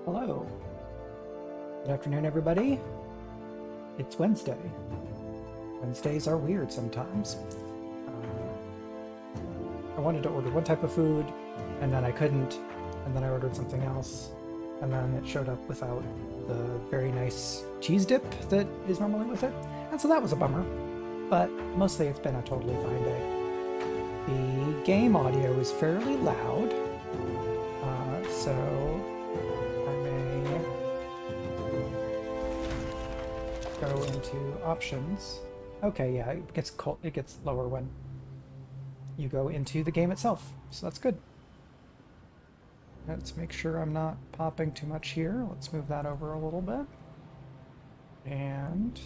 Hello. Good afternoon, everybody. It's Wednesday. Wednesdays are weird sometimes. I wanted to order one type of food, and then I couldn't, and then I ordered something else, and then it showed up without the very nice cheese dip that is normally with it, and so that was a bummer. But mostly it's been a totally fine day. The game audio is fairly loud, so I may go into options. Okay, yeah, it gets lower when you go into the game itself, so that's good. Let's make sure I'm not popping too much here. Let's move that over a little bit. And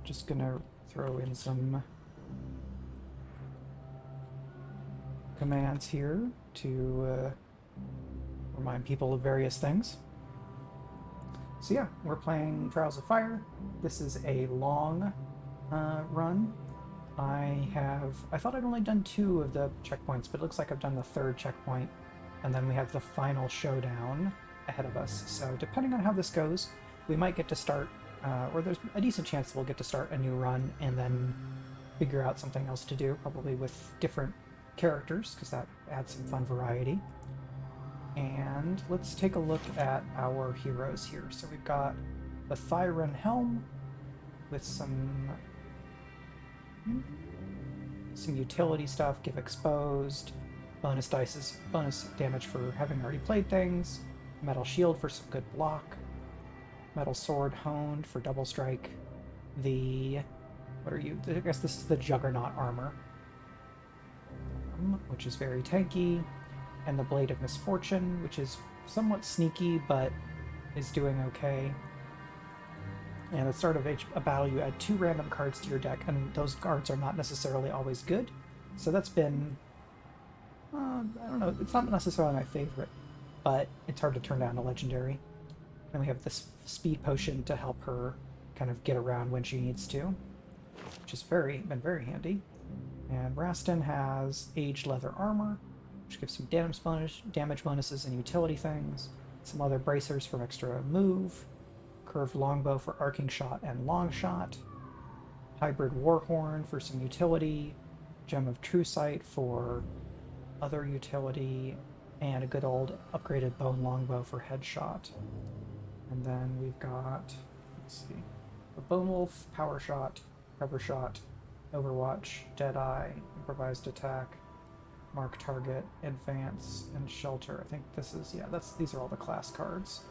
just gonna throw in some commands here to remind people of various things. So yeah, we're playing Trials of Fire. This is a long run. I thought I'd only done 2 of the checkpoints, but it looks like I've done the 3rd checkpoint, and then we have the final showdown ahead of us. So depending on how this goes, we might get to start, or there's a decent chance we'll get to start a new run and then figure out something else to do, probably with different characters, because that adds some fun variety. And let's take a look at our heroes here. So we've got the Thyron Helm with some utility stuff, give exposed, bonus damage for having already played things, metal shield for some good block, metal sword honed for double strike, what are you? I guess this is the Juggernaut armor, which is very tanky, and the Blade of Misfortune, which is somewhat sneaky, but is doing okay. And at the start of a battle, you add 2 random cards to your deck, and those cards are not necessarily always good. So that's been, I don't know, it's not necessarily my favorite, but it's hard to turn down a legendary. And we have this speed potion to help her kind of get around when she needs to, which has been very handy. And Rastin has aged leather armor, which gives some damage bonuses and utility things, some other bracers for extra move, curved longbow for arcing shot and long shot, hybrid warhorn for some utility, gem of true sight for other utility, and a good old upgraded bone longbow for headshot. And then we've got, let's see, a bone wolf, power shot, cover shot, overwatch, deadeye, improvised attack, mark target, advance, and shelter. I think this is, yeah, these are all the class cards.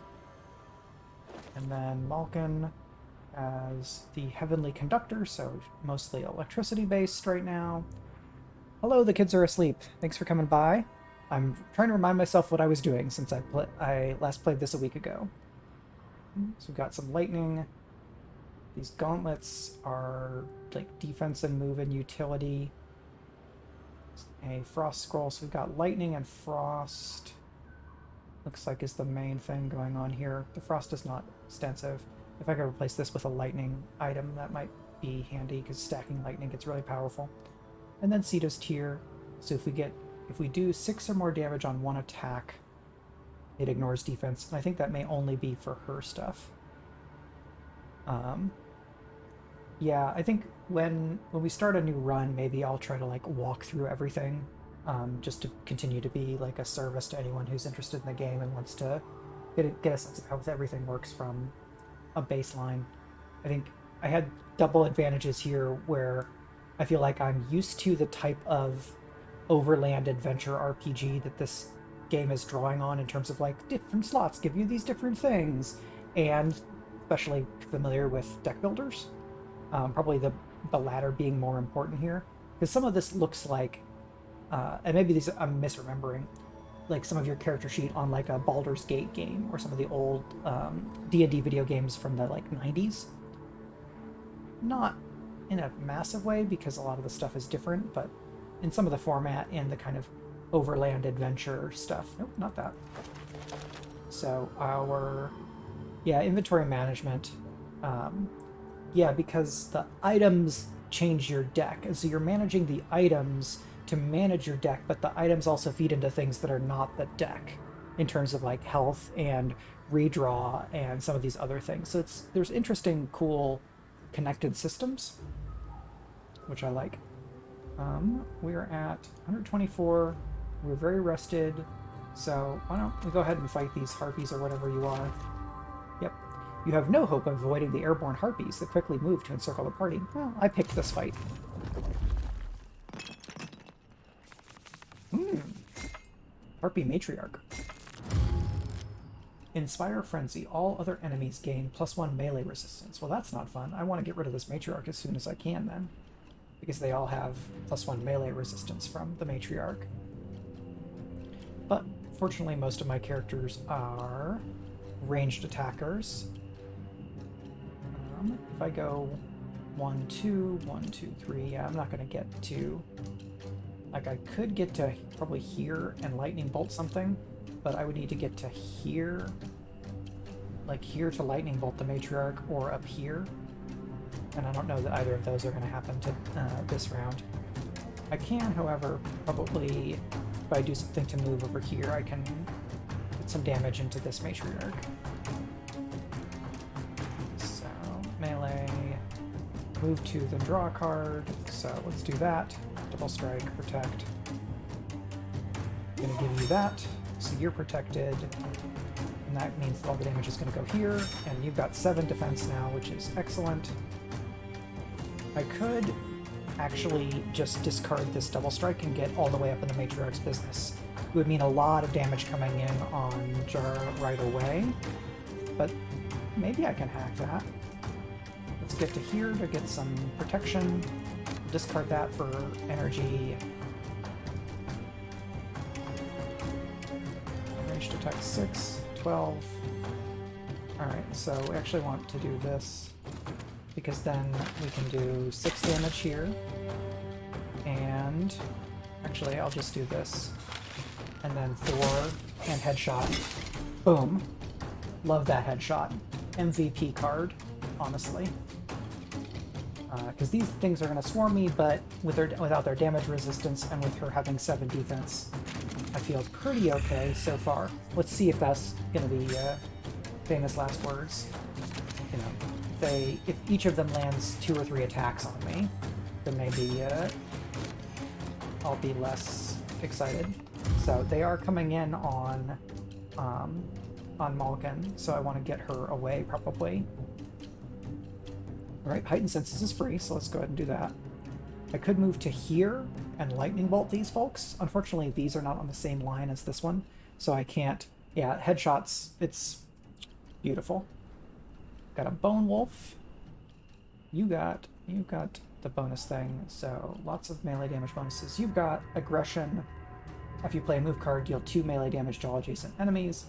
And then Malkin as the Heavenly Conductor, so mostly electricity based right now. Hello, the kids are asleep. Thanks for coming by. I'm trying to remind myself what I was doing since I last played this a week ago. So we've got some lightning. These gauntlets are like defense and move and utility. A frost scroll, so we've got lightning and frost. Looks like is the main thing going on here. The frost is not extensive. If I could replace this with a lightning item, that might be handy, because stacking lightning gets really powerful. And then Sita's Tear, so if we do 6 or more damage on one attack, it ignores defense, and I think that may only be for her stuff. Yeah, I think when we start a new run, maybe I'll try to like walk through everything, just to continue to be like a service to anyone who's interested in the game and wants to get a sense of how everything works from a baseline. I think I had double advantages here where I feel like I'm used to the type of overland adventure RPG that this game is drawing on in terms of like different slots give you these different things, and especially familiar with deck builders. Probably the latter being more important here, because some of this looks like, and maybe these I'm misremembering, like some of your character sheet on like a Baldur's Gate game or some of the old D&D video games from the like 90s. Not in a massive way, because a lot of the stuff is different, but in some of the format and the kind of overland adventure stuff. Nope, not that. So our, yeah, inventory management. Yeah, because the items change your deck, and so you're managing the items to manage your deck, but the items also feed into things that are not the deck. in terms of like health and redraw and some of these other things. So there's interesting, cool, connected systems, which I like. We're at 124. We're very rested. So why don't we go ahead and fight these harpies or whatever you are. Yep. You have no hope of avoiding the airborne harpies that quickly move to encircle the party. Well, I picked this fight. Harpy Matriarch. Inspire Frenzy. All other enemies gain +1 melee resistance. Well, that's not fun. I want to get rid of this Matriarch as soon as I can then, because they all have +1 melee resistance from the Matriarch. But fortunately, most of my characters are ranged attackers. If I go 1, 2, 1, 2, 3, yeah, I'm not going to get to... Like, I could get to probably here and lightning bolt something, but I would need to get to here, like here to lightning bolt the Matriarch, or up here. And I don't know that either of those are going to happen to this round. I can, however, probably, if I do something to move over here, I can put some damage into this Matriarch. So, melee, move to, then draw a card. So let's do that. Double strike, protect. I'm going to give you that, so you're protected. And that means all the damage is going to go here, and you've got 7 defense now, which is excellent. I could actually just discard this double strike and get all the way up in the Matriarch's business. It would mean a lot of damage coming in on Jar right away, but maybe I can hack that. Let's get to here to get some protection. Discard that for energy. Ranged attack 6, 12. Alright, so we actually want to do this, because then we can do 6 damage here. And actually, I'll just do this. And then 4, and headshot. Boom. Love that headshot. MVP card, honestly. Because these things are going to swarm me, but without their damage resistance and with her having 7 defense, I feel pretty okay so far. Let's see if that's going to be famous last words. You know, if each of them lands 2 or 3 attacks on me, then maybe I'll be less excited. So they are coming in on Malkin, so I want to get her away probably. Alright, Heightened Senses is free, so let's go ahead and do that. I could move to here and lightning bolt these folks. Unfortunately, these are not on the same line as this one, so I can't... Yeah, headshots, it's beautiful. Got a Bone Wolf. You got the bonus thing, so lots of melee damage bonuses. You've got Aggression. If you play a move card, deal 2 melee damage to all adjacent enemies.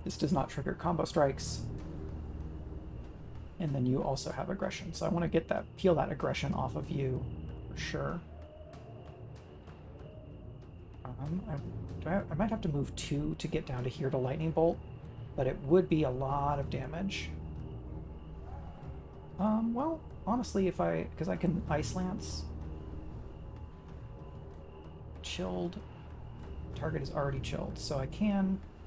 This does not trigger combo strikes. And then you also have Aggression, so I want to get that, peel that aggression off of you for sure. I might have to move 2 to get down to here to lightning bolt, but it would be a lot of damage. Well, honestly, because I can Ice Lance. Chilled. Target is already chilled, so I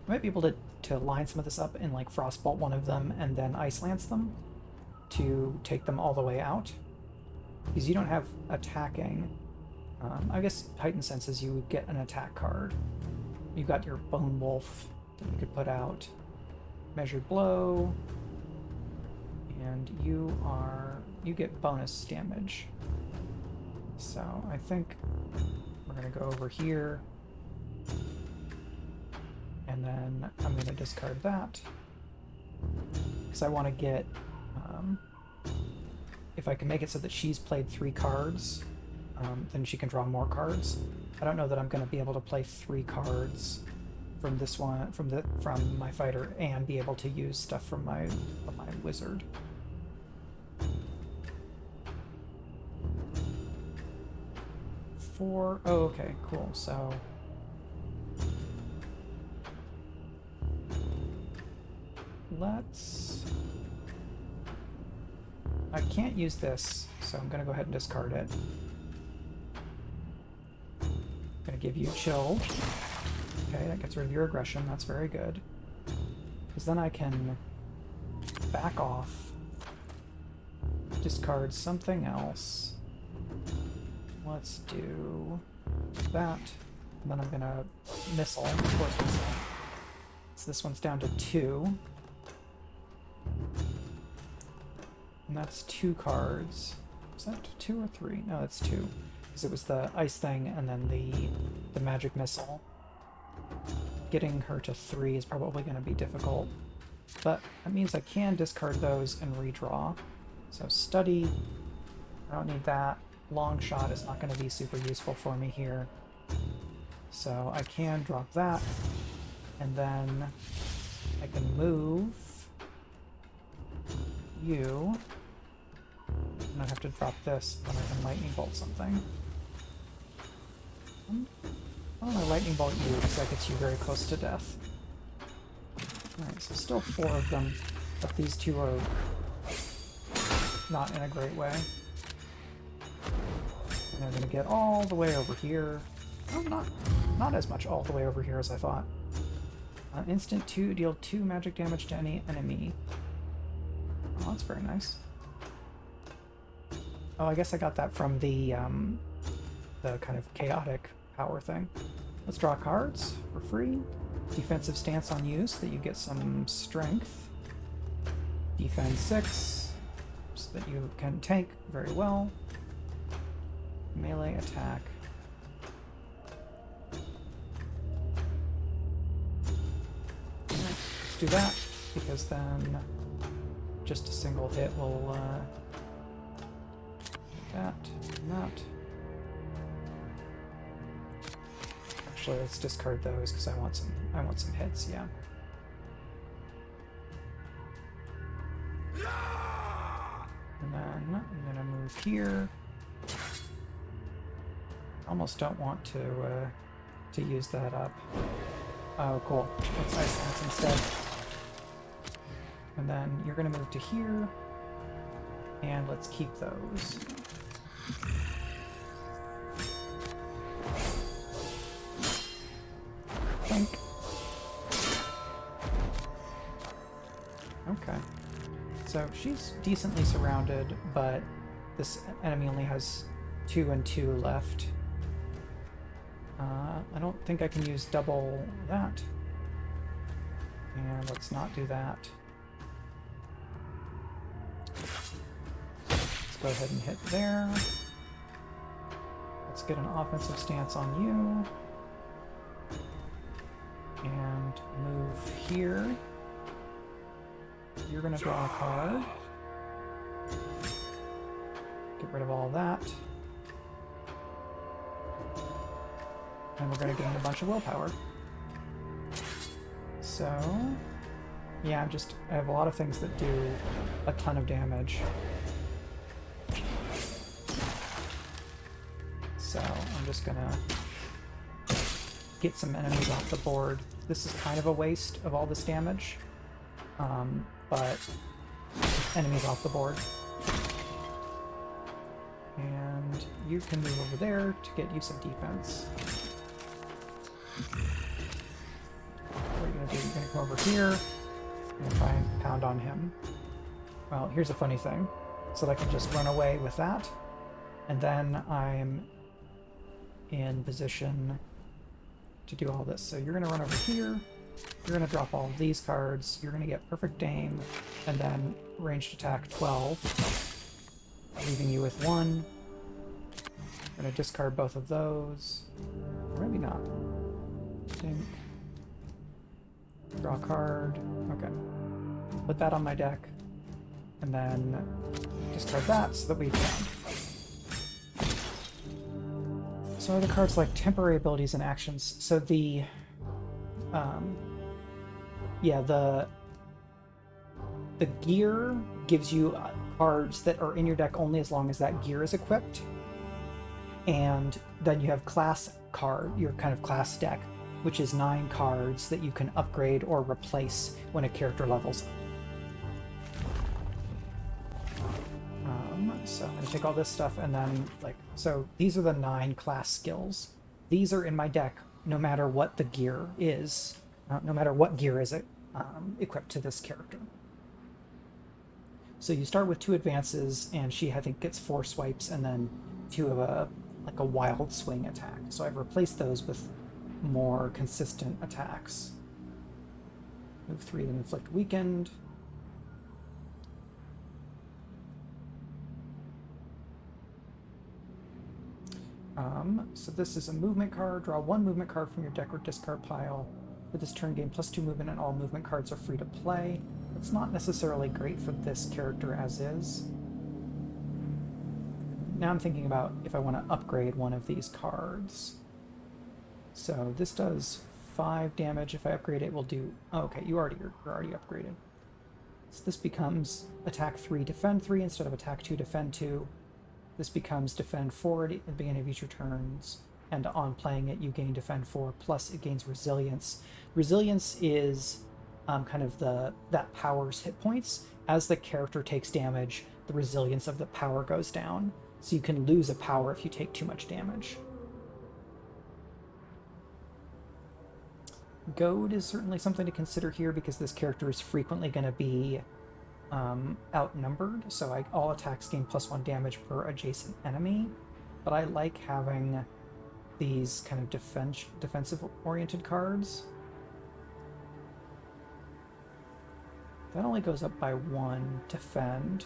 might be able to line some of this up and like Frostbolt one of them and then Ice Lance them to take them all the way out. Because you don't have attacking. I guess Heightened Senses, you would get an attack card. You've got your Bone Wolf that you could put out. Measured Blow. And you get bonus damage. So I think we're going to go over here. And then I'm going to discard that. Because I want to get... if I can make it so that she's played 3 cards, then she can draw more cards. I don't know that I'm going to be able to play 3 cards from this one, from my fighter, and be able to use stuff from my wizard. Oh, okay, cool. So I can't use this, so I'm going to go ahead and discard it. I'm going to give you Chill. Okay, that gets rid of your aggression. That's very good. Because then I can back off, discard something else. Let's do that. And then I'm gonna missile, force missile. So this one's down to 2. And that's 2 cards. Is that 2 or 3? No, that's 2. Because it was the ice thing and then the magic missile. Getting her to 3 is probably going to be difficult. But that means I can discard those and redraw. So study, I don't need that. Long shot is not going to be super useful for me here. So I can drop that. And then I can move you. And I have to drop this, then I can lightning bolt something. I want to lightning bolt you because that gets you very close to death. Alright, so still 4 of them, but these 2 are not in a great way. And they're going to get all the way over here. Oh, not as much all the way over here as I thought. Instant 2, deal 2 magic damage to any enemy. Oh, that's very nice. Oh, I guess I got that from the kind of chaotic power thing. Let's draw cards for free. Defensive stance on you so that you get some strength. Defend 6 so that you can tank very well. Melee attack. Let's do that, because then just a single hit will that and that. Actually, let's discard those because I want some hits, yeah. And then I'm gonna move here. Almost don't want to use that up. Oh, cool. Let's ice dance instead. And then you're gonna move to here, and let's keep those. Think. Okay. So she's decently surrounded, but this enemy only has 2 and 2 left. I don't think I can use double that. And let's not do that. Let's go ahead and hit there. Let's get an offensive stance on you. And move here. You're going to draw a card. Get rid of all that. And we're going to gain a bunch of willpower. So, yeah, I have a lot of things that do a ton of damage. So I'm just going to get some enemies off the board. This is kind of a waste of all this damage, but enemies off the board. And you can move over there to get you some defense. What are you going to do? You're going to come over here and try and pound on him. Well, here's a funny thing. So that I can just run away with that, and then I'm in position to do all this. So you're going to run over here, you're going to drop all of these cards, you're going to get perfect aim, and then ranged attack 12, leaving you with 1. I'm going to discard both of those. Or maybe not. Think. Draw a card. Okay. Put that on my deck. And then discard that so that we can. So other cards like temporary abilities and actions. So the gear gives you cards that are in your deck only as long as that gear is equipped. And then you have class card, your kind of class deck, which is 9 cards that you can upgrade or replace when a character levels up. So I'm going to take all this stuff and then, so these are the 9 class skills. These are in my deck no matter what the gear is, no matter what gear is equipped to this character. So you start with 2 advances, and she, I think, gets 4 swipes, and then 2 of a wild swing attack. So I've replaced those with more consistent attacks. Move 3 to inflict weakened. So this is a movement card. Draw 1 movement card from your deck or discard pile. For this turn, gain +2 movement, and all movement cards are free to play. It's not necessarily great for this character as is. Now I'm thinking about if I want to upgrade one of these cards. So this does 5 damage. If I upgrade it, we'll do... Oh, okay, you're already upgraded. So this becomes attack 3, defend 3 instead of attack 2, defend 2. This becomes defend 4 at the beginning of each of your turns, and on playing it, you gain defend 4, plus it gains resilience. Resilience is kind of that power's hit points. As the character takes damage, the resilience of the power goes down, so you can lose a power if you take too much damage. Goad is certainly something to consider here, because this character is frequently going to be outnumbered, so all attacks gain +1 damage per adjacent enemy, but I like having these kind of defensive-oriented cards. That only goes up by 1 defend.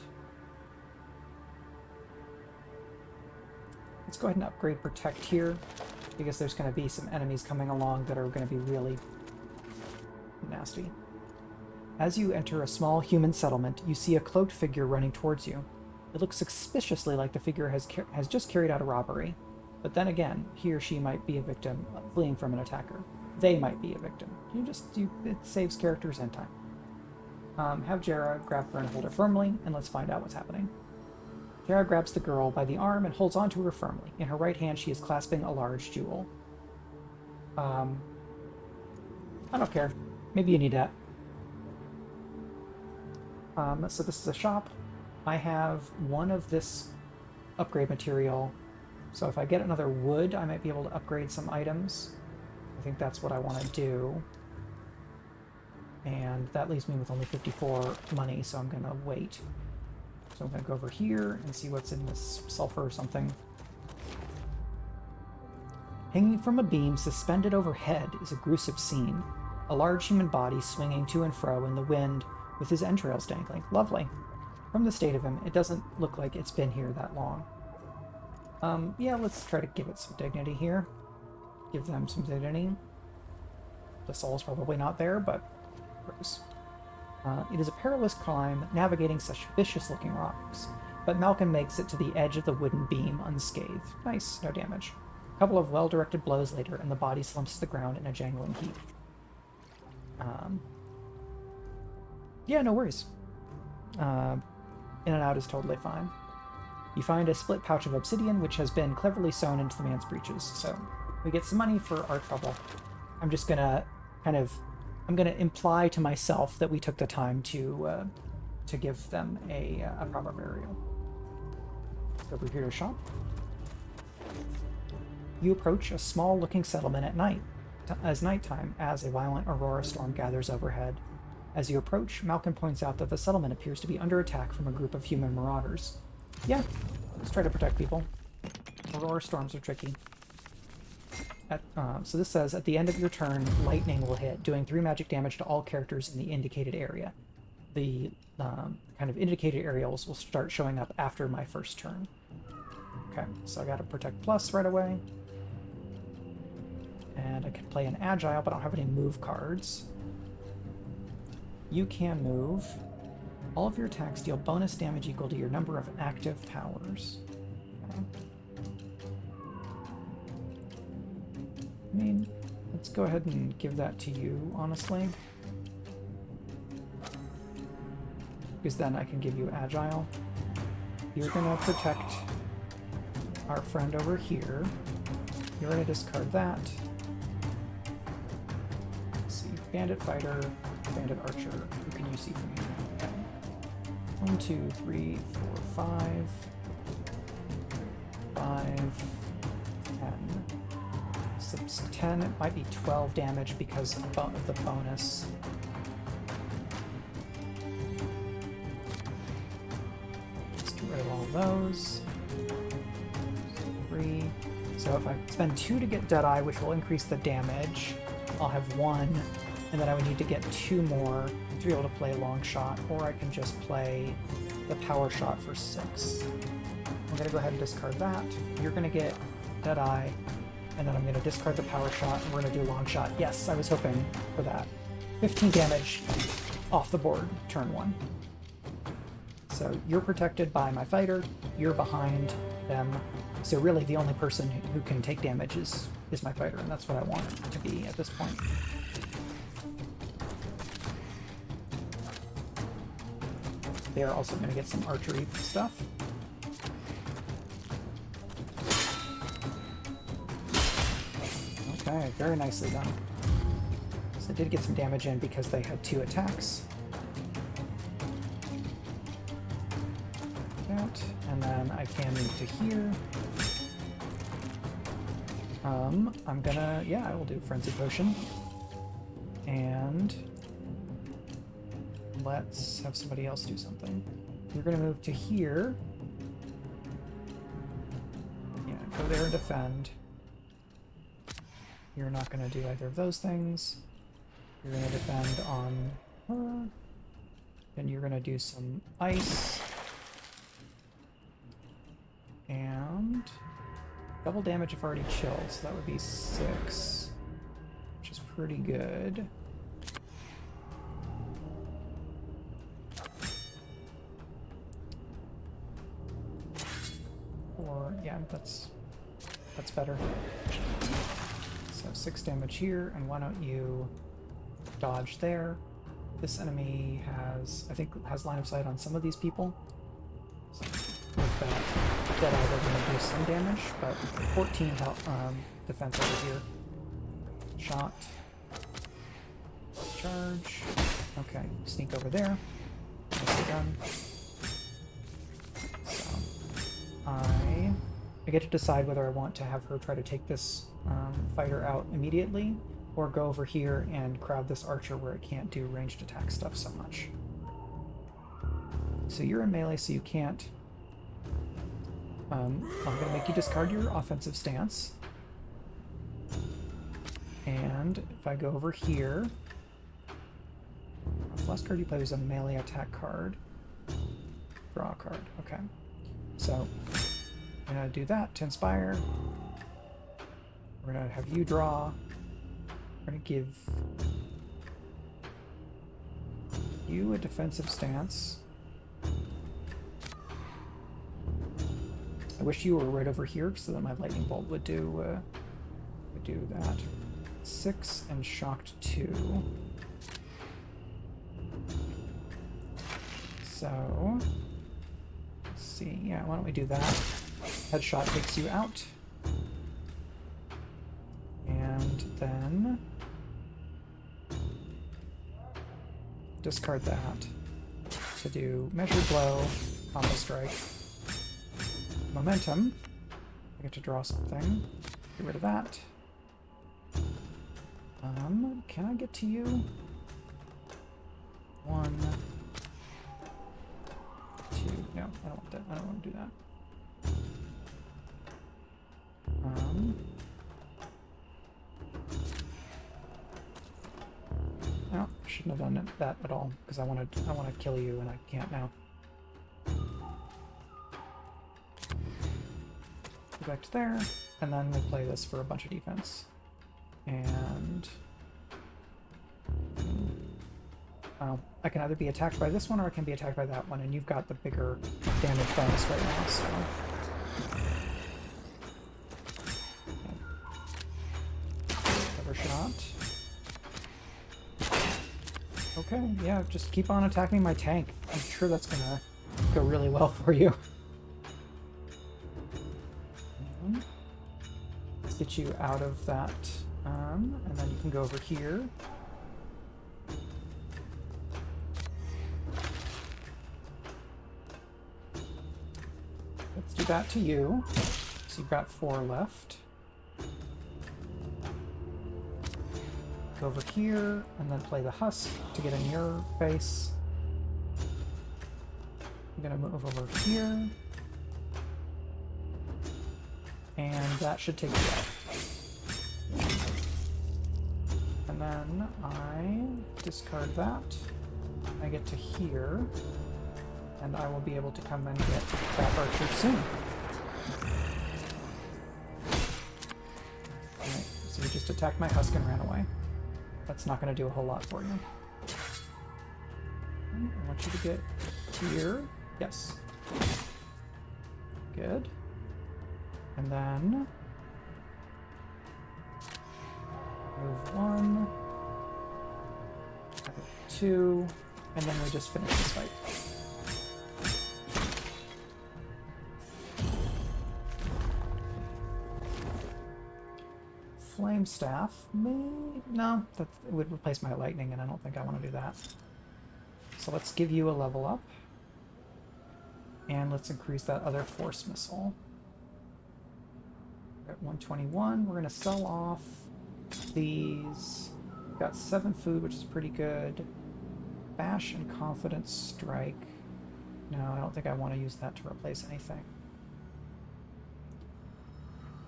Let's go ahead and upgrade Protect here, because there's going to be some enemies coming along that are going to be really nasty. As you enter a small human settlement, you see a cloaked figure running towards you. It looks suspiciously like the figure has just carried out a robbery. But then again, he or she might be a victim fleeing from an attacker. They might be a victim. It saves characters and time. Have Jera grab her and hold her firmly, and let's find out what's happening. Jera grabs the girl by the arm and holds onto her firmly. In her right hand, she is clasping a large jewel. I don't care. Maybe you need that. So this is a shop. I have 1 of this upgrade material, so if I get another wood, I might be able to upgrade some items. I think that's what I want to do. And that leaves me with only 54 money, so I'm going to wait. So I'm going to go over here and see what's in this sulfur or something. Hanging from a beam suspended overhead is a gruesome scene. A large human body swinging to and fro in the wind with his entrails dangling. Lovely. From the state of him, it doesn't look like it's been here that long. Yeah, let's try to give it some dignity here. Give them some dignity. The soul's probably not there, but gross. It is a perilous climb, navigating such vicious-looking rocks, but Malcolm makes it to the edge of the wooden beam unscathed. Nice, no damage. A couple of well-directed blows later, and the body slumps to the ground in a jangling heap. Yeah, no worries. In and out is totally fine. You find a split pouch of obsidian, which has been cleverly sewn into the man's breeches, so we get some money for our trouble. I'm just gonna I'm gonna imply to myself that we took the time to give them a proper burial. Let's go over here to shop. You approach a small-looking settlement at night, as nighttime, as a violent aurora storm gathers overhead. As you approach, Malcolm points out that the settlement appears to be under attack from a group of human marauders. Yeah, let's try to protect people. Aurora storms are tricky. So this says, at the end of your turn, lightning will hit, doing 3 magic damage to all characters in the indicated area. The kind of indicated areas will start showing up after my first turn. Okay, so I got a Protect Plus right away. And I can play an Agile, but I don't have any move cards. You can move. All of your attacks deal bonus damage equal to your number of active powers. Okay. I mean, let's go ahead and give that to you, honestly. Because then I can give you Agile. You're going to protect our friend over here. You're going to discard that. Let's see, Bandit Fighter, Bandit Archer. Who can you see from here? Okay. 1, 2, 3, 4, 5, 5, 10, So it's 10, it might be 12 damage because of the bonus. Let's get rid of all of those. 3. So if I spend 2 to get Deadeye, which will increase the damage, I'll have 1, and then I would need to get 2 more to be able to play Long Shot, or I can just play the Power Shot for 6. I'm going to go ahead and discard that. You're going to get Deadeye, and then I'm going to discard the Power Shot, and we're going to do Long Shot. Yes, I was hoping for that. 15 damage off the board, turn 1. So you're protected by my fighter, you're behind them, so really the only person who can take damage is my fighter, and that's what I want it to be at this point. They are also going to get some archery stuff. Okay, very nicely done. So I did get some damage in because they had 2 attacks. That, and then I can move to here. I'm gonna, yeah, I will do Frenzy Potion. And let's have somebody else do something. You're gonna move to here. Yeah, go there and defend. You're not gonna do either of those things. You're gonna defend on her. Then you're gonna do some ice. And double damage if already chilled, so that would be 6, which is pretty good. Or, yeah, that's better. So 6 damage here, and why don't you dodge there? This enemy has, I think, has line of sight on some of these people. So with that, Deadeye, they're going to do some damage, but 14 health, defense over here. Shot. Charge. Okay, sneak over there. Nicely done. So, I get to decide whether I want to have her try to take this fighter out immediately, or go over here and crowd this archer where it can't do ranged attack stuff so much. So you're in melee, so you can't. I'm going to make you discard your offensive stance. And if I go over here, the last card you play is a melee attack card. Draw a card. Okay. So I'm going to do that to inspire. We're going to have you draw. We're going to give you a defensive stance. I wish you were right over here so that my lightning bolt would do that. 6 and shocked 2. So let's see. Yeah, why don't we do that? Headshot takes you out. And then discard that to do Measured Blow, Combo Strike, Momentum. I get to draw something. Get rid of that. Can I get to you? 1, 2. No, I don't want that. I don't want to do that. No, I shouldn't have done that at all because I want to kill you and I can't now. Go back to there, and then we'll play this for a bunch of defense. And I can either be attacked by this one or I can be attacked by that one, and you've got the bigger damage bonus right now, so. Cover shot. Okay, yeah, just keep on attacking my tank. I'm sure that's gonna go really well for you. Let's get you out of that, and then you can go over here. Let's do that to you. So you've got 4 left. Go over here, and then play the husk to get in your face. I'm gonna move over here. And that should take you out. And then I discard that. I get to here. And I will be able to come and get that archer soon. Alright, so you just attacked my husk and ran away. That's not going to do a whole lot for you. I want you to get here. Yes. Good. And then move 1, 2, and then we just finish this fight. Flame Staff. No, that would replace my lightning, and I don't think I want to do that. So let's give you a level up. And let's increase that other force missile. We're at 121. We're going to sell off these. We've got 7 food, which is pretty good. Bash and Confidence Strike. No, I don't think I want to use that to replace anything.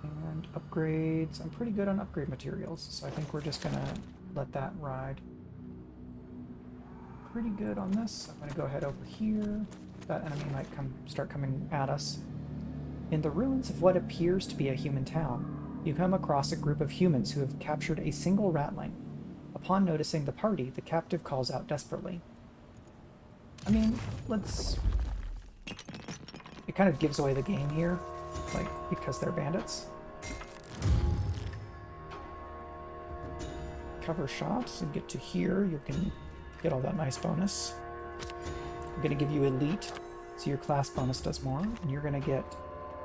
And upgrades. I'm pretty good on upgrade materials, so I think we're just going to let that ride. Pretty good on this. I'm going to go ahead over here. That enemy might start coming at us. In the ruins of what appears to be a human town, you come across a group of humans who have captured a single ratling. Upon noticing the party, the captive calls out desperately. I mean, let's... It kind of gives away the game here, like, because they're bandits. Cover shots and get to here. You can get all that nice bonus. I'm going to give you Elite, so your class bonus does more, and you're going to get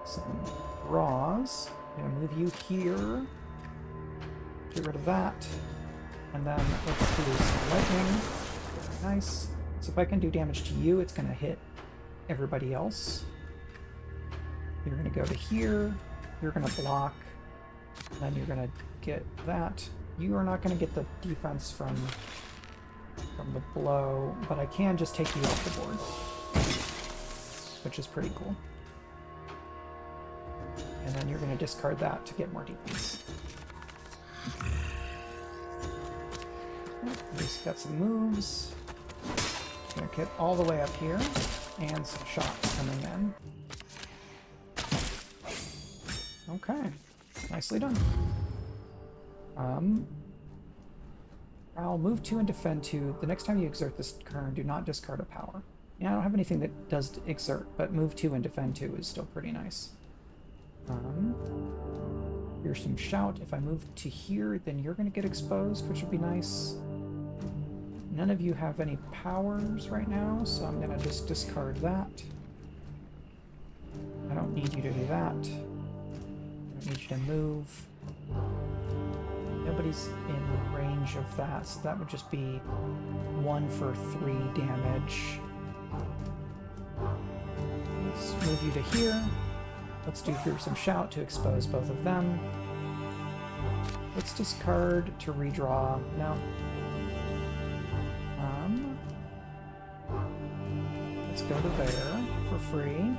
some draws. I'm going to move you here. Get rid of that. And then let's do some lightning. Very nice. So if I can do damage to you, it's going to hit everybody else. You're going to go to here. You're going to block. And then you're going to get that. You are not going to get the defense from the blow, but I can just take you off the board, which is pretty cool. And then you're going to discard that to get more defense. We've got some moves. Going to get all the way up here, and some shots coming in. Okay, nicely done. I'll move 2 and defend 2. The next time you exert this turn, do not discard a power. Yeah, I don't have anything that does exert, but move 2 and defend 2 is still pretty nice. Here's some shout. If I move to here, then you're going to get exposed, which would be nice. None of you have any powers right now, so I'm going to just discard that. I don't need you to do that. I don't need you to move. Nobody's in range of that, so that would just be 1 for 3 damage. Let's move you to here. Let's do through some shout to expose both of them. Let's discard to redraw. No. Let's go to there for free.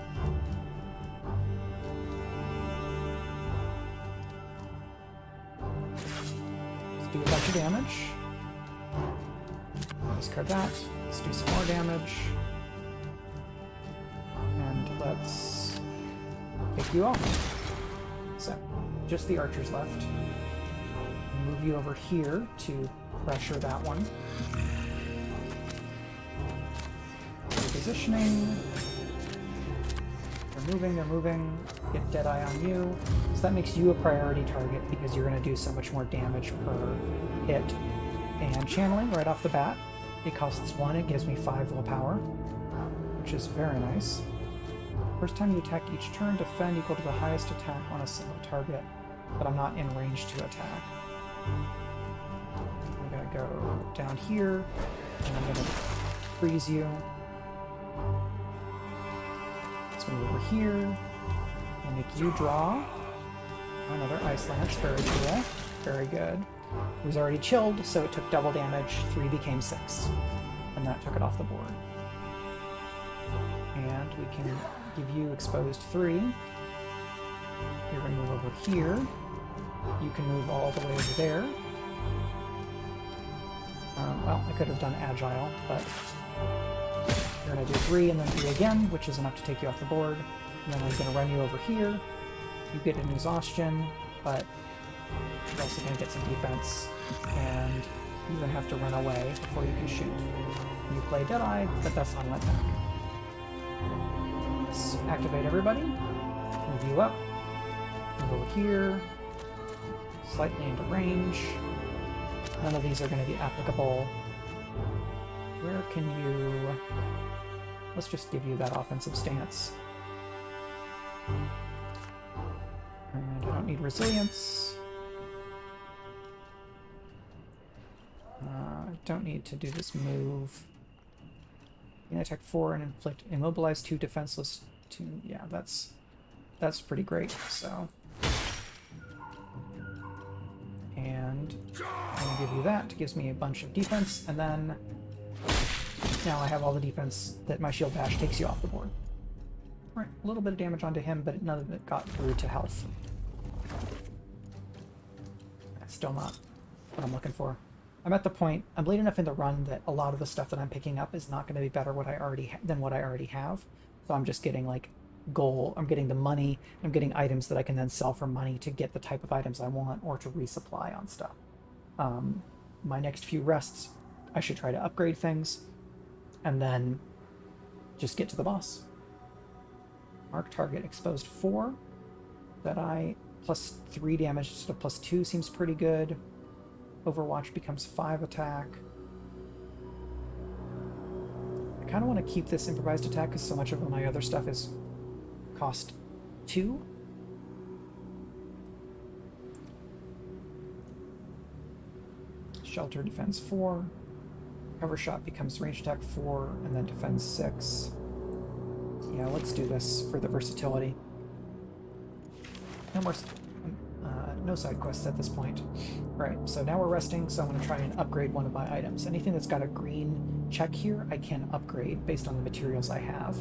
Do a bunch of damage. Discard that. Let's do some more damage. And let's take you off. So, just the archers left. Move you over here to pressure that one. Repositioning. They're moving. Get Deadeye on you. So that makes you a priority target because you're going to do so much more damage per hit. And channeling right off the bat. It costs 1, it gives me 5 willpower, which is very nice. First time you attack each turn, defend equal to the highest attack on a single target, but I'm not in range to attack. I'm going to go down here, and I'm going to freeze you. Let's move over here. I'll make you draw another Ice Lance. Very cool. Very good. It was already chilled, so it took double damage. 3 became 6. And that took it off the board. And we can give you exposed 3. You're going to move over here. You can move all the way over there. Well, I could have done agile, but you're going to do 3 and then 3 again, which is enough to take you off the board. And then I'm going to run you over here. You get an exhaustion, but you're also going to get some defense, and you even have to run away before you can shoot. You play Deadeye, but that's not an attack. Let's activate everybody. Move you up. Move over here. Slightly into range. None of these are going to be applicable. Where can you... Let's just give you that offensive stance. And I don't need resilience. I don't need to do this move. You can attack 4 and inflict immobilize 2, defenseless 2. Yeah, that's pretty great. So, and I'm gonna give you that. It gives me a bunch of defense, and then now I have all the defense that my shield bash takes you off the board. All right, a little bit of damage onto him, but none of it got through to health. That's still not what I'm looking for. I'm at the point, I'm late enough in the run that a lot of the stuff that I'm picking up is not going to be better than what I already have. So I'm just getting like I'm getting the money, I'm getting items that I can then sell for money to get the type of items I want or to resupply on stuff. My next few rests, I should try to upgrade things and then just get to the boss. Mark target exposed 4. That plus 3 damage instead of plus 2 seems pretty good. Overwatch becomes 5 attack. I kind of want to keep this improvised attack because so much of my other stuff is cost 2. Shelter defends 4. Cover shot becomes range attack 4 and then defends 6. Yeah, let's do this for the versatility. No side quests at this point. Right, so now we're resting, so I'm going to try and upgrade one of my items. Anything that's got a green check here, I can upgrade based on the materials I have.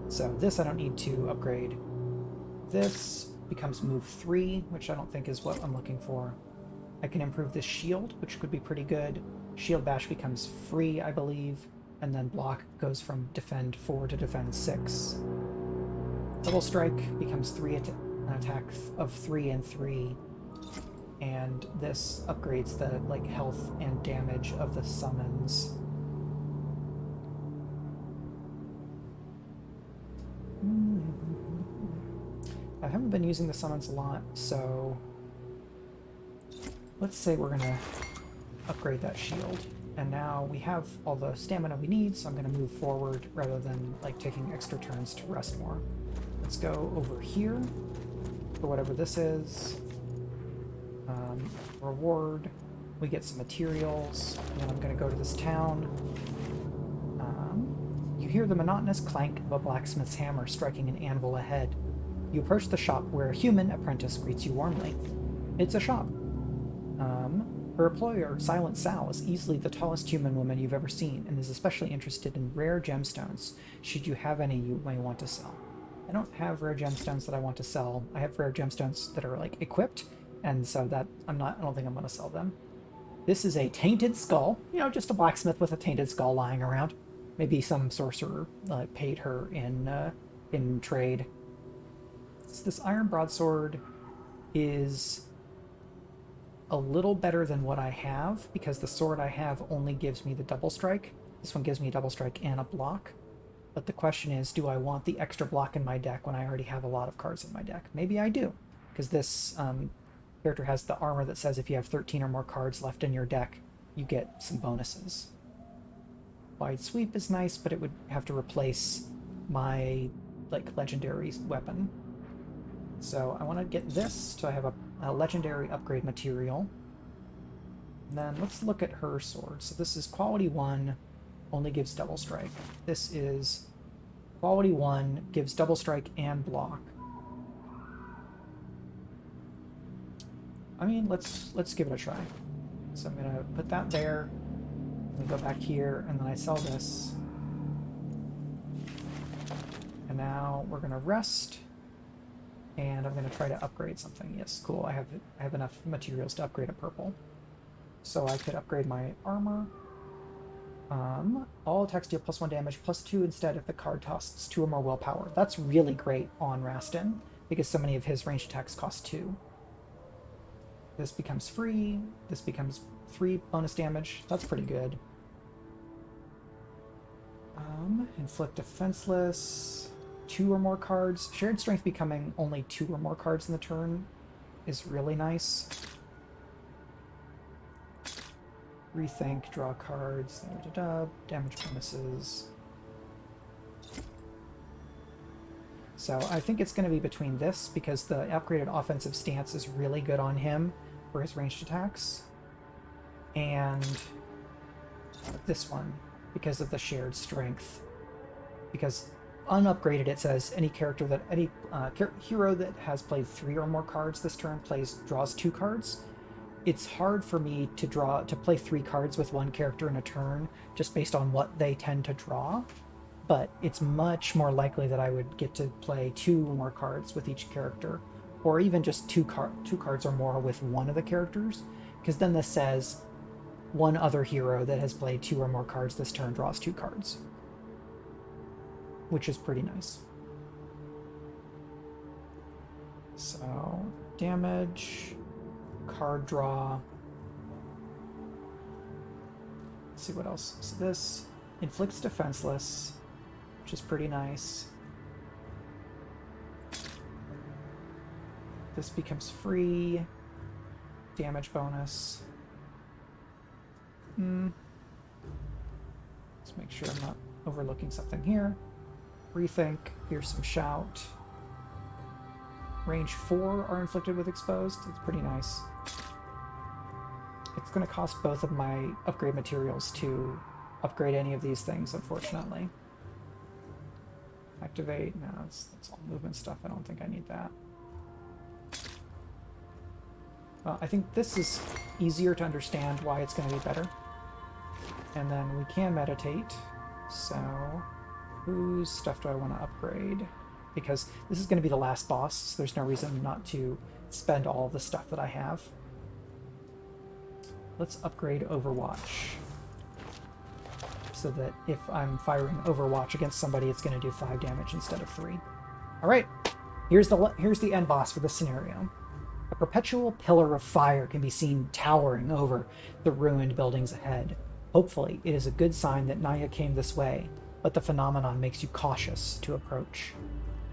So this I don't need to upgrade. This becomes move 3, which I don't think is what I'm looking for. I can improve this shield, which could be pretty good. Shield bash becomes free, I believe, and then block goes from defend 4 to defend 6. Double strike becomes an attack of 3 and 3. And this upgrades the health and damage of the summons. I haven't been using the summons a lot, so let's say we're gonna upgrade that shield. And now we have all the stamina we need, so I'm gonna move forward rather than taking extra turns to rest more. Let's go over here for whatever this is. Reward. We get some materials, and then I'm going to go to this town. You hear the monotonous clank of a blacksmith's hammer striking an anvil ahead. You approach the shop where a human apprentice greets you warmly. It's a shop. Her employer, Silent Sal, is easily the tallest human woman you've ever seen and is especially interested in rare gemstones, should you have any you may want to sell. I don't have rare gemstones that I want to sell. I have rare gemstones that are equipped, and so that I don't think I'm going to sell them. This is a tainted skull, just a blacksmith with a tainted skull lying around. Maybe some sorcerer paid her in trade. So this iron broadsword is a little better than what I have because the sword I have only gives me the double strike. This one gives me a double strike and a block. But the question is, do I want the extra block in my deck when I already have a lot of cards in my deck? Maybe I do, because this character has the armor that says if you have 13 or more cards left in your deck, you get some bonuses. Wide sweep is nice, but it would have to replace my legendary weapon. So I want to get this, so I have a legendary upgrade material. And then let's look at her sword. So this is quality 1, only gives double strike. This is quality 1, gives double strike and block. I mean, let's give it a try. So I'm going to put that there. Let me go back here, and then I sell this. And now we're going to rest. And I'm going to try to upgrade something. Yes, cool. I have enough materials to upgrade a purple. So I could upgrade my armor. All attacks deal +1 damage, +2 instead if the card costs 2 or more willpower. That's really great on Rastin, because so many of his ranged attacks cost 2. This becomes free. This becomes 3 bonus damage. That's pretty good. Inflict defenseless. 2 or more cards. Shared strength becoming only 2 or more cards in the turn is really nice. Rethink, draw cards, damage bonuses. So I think it's going to be between this, because the upgraded offensive stance is really good on him for his ranged attacks, and this one, because of the shared strength. Because unupgraded, it says any character that any hero that has played 3 or more cards this turn draws 2 cards. It's hard for me to play 3 cards with one character in a turn just based on what they tend to draw, but it's much more likely that I would get to play 2 or more cards with each character, or even just 2 cards or more with one of the characters, because then this says one other hero that has played 2 or more cards this turn draws 2 cards, which is pretty nice. So damage, card draw. Let's see what else. So this inflicts defenseless, which is pretty nice. This becomes free. Damage bonus. Let's make sure I'm not overlooking something here. Rethink. Fearsome shout. Range 4 are inflicted with exposed. It's pretty nice. It's going to cost both of my upgrade materials to upgrade any of these things, unfortunately. Activate. No, that's all movement stuff. I don't think I need that. Well, I think this is easier to understand why it's going to be better. And then we can meditate. So, whose stuff do I want to upgrade? Because this is going to be the last boss, so there's no reason not to spend all the stuff that I have. Let's upgrade Overwatch, so that if I'm firing Overwatch against somebody, it's going to do 5 damage instead of 3. Alright, here's the end boss for this scenario. A perpetual pillar of fire can be seen towering over the ruined buildings ahead. Hopefully, it is a good sign that Naya came this way, but the phenomenon makes you cautious to approach.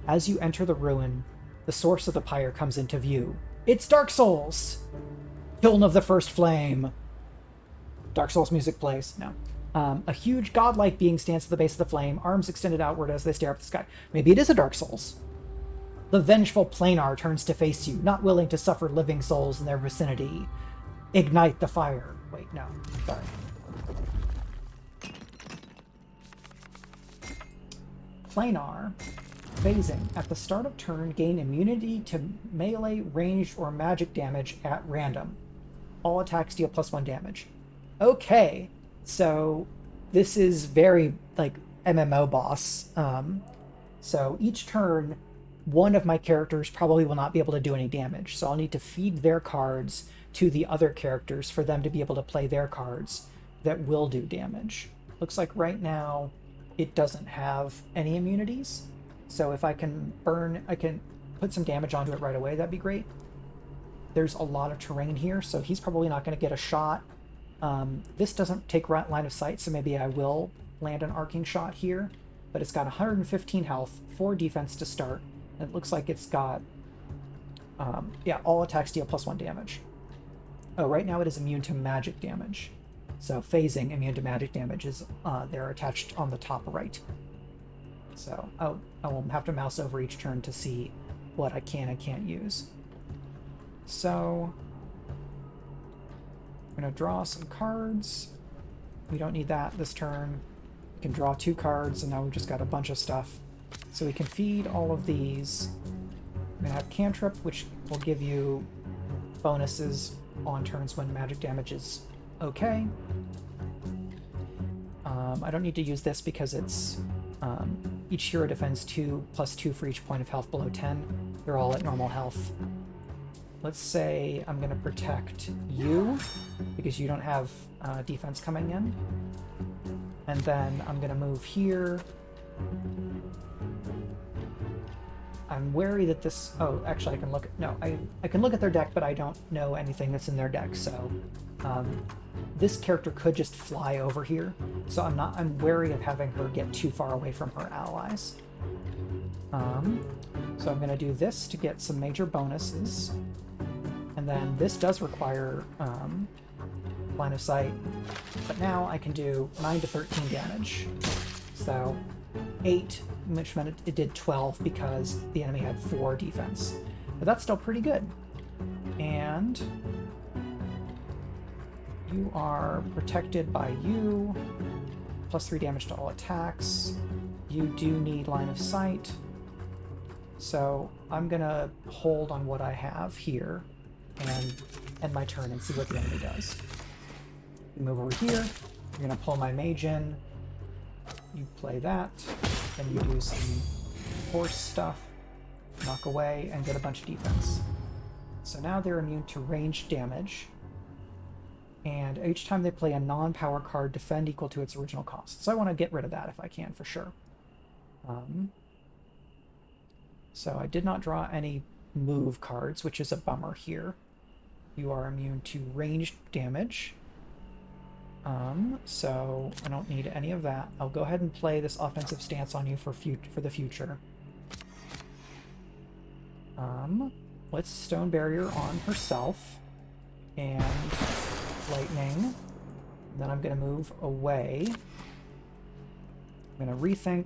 As you enter the ruin, the source of the pyre comes into view. It's Dark Souls! Kiln of the First Flame! Dark Souls music plays. No. A huge godlike being stands at the base of the flame, arms extended outward as they stare up at the sky. Maybe it is a Dark Souls. The vengeful Planar turns to face you, not willing to suffer living souls in their vicinity. Ignite the fire. Wait, no. Sorry. Planar. Phasing. At the start of turn, gain immunity to melee, ranged, or magic damage at random. All attacks deal +1 damage. Okay, so this is very, like, MMO boss. So each turn, one of my characters probably will not be able to do any damage, so I'll need to feed their cards to the other characters for them to be able to play their cards that will do damage. Looks like right now it doesn't have any immunities. So if I can put some damage onto it right away, that'd be great. There's a lot of terrain here, so he's probably not going to get a shot. This doesn't take line of sight, so maybe I will land an arcing shot here. But it's got 115 health, 4 defense to start, and it looks like it's got, yeah, all attacks deal +1 damage. Oh, right now it is immune to magic damage. So phasing immune to magic damage is they're attached on the top right. So I will have to mouse over each turn to see what I can and can't use. So I'm going to draw some cards. We don't need that this turn. We can draw 2 cards, and now we've just got a bunch of stuff. So we can feed all of these. I'm going to have Cantrip, which will give you bonuses on turns when magic damage is okay. I don't need to use this because it's each hero defends 2 plus 2 for each point of health below 10. They're all at normal health. Let's say I'm going to protect you because you don't have defense coming in. And then I'm going to move here. I'm wary that this... Oh, actually I can look... No, I can look at their deck, but I don't know anything that's in their deck, so... this character could just fly over here, so I'm wary of having her get too far away from her allies. So I'm going to do this to get some major bonuses. And then this does require line of sight, but now I can do 9 to 13 damage. So 8, which meant it did 12 because the enemy had 4 defense. But that's still pretty good. And you are protected by you, plus 3 damage to all attacks. You do need line of sight. So I'm gonna hold on what I have here and end my turn and see what the enemy does. You move over here, you're gonna pull my mage in, you play that, then you do some horse stuff, knock away, and get a bunch of defense. So now they're immune to ranged damage, and each time they play a non-power card, defend equal to its original cost. So I want to get rid of that if I can, for sure. So I did not draw any move cards, which is a bummer here. You are immune to ranged damage. So I don't need any of that. I'll go ahead and play this offensive stance on you for the future. Let's Stone Barrier on herself. And lightning. Then I'm going to move away. I'm going to rethink.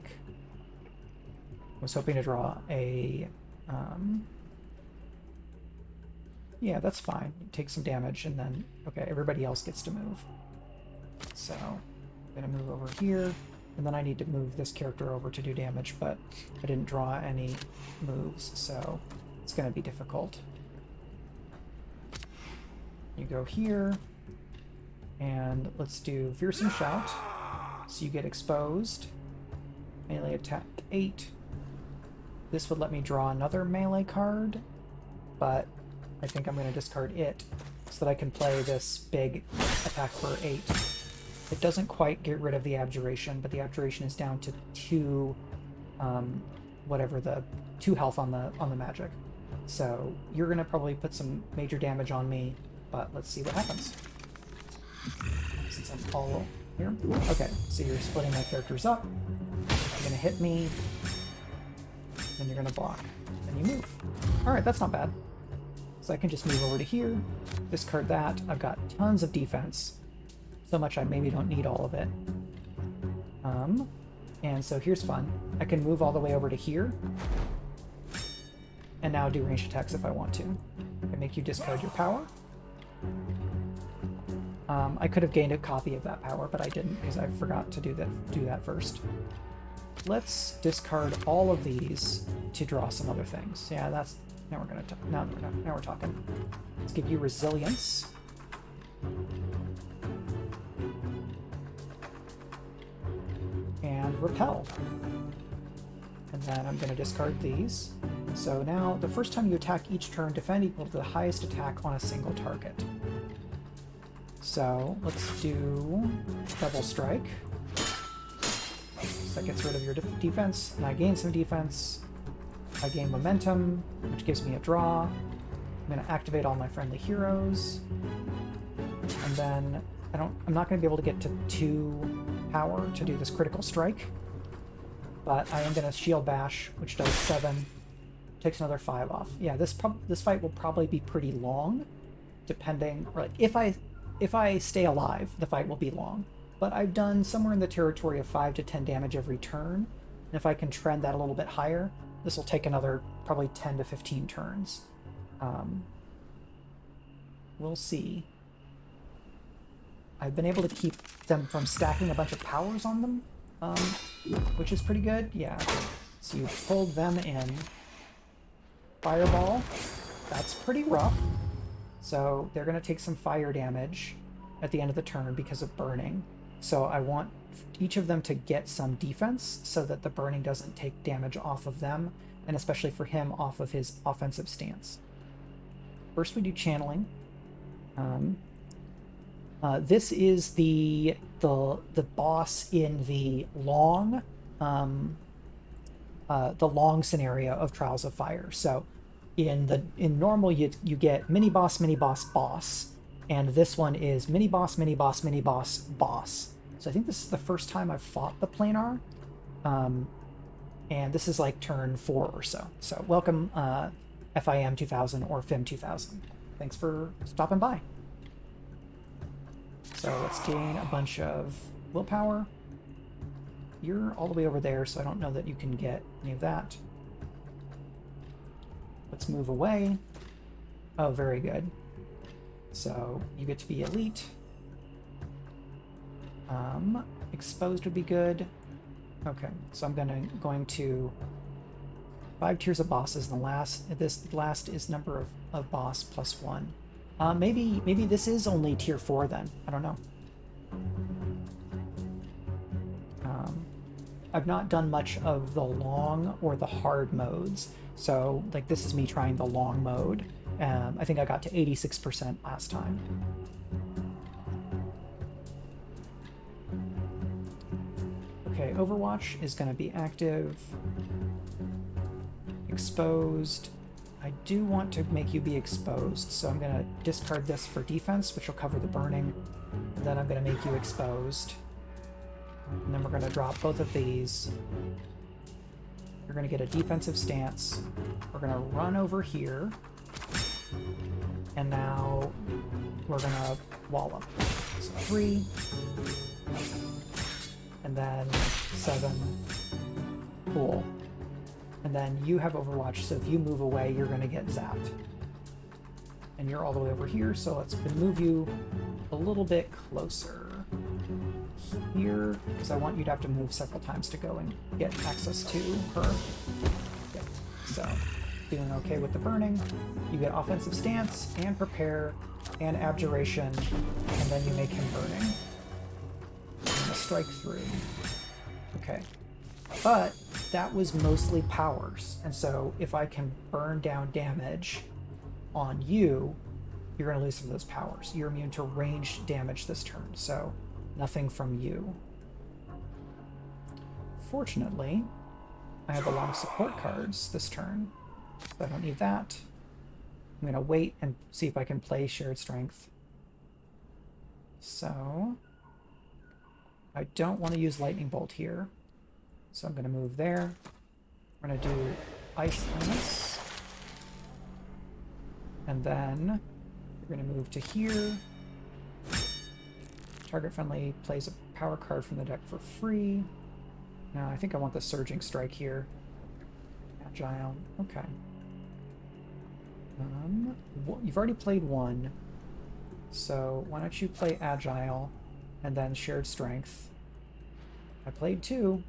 I was hoping to draw a... yeah, that's fine. Take some damage and then... Okay, everybody else gets to move. So, I'm going to move over here. And then I need to move this character over to do damage, but I didn't draw any moves, so it's going to be difficult. You go here. And let's do Fearsome Shout. So you get exposed. Melee attack 8. This would let me draw another melee card, but I think I'm going to discard it so that I can play this big attack for 8. It doesn't quite get rid of the Abjuration, but the Abjuration is down to 2, whatever the 2 health on the magic. So you're going to probably put some major damage on me, but let's see what happens. Since I'm all here. Okay, so you're splitting my characters up. You're going to hit me. Then you're going to block. Then you move. Alright, that's not bad. So I can just move over to here, discard that. I've got tons of defense. So much I maybe don't need all of it. And so here's fun. I can move all the way over to here. And now do ranged attacks if I want to. I make you discard your power. I could have gained a copy of that power, but I didn't because I forgot to do that first. Let's discard all of these to draw some other things. Yeah, that's... Now we're gonna... Now we're talking. Let's give you resilience. And repel. And then I'm gonna discard these. So now, the first time you attack each turn, defend equal to the highest attack on a single target. So let's do Double Strike. So that gets rid of your defense, and I gain some defense. I gain momentum, which gives me a draw. I'm going to activate all my friendly heroes. And then I'm not going to be able to get to 2 power to do this critical strike. But I am going to Shield Bash, which does 7. Takes another 5 off. Yeah, this fight will probably be pretty long, depending... Like, if I stay alive, the fight will be long. But I've done somewhere in the territory of 5 to 10 damage every turn. And if I can trend that a little bit higher, this will take another probably 10 to 15 turns. We'll see. I've been able to keep them from stacking a bunch of powers on them, which is pretty good. Yeah. So you pulled them in. Fireball. That's pretty rough. So they're going to take some fire damage. at the end of the turn because of burning. So I want each of them to get some defense so that the burning doesn't take damage off of them, and especially for him off of his offensive stance. First we do channeling. This is the boss in the long scenario of Trials of Fire. So in normal you get mini boss, boss, and this one is mini boss, boss. So I think this is the first time I've fought the planar, and this is like turn 4 or so. So welcome, FIM 2000 or FIM 2000. Thanks for stopping by. So let's gain a bunch of willpower. You're all the way over there, so I don't know that you can get any of that. Let's move away. Oh, very good. So you get to be elite. Exposed would be good. Okay, so I'm going to 5 tiers of bosses. This last is number of boss plus 1. Maybe this is only tier 4 then. I don't know. I've not done much of the long or the hard modes. So like this is me trying the long mode. I think I got to 86% last time. Okay, Overwatch is going to be active. Exposed. I do want to make you be exposed, so I'm going to discard this for defense, which will cover the burning. And then I'm going to make you exposed. And then we're going to drop both of these. You're going to get a defensive stance. We're going to run over here. And now we're going to wall up. So 3. And then 7. Cool. And then you have Overwatch, so if you move away, you're going to get zapped. And you're all the way over here, so let's move you a little bit closer here, because I want you to have to move several times to go and get access to her. Yep. So, feeling okay with the burning. You get offensive stance, and prepare, and abjuration, and then you make him burning. And a strike through. Okay. But that was mostly powers, and so if I can burn down damage on you, you're going to lose some of those powers. You're immune to ranged damage this turn, so nothing from you. Fortunately, I have a lot of support cards this turn, so I don't need that. I'm going to wait and see if I can play Shared Strength. So I don't want to use Lightning Bolt here. So I'm going to move there. We're going to do Ice Lance. And then we're going to move to here. Target friendly plays a power card from the deck for free. Now I think I want the Surging Strike here. Agile. Okay. You've already played 1. So why don't you play Agile and then Shared Strength. I played 2.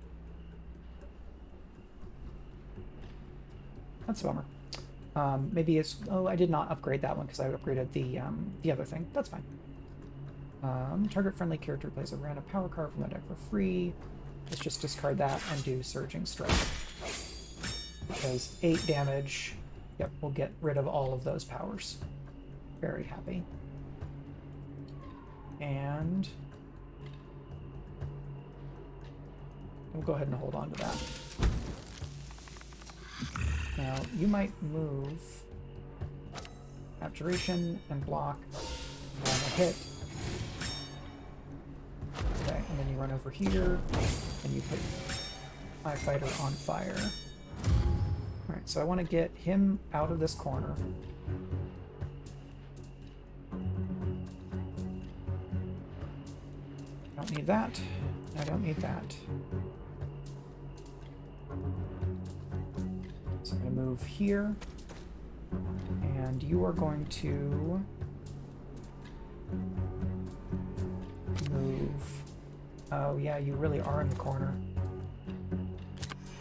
That's a bummer. Maybe it's... Oh, I did not upgrade that one because I upgraded the other thing. That's fine. Target-friendly character plays a random power card from the deck for free. Let's just discard that and do Surging Strike. Because 8 damage... Yep, we'll get rid of all of those powers. Very happy. And... we'll go ahead and hold on to that. Now, you might move Abjuration and block and a hit. Okay, and then you run over here and you put my fighter on fire. Alright, so I want to get him out of this corner. I don't need that. I don't need that. So I'm going to move here, and you are going to move... Oh yeah, you really are in the corner.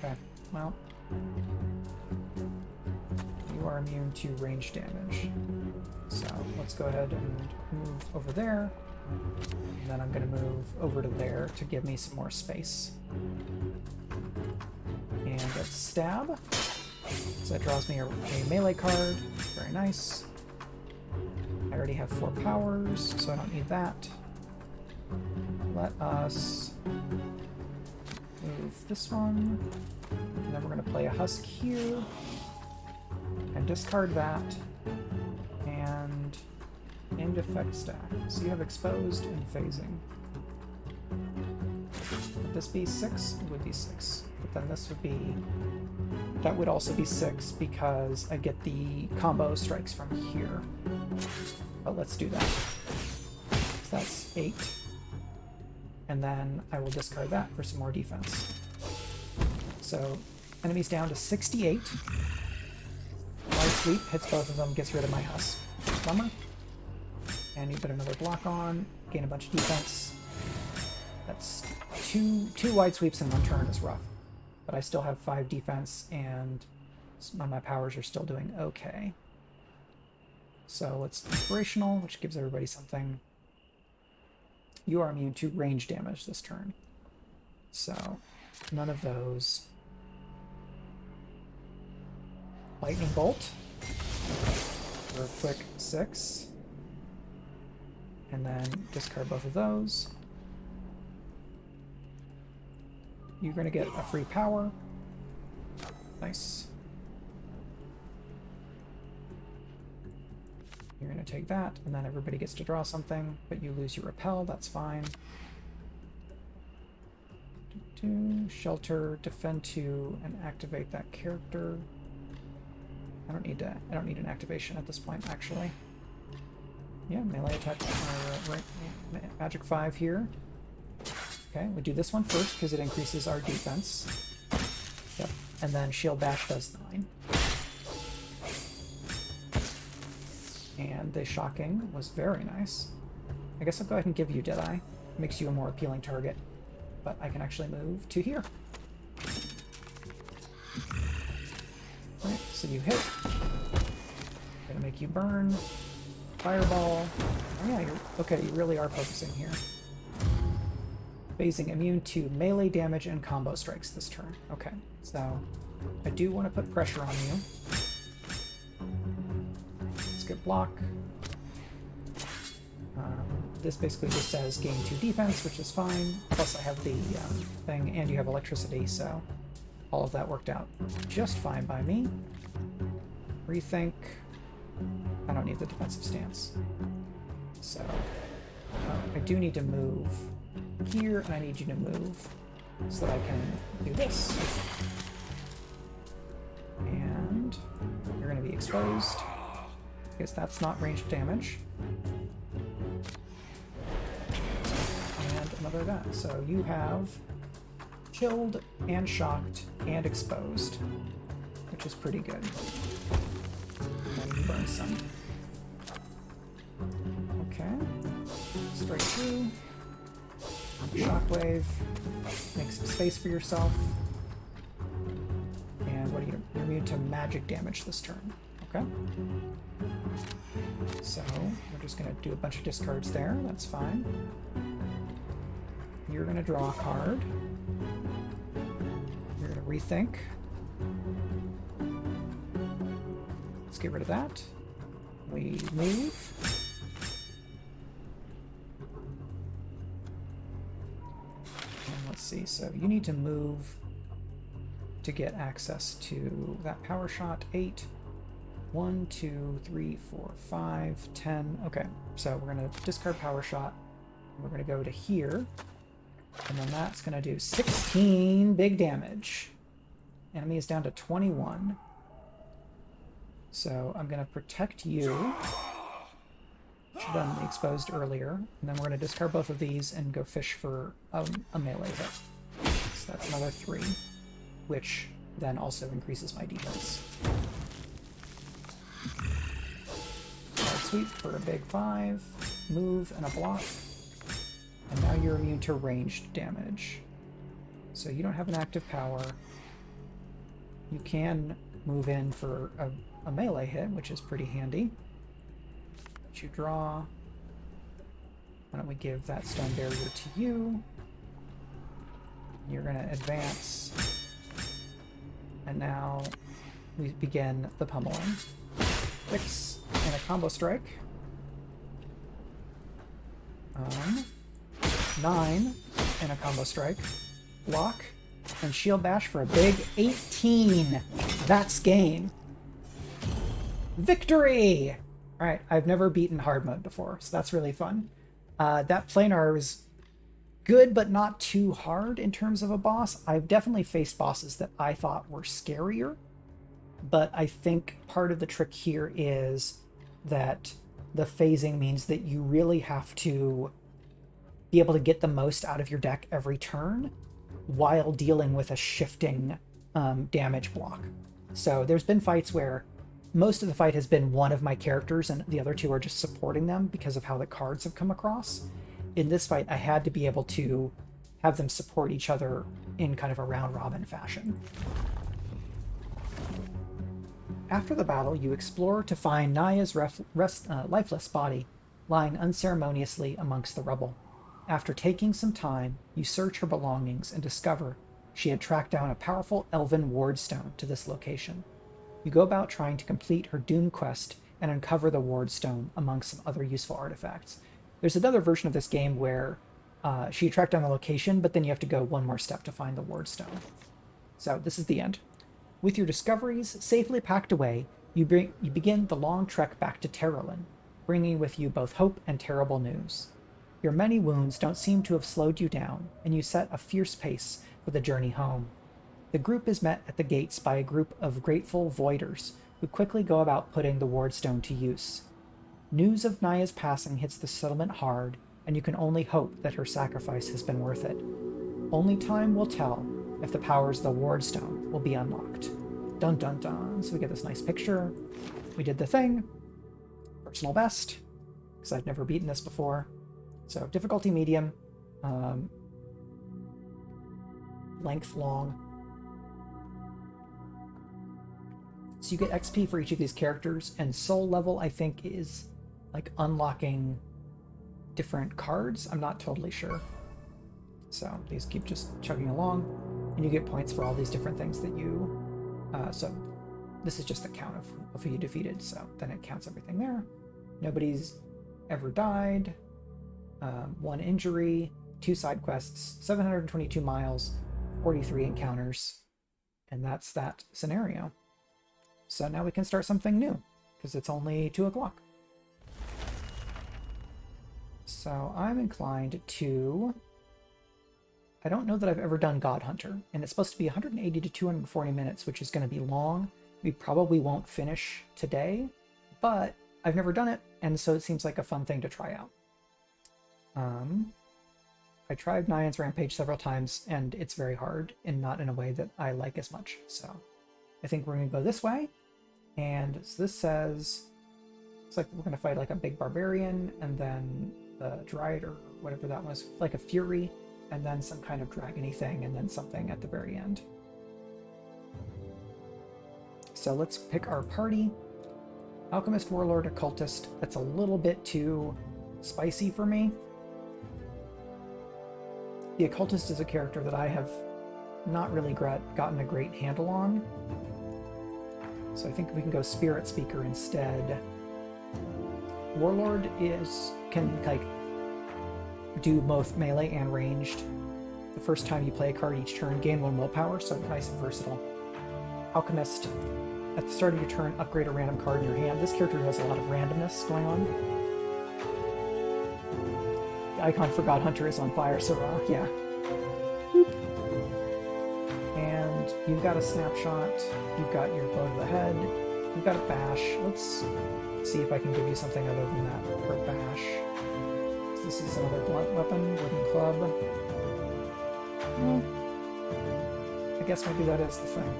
Okay, well, you are immune to range damage. So let's go ahead and move over there. And then I'm going to move over to there to give me some more space. And let's stab. So that draws me a melee card. Very nice. I already have 4 powers, so I don't need that. Let us move this one. And then we're going to play a husk here. And discard that. And named effect stack. So you have exposed and phasing. Would this be 6? It would be 6. But then this would be... That would also be 6 because I get the combo strikes from here. But let's do that. So that's 8. And then I will discard that for some more defense. So enemies down to 68. Wide sweep hits both of them, gets rid of my husk. Bummer. And you put another block on, gain a bunch of defense. That's two wide sweeps in one turn is rough. But I still have 5 defense, and my powers are still doing okay. So let's inspirational, which gives everybody something. You are immune to range damage this turn. So none of those. Lightning bolt for a quick 6. And then discard both of those. You're going to get a free power. Nice. You're going to take that, and then everybody gets to draw something, but you lose your repel, that's fine. Shelter, defend 2, and activate that character. I don't need an activation at this point, actually. Yeah, melee attack, magic 5 here. Okay, we do this one first because it increases our defense. Yep, and then shield bash does 9. And the shocking was very nice. I guess I'll go ahead and give you Deadeye. Makes you a more appealing target. But I can actually move to here. Alright, so you hit. Gonna make you burn. Fireball. Oh yeah, you really are focusing here. Phasing immune to melee damage and combo strikes this turn. Okay, so I do want to put pressure on you. Skip block. This basically just says gain 2 defense, which is fine. Plus I have the thing, and you have electricity, so all of that worked out just fine by me. Rethink. I don't need the defensive stance. So I do need to move here, and I need you to move so that I can do this. And you're going to be exposed, because that's not ranged damage. And another of that. So you have chilled and shocked and exposed, which is pretty good. And you burn some. Okay. Straight through. Shockwave. Make some space for yourself. And what are you? You're immune to magic damage this turn. Okay. So we're just going to do a bunch of discards there. That's fine. You're going to draw a card. You're going to rethink. Let's get rid of that. We move. And let's see. So you need to move to get access to that power shot. 8. 1, 2, 3, 4, 5, 10. Okay, so we're going to discard power shot. We're going to go to here. And then that's going to do 16 big damage. Enemy is down to 21. So I'm going to protect you. Should have done the exposed earlier. And then we're going to discard both of these and go fish for a melee hit. So that's another 3, which then also increases my defense. Sweep for a big 5, move and a block, and now you're immune to ranged damage. So you don't have an active power. You can move in for a melee hit, which is pretty handy. But you draw, Why don't we give that stone barrier to you? You're going to advance. And now we begin the pummeling. 6 and a combo strike. 9 and a combo strike. Block. And shield bash for a big 18. That's game. Victory! Alright, I've never beaten hard mode before, so that's really fun. That planar was good, but not too hard in terms of a boss. I've definitely faced bosses that I thought were scarier, but I think part of the trick here is that the phasing means that you really have to be able to get the most out of your deck every turn while dealing with a shifting damage block. So there's been fights where most of the fight has been one of my characters and the other two are just supporting them because of how the cards have come across. In this fight, I had to be able to have them support each other in kind of a round-robin fashion. After the battle, you explore to find Naya's lifeless body lying unceremoniously amongst the rubble. After taking some time, you search her belongings and discover she had tracked down a powerful elven ward stone to this location. You go about trying to complete her Dune quest and uncover the ward stone amongst some other useful artifacts. There's another version of this game where she tracked down the location, but then you have to go one more step to find the ward stone. So this is the end. With your discoveries safely packed away, you begin the long trek back to Terralyn, bringing with you both hope and terrible news. Your many wounds don't seem to have slowed you down, and you set a fierce pace for the journey home. The group is met at the gates by a group of grateful voiders, who quickly go about putting the wardstone to use. News of Naya's passing hits the settlement hard, and you can only hope that her sacrifice has been worth it. Only time will tell if the powers of the wardstone will be unlocked. Dun dun dun. So we get this nice picture. We did the thing. Personal best, because I've never beaten this before. So difficulty medium, length long. So you get XP for each of these characters, and soul level I think is like unlocking different cards. I'm not totally sure. So these keep just chugging along, and you get points for all these different things that you... so this is just the count of who you defeated, so then it counts everything there. Nobody's ever died. 1 injury, 2 side quests, 722 miles, 43 encounters, and that's that scenario. So now we can start something new, because it's only 2 o'clock. So I'm inclined to... I don't know that I've ever done God Hunter, and it's supposed to be 180 to 240 minutes, which is going to be long. We probably won't finish today, but I've never done it, and so it seems like a fun thing to try out. I tried Nyan's Rampage several times, and it's very hard, and not in a way that I like as much. So I think we're going to go this way, and so this says it's like we're going to fight like a big barbarian, and then the Dryad or whatever that was, like a Fury, and then some kind of dragony thing, and then something at the very end. So let's pick our party. Alchemist, Warlord, Occultist. That's a little bit too spicy for me. The Occultist is a character that I have not really gotten a great handle on. So I think we can go Spirit Speaker instead. Warlord can like do both melee and ranged. The first time you play a card each turn, gain 1 willpower, so nice and versatile. Alchemist, at the start of your turn, upgrade a random card in your hand. This character has a lot of randomness going on. The icon for God Hunter is on fire, so yeah. Boop. And you've got a snapshot, you've got your bow to the head, you've got a bash. Let's see if I can give you something other than that for a bash. So this is another blunt weapon, wooden club. Well, I guess maybe that is the thing.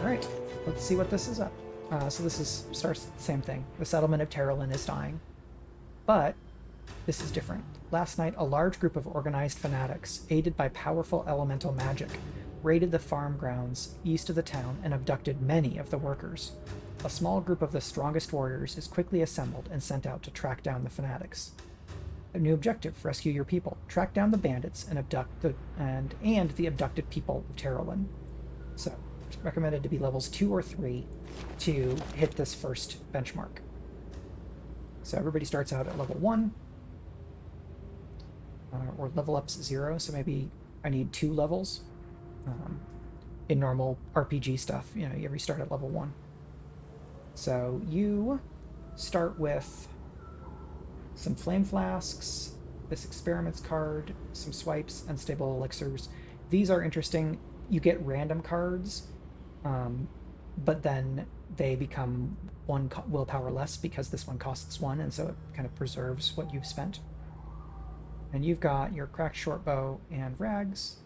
Alright, let's see what this is up. So this starts the same thing. The settlement of Terralyn is dying. But this is different. Last night, a large group of organized fanatics, aided by powerful elemental magic, raided the farm grounds east of the town and abducted many of the workers. A small group of the strongest warriors is quickly assembled and sent out to track down the fanatics. A new objective: rescue your people, track down the bandits, and the abducted people of Terralyn. So, it's recommended to be levels 2 or 3 to hit this first benchmark. So everybody starts out at level 1, or level up's 0, so maybe I need 2 levels. In normal RPG stuff, you know, you every start at level 1. So you start with some flame flasks, this experiments card, some swipes, unstable elixirs. These are interesting. You get random cards, but then they become 1 willpower less because this one costs 1, and so it kind of preserves what you've spent. And you've got your cracked shortbow and rags.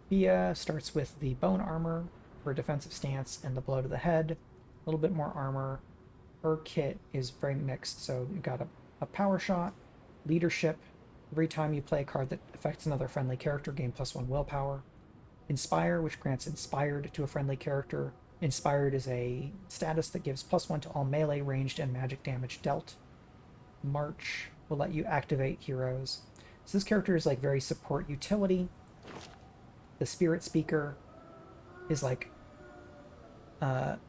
Bia starts with the bone armor for a defensive stance and the blow to the head. A little bit more armor. Her kit is very mixed, so you've got a power shot, leadership. Every time you play a card that affects another friendly character, gain +1 willpower. Inspire, which grants Inspired to a friendly character. Inspired is a status that gives +1 to all melee, ranged, and magic damage dealt. March will let you activate heroes. So this character is like very support utility. The Spirit Speaker is like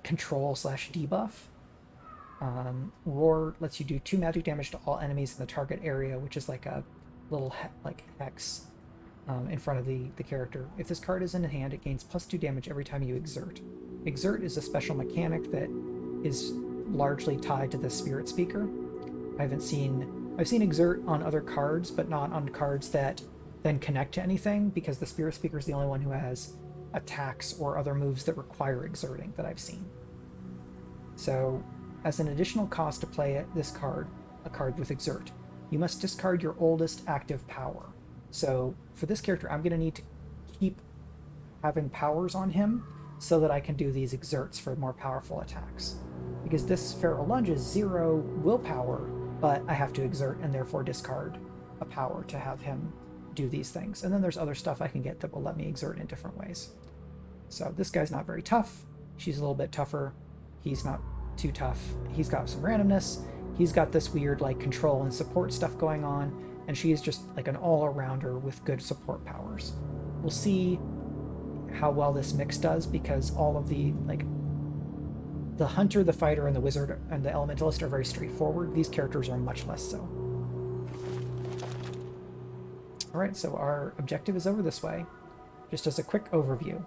control / debuff. Roar lets you do 2 magic damage to all enemies in the target area, which is like a little hex in front of the character. If this card is in hand, it gains +2 damage every time you exert. Exert is a special mechanic that is largely tied to the Spirit Speaker. I've seen exert on other cards, but not on cards that then connect to anything, because the Spirit Speaker is the only one who has attacks or other moves that require exerting that I've seen. So, as an additional cost to play this card, a card with exert, you must discard your oldest active power. So, for this character, I'm going to need to keep having powers on him so that I can do these exerts for more powerful attacks. Because this Feral Lunge is 0 willpower, but I have to exert and therefore discard a power to have him do these things. And then there's other stuff I can get that will let me exert in different ways. So this guy's not very tough. She's a little bit tougher. He's not too tough. He's got some randomness. He's got this weird like control and support stuff going on, and she is just like an all-arounder with good support powers. We'll see how well this mix does, because all of the the hunter, the fighter, and the wizard and the elementalist are very straightforward. These characters are much less so. Alright, so our objective is over this way. Just as a quick overview.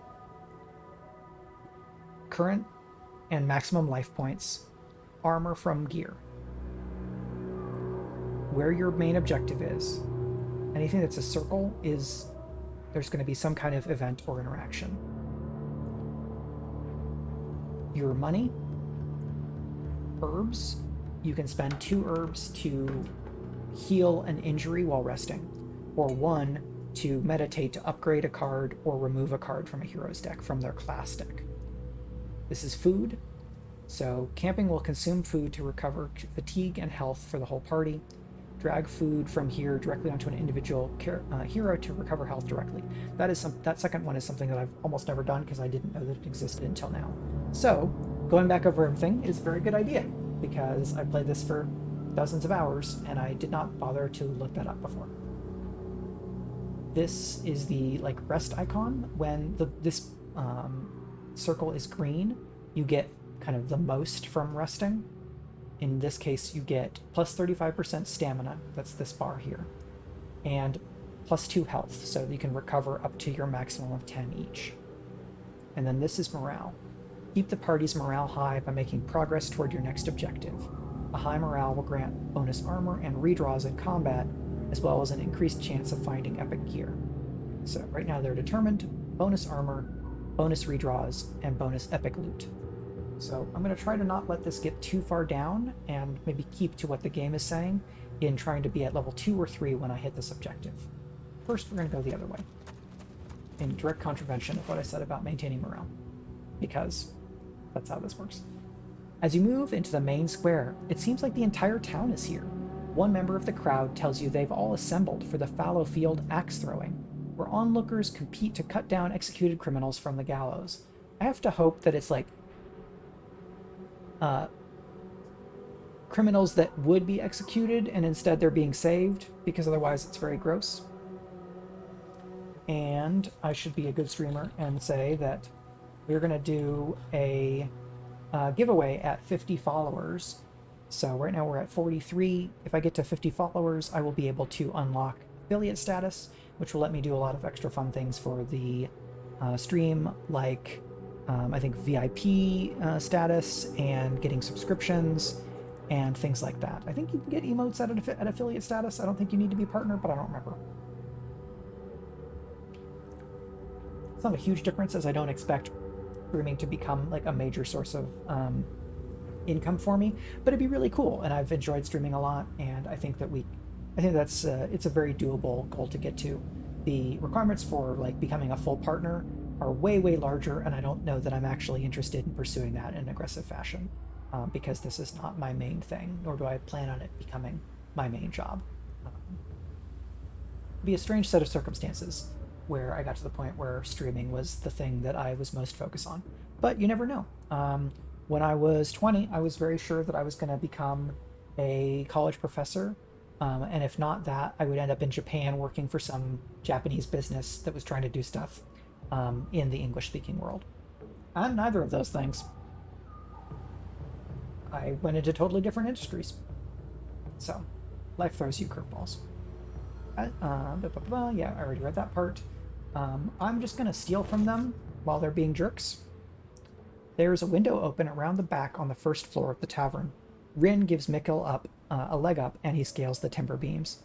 Current and maximum life points, armor from gear. Where your main objective is, anything that's a circle is, there's going to be some kind of event or interaction. Your money, herbs, you can spend 2 herbs to heal an injury while resting, or 1 to meditate to upgrade a card or remove a card from a hero's deck from their class deck. This is food, so camping will consume food to recover fatigue and health for the whole party. Drag food from here directly onto an individual hero to recover health directly. That second one is something that I've almost never done because I didn't know that it existed until now. So, going back over everything is a very good idea, because I played this for dozens of hours and I did not bother to look that up before. This is the rest icon. When this circle is green, you get kind of the most from resting. In this case, you get plus 35% stamina, that's this bar here, and plus 2 health, so you can recover up to your maximum of 10 each. And then this is morale. Keep the party's morale high by making progress toward your next objective. A high morale will grant bonus armor and redraws in combat, as well as an increased chance of finding epic gear. So right now they're determined: bonus armor, bonus redraws, and bonus epic loot. So I'm going to try to not let this get too far down and maybe keep to what the game is saying in trying to be at level 2 or 3 when I hit this objective. First, we're going to go the other way, in direct contravention of what I said about maintaining morale, because that's how this works. As you move into the main square, it seems like the entire town is here. One member of the crowd tells you they've all assembled for the fallow field axe throwing. where onlookers compete to cut down executed criminals from the gallows. I have to hope that it's like criminals that would be executed and instead they're being saved, because otherwise it's very gross. And I should be a good streamer and say that we're going to do a giveaway at 50 followers. So right now we're at 43. If I get to 50 followers, I will be able to unlock affiliate status, which will let me do a lot of extra fun things for the stream, like I think VIP status and getting subscriptions and things like that. I think you can get emotes at affiliate status. I don't think you need to be partner, but I don't remember. It's not a huge difference, as I don't expect streaming to become like a major source of income for me, but it'd be really cool, and I've enjoyed streaming a lot, and I think that's it's a very doable goal to get to. The requirements for like becoming a full partner are way larger, and I don't know that I'm actually interested in pursuing that in an aggressive fashion, because this is not my main thing, nor do I plan on it becoming my main job. It'd be a strange set of circumstances where I got to the point where streaming was the thing that I was most focused on, but you never know. When I was 20, I was very sure that I was going to become a college professor, and if not that, I would end up in Japan working for some Japanese business that was trying to do stuff in the English-speaking world. I'm neither of those things. I went into totally different industries. So, life throws you curveballs. Yeah, I already read that part. I'm just going to steal from them while they're being jerks. There's a window open around the back on the first floor of the tavern. Rin gives Mikkel a leg up, and he scales the timber beams.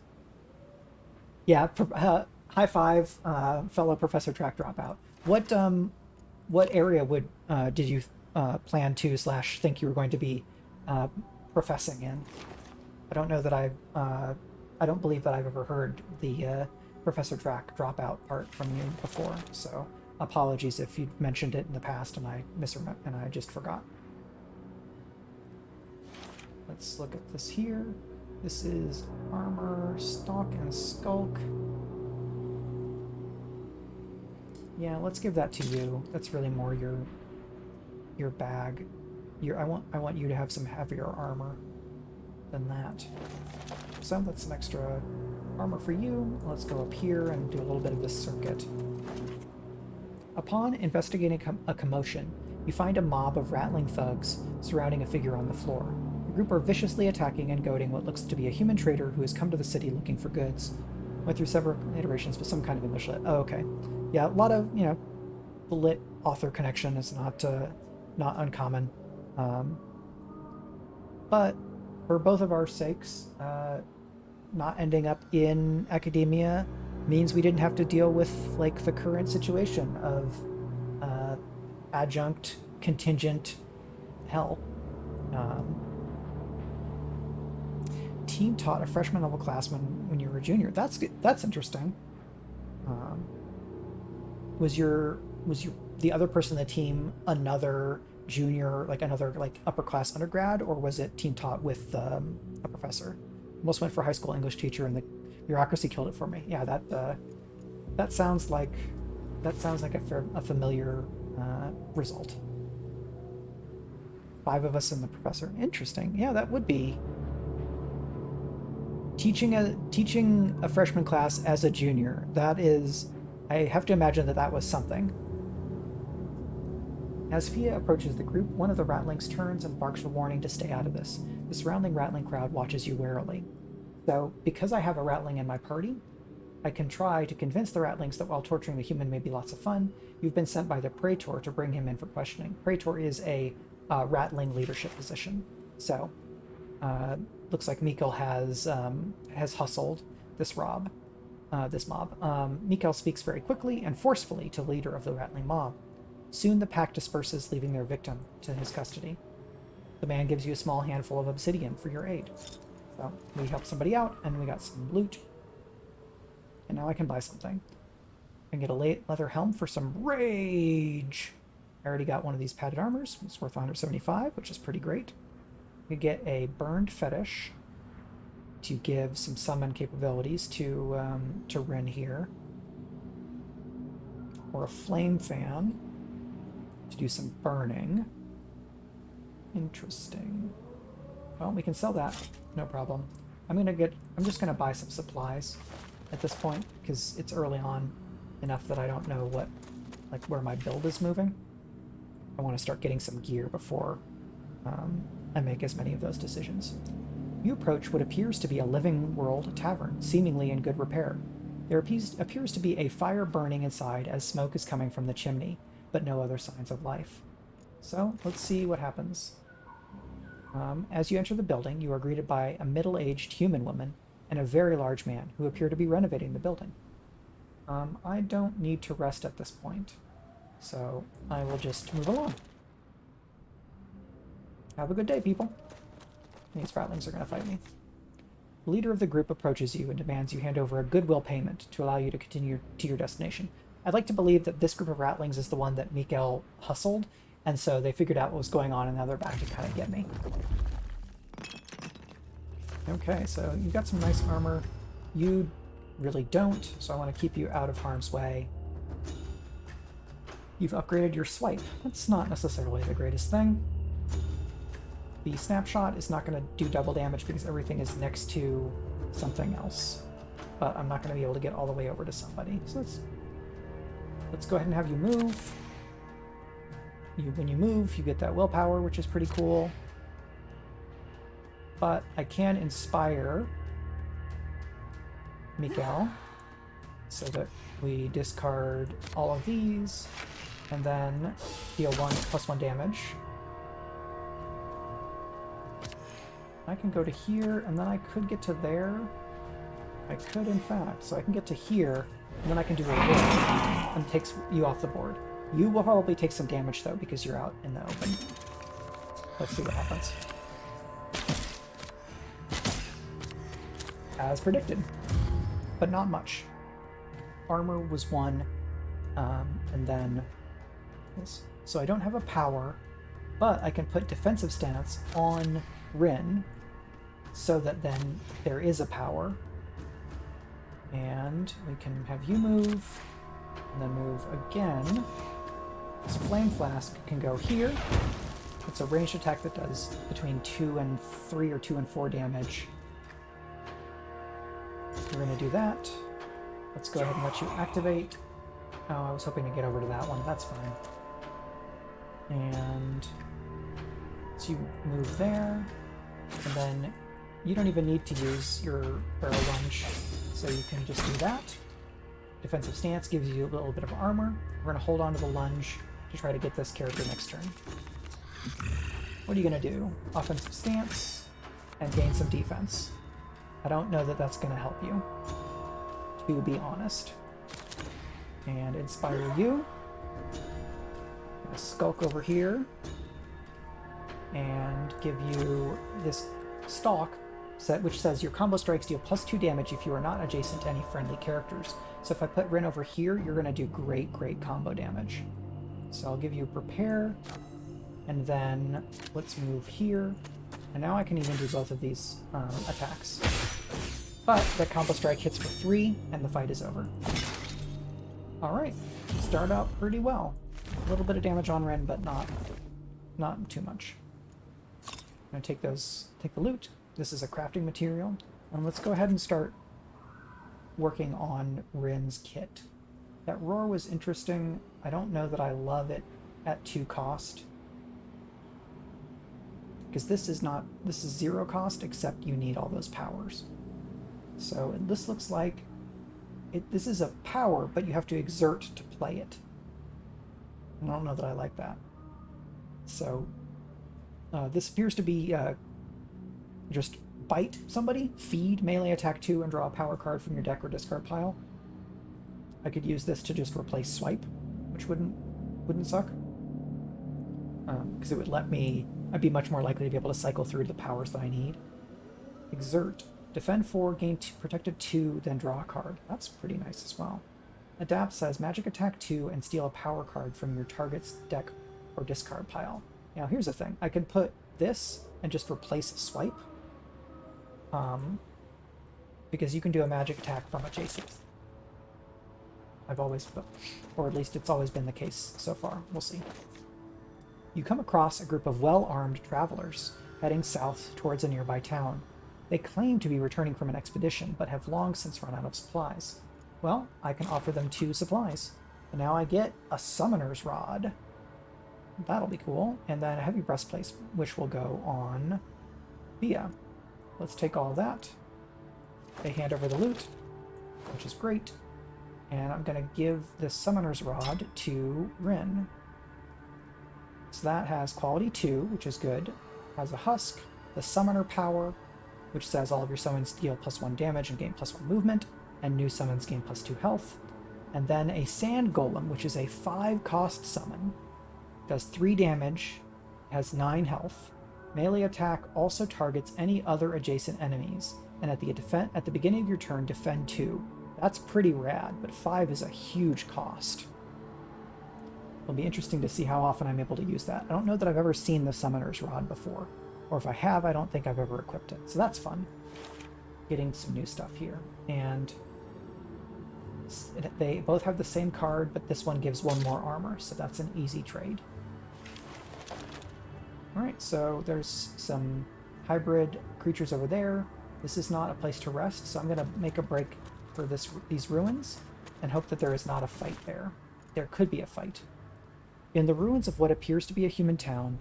Yeah, high five, fellow Professor Track dropout. What area did you plan to / think you were going to be professing in? I don't know that I don't believe that I've ever heard the Professor Track dropout part from you before, so apologies if you've mentioned it in the past and I just forgot. Let's look at this here. This is armor, stalk, and skulk. Yeah, let's give that to you. That's really more your bag. I want you to have some heavier armor than that. So that's some extra armor for you. Let's go up here and do a little bit of this circuit. Upon investigating a commotion, you find a mob of rattling thugs surrounding a figure on the floor. The group are viciously attacking and goading what looks to be a human trader who has come to the city looking for goods. Went through several iterations with some kind of English lit. Oh, okay. Yeah, a lot of, the lit author connection is not uncommon. But for both of our sakes, not ending up in academia means we didn't have to deal with like the current situation of adjunct contingent hell. Team taught a freshman level class when you were a junior. That's good. That's interesting. Was the other person in the team another junior, like another like upper class undergrad, or was it team taught with a professor? Almost went for high school English teacher, and the bureaucracy killed it for me. Yeah, that sounds like a familiar result. 5 of us and the professor. Interesting. Yeah, that would be teaching a freshman class as a junior. That is, I have to imagine that was something. As Fia approaches the group, one of the rattlings turns and barks a warning to stay out of this. The surrounding rattling crowd watches you warily. So, because I have a rattling in my party, I can try to convince the rattlings that while torturing the human may be lots of fun, you've been sent by the Praetor to bring him in for questioning. Praetor is a rattling leadership position. So, looks like Mikkel has hustled this mob. Mikkel speaks very quickly and forcefully to the leader of the rattling mob. Soon the pack disperses, leaving their victim to his custody. The man gives you a small handful of obsidian for your aid. So we helped somebody out, and we got some loot. And now I can buy something. I can get a leather helm for some rage. I already got one of these padded armors. It's worth 175, which is pretty great. We get a burned fetish to give some summon capabilities to Rin here. or a flame fan to do some burning. Interesting. Well, we can sell that, no problem. I'm just gonna buy some supplies at this point, because it's early on enough that I don't know where my build is moving. I want to start getting some gear before I make as many of those decisions. You approach what appears to be a living world tavern, seemingly in good repair. There appears to be a fire burning inside as smoke is coming from the chimney, but no other signs of life. So, let's see what happens. As you enter the building, you are greeted by a middle-aged human woman and a very large man who appear to be renovating the building. I don't need to rest at this point, so I will just move along. Have a good day, people. These ratlings are going to fight me. The leader of the group approaches you and demands you hand over a goodwill payment to allow you to continue to your destination. I'd like to believe that this group of ratlings is the one that Mikael hustled, and so they figured out what was going on, and now they're back to kind of get me. Okay, so you've got some nice armor. You really don't, so I want to keep you out of harm's way. You've upgraded your swipe. That's not necessarily the greatest thing. The snapshot is not going to do double damage because everything is next to something else. But I'm not going to be able to get all the way over to somebody. So let's go ahead and have you move. When you move, you get that willpower, which is pretty cool. But I can inspire Mikael so that we discard all of these and then deal +1 damage. I can go to here, and then I could get to there. I could, in fact. So I can get to here, and then I can do a whip, and it takes you off the board. You will probably take some damage, though, because you're out in the open. Let's see what happens. As predicted, but not much. Armor was 1, and then this. So I don't have a power, but I can put defensive stance on Rin, so that then there is a power. And we can have you move, and then move again. This Flame Flask can go here. It's a ranged attack that does between 2 and 3 or 2 and 4 damage. We're going to do that. Let's go ahead and let you activate. Oh, I was hoping to get over to that one. That's fine. And so you move there. And then you don't even need to use your barrel lunge, so you can just do that. Defensive stance gives you a little bit of armor. We're going to hold on to the lunge to try to get this character next turn. What are you going to do? Offensive stance and gain some defense. I don't know that that's going to help you, to be honest. And inspire you. I'm going to skulk over here and give you this stalk set, which says your combo strikes deal +2 damage if you are not adjacent to any friendly characters. So if I put Rin over here, you're going to do great combo damage. So I'll give you prepare, and then let's move here. And now I can even do both of these attacks. But that combo strike hits for 3, and the fight is over. Alright, start out pretty well. A little bit of damage on Ren, but not too much. I'm gonna take the loot. This is a crafting material. And let's go ahead and start working on Rin's kit. That roar was interesting. I don't know that I love it at 2 cost. Because this is 0 cost, except you need all those powers. So this looks like this is a power, but you have to exert to play it. I don't know that I like that. So this appears to be just bite somebody, feed, melee attack 2, and draw a power card from your deck or discard pile. I could use this to just replace swipe, which wouldn't suck. Because it would let me, I'd be much more likely to be able to cycle through the powers that I need. Exert. Defend 4, gain protected 2, then draw a card. That's pretty nice as well. Adapt says magic attack 2 and steal a power card from your target's deck or discard pile. Now here's the thing. I could put this and just replace swipe. Because you can do a magic attack from adjacent. I've always, or at least it's always been the case so far. We'll see. You come across a group of well-armed travelers heading south towards a nearby town. They claim to be returning from an expedition, but have long since run out of supplies. Well, I can offer them 2 supplies. And now I get a summoner's rod. That'll be cool. And then a heavy breastplate, which will go on Bia. Let's take all of that. They hand over the loot, which is great. And I'm going to give this summoner's rod to Rin. So that has quality 2, which is good. Has a husk, the summoner power, which says all of your summons deal +1 damage and gain +1 movement, and new summons gain +2 health. And then a sand golem, which is a 5-cost summon. Does 3 damage, has 9 health. Melee attack also targets any other adjacent enemies, and at the beginning of your turn, defend 2. That's pretty rad, but 5 is a huge cost. It'll be interesting to see how often I'm able to use that. I don't know that I've ever seen the Summoner's Rod before, or if I have, I don't think I've ever equipped it. So that's fun. Getting some new stuff here. And they both have the same card, but this one gives 1 more armor, so that's an easy trade. Alright, so there's some hybrid creatures over there. This is not a place to rest, so I'm going to make a break for these ruins and hope that there is not a fight there. There could be a fight. In the ruins of what appears to be a human town,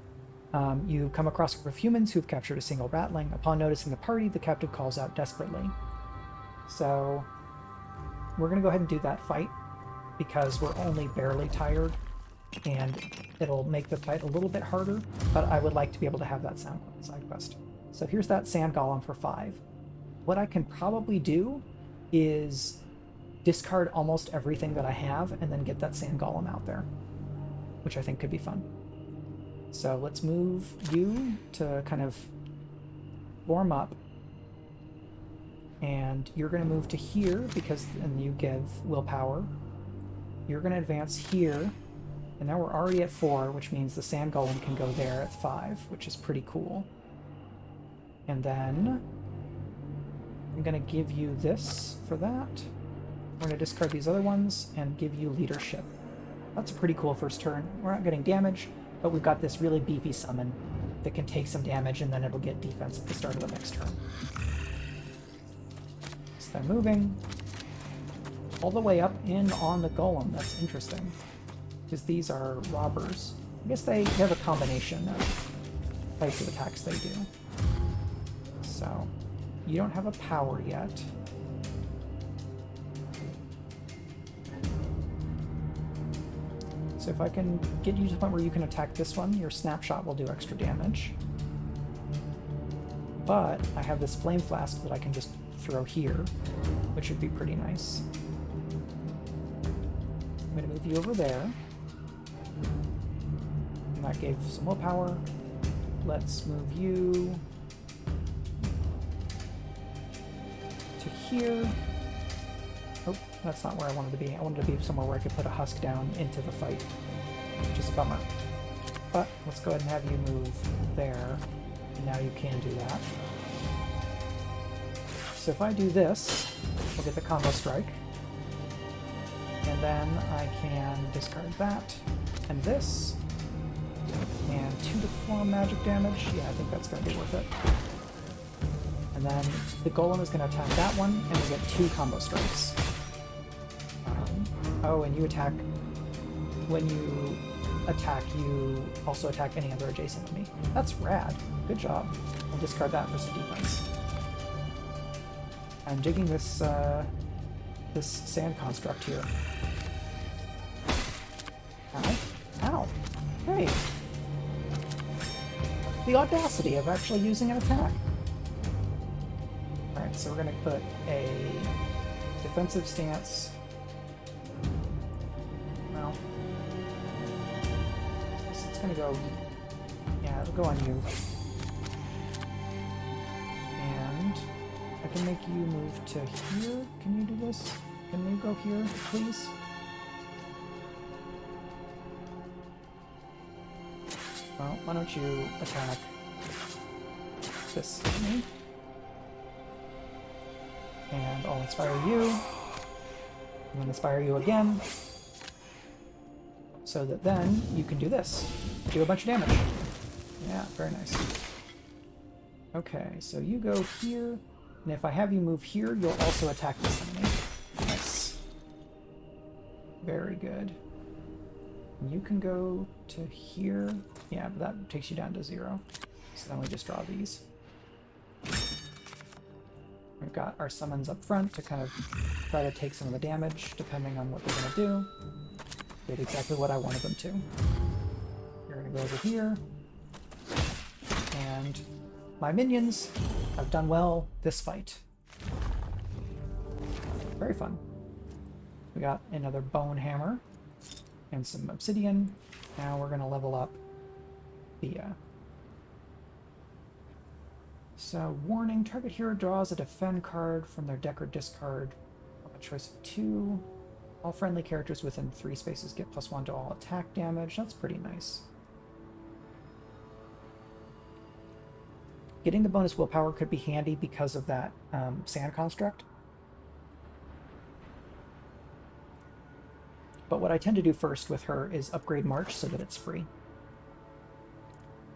you come across a group of humans who've captured a single ratling. Upon noticing the party, the captive calls out desperately. So we're going to go ahead and do that fight because we're only barely tired, and it'll make the fight a little bit harder, but I would like to be able to have that side quest. So here's that sand golem for 5. What I can probably do is discard almost everything that I have and then get that sand golem out there, which I think could be fun. So let's move you to kind of warm up, and you're going to move to here because and you give willpower. You're going to advance here, and now we're already at 4, which means the sand golem can go there at 5, which is pretty cool. And then I'm going to give you this for that. We're going to discard these other ones and give you leadership. That's a pretty cool first turn. We're not getting damage, but we've got this really beefy summon that can take some damage, and then it'll get defense at the start of the next turn. So they're moving all the way up in on the golem. That's interesting, because these are robbers. I guess they have a combination of types of attacks they do. So you don't have a power yet. So if I can get you to the point where you can attack this one, your snapshot will do extra damage. But I have this flame flask that I can just throw here, which would be pretty nice. I'm going to move you over there. And that gave some willpower. Let's move you to here. Oh, that's not where I wanted to be. I wanted to be somewhere where I could put a husk down into the fight, which is a bummer. But let's go ahead and have you move there. And now you can do that. So if I do this, we'll get the combo strike. And then I can discard that and this. And 2 to 4 magic damage. Yeah, I think that's going to be worth it. And then the golem is going to attack that one, and we get 2 combo strikes. Oh, and you attack. When you attack, you also attack any other adjacent enemy. That's rad. Good job. I'll discard that for some defense. I'm digging this this sand construct here. Ow. Ow. Hey. The audacity of actually using an attack. Alright, so we're going to put a defensive stance. Well, it's going to go... Yeah, it'll go on you. And I can make you move to here. Can you do this? Can you go here, please? Well, why don't you attack this enemy? And I'll inspire you. I'm gonna inspire you again, so that then you can do this. Do a bunch of damage. Yeah, very nice. Okay, so you go here, and if I have you move here, you'll also attack this enemy. Nice. Very good. You can go to here. Yeah, but that takes you down to 0. So then we just draw these. We've got our summons up front to kind of try to take some of the damage, depending on what they're going to do. Did exactly what I wanted them to. You're going to go over here. And my minions have done well this fight. Very fun. We got another bone hammer and some obsidian. Now we're going to level up Thea. So, warning, target hero draws a defend card from their deck or discard. A choice of 2. All friendly characters within 3 spaces get +1 to all attack damage. That's pretty nice. Getting the bonus willpower could be handy because of that sand construct. But what I tend to do first with her is upgrade March so that it's free.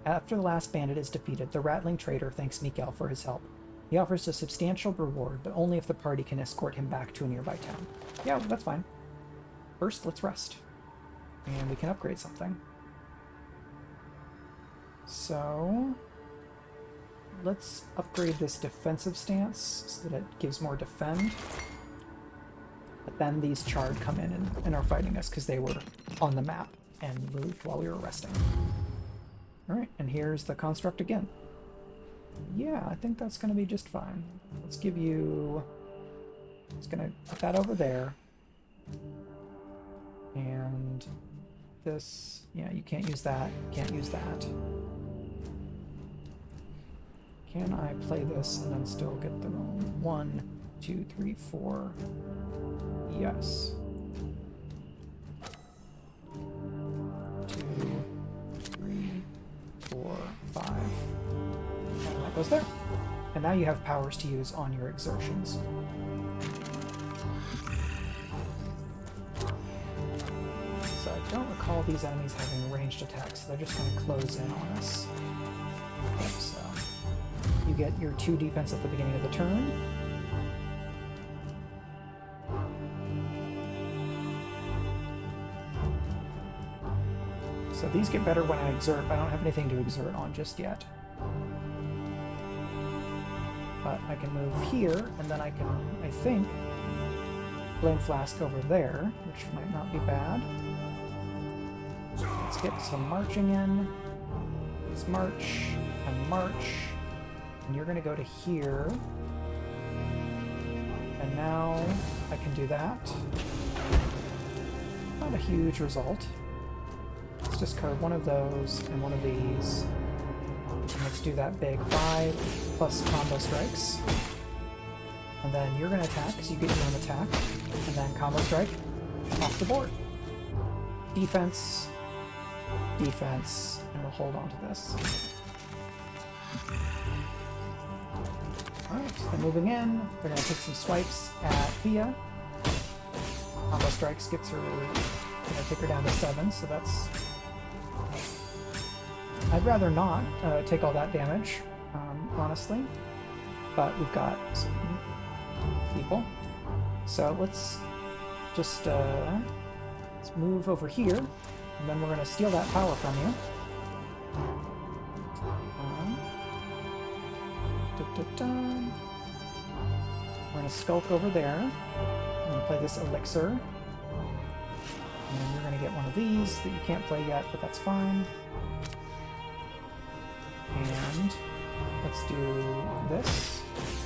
After the last bandit is defeated, the Rattling Trader thanks Mikael for his help. He offers a substantial reward, but only if the party can escort him back to a nearby town. Yeah, that's fine. First, let's rest. And we can upgrade something. So, let's upgrade this defensive stance so that it gives more defend. But then these Chard come in and are fighting us because they were on the map and moved while we were resting. Alright, and here's the construct again. Yeah, I think that's going to be just fine. Let's give you... It's going to put that over there. And this... Yeah, you can't use that. Can't use that. Can I play this and then still get them all? 1, 2, 3, 4. Yes. 2, 3, 4, 5. And that goes there. And now you have powers to use on your exertions. So I don't recall these enemies having ranged attacks, so they're just going to close in on us. Okay, so you get your 2 defense at the beginning of the turn. So these get better when I exert. I don't have anything to exert on just yet. But I can move here, and then I can, I think, Flame Flask over there, which might not be bad. Let's get some marching in. Let's march, and march. And you're going to go to here. And now I can do that. Not a huge result. Let's discard one of those and one of these. And let's do that big 5 plus combo strikes. And then you're going to attack, so you get your own attack. And then combo strike off the board. Defense, defense, and we'll hold on to this. Alright, then moving in, we're going to take some swipes at Thea. Combo strikes gets her, going to take her down to 7, so that's... I'd rather not take all that damage, honestly, but we've got some people. So let's just let's move over here, and then we're going to steal that power from you. We're going to skulk over there. I'm going to play this elixir. And you're going to get one of these that you can't play yet, but that's fine. And let's do this.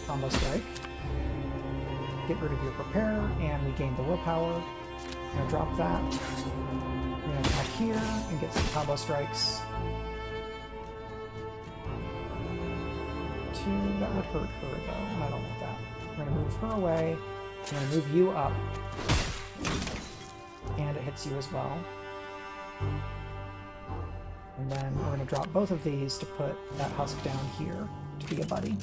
Combo strike. Get rid of your prepare, and we gain the willpower. I'm going to drop that. I'm going to attack here and get some combo strikes. 2, that would hurt her though, and I don't want that. We're going to move her away. I'm going to move you up. And it hits you as well. And then we're going to drop both of these to put that husk down here to be a buddy.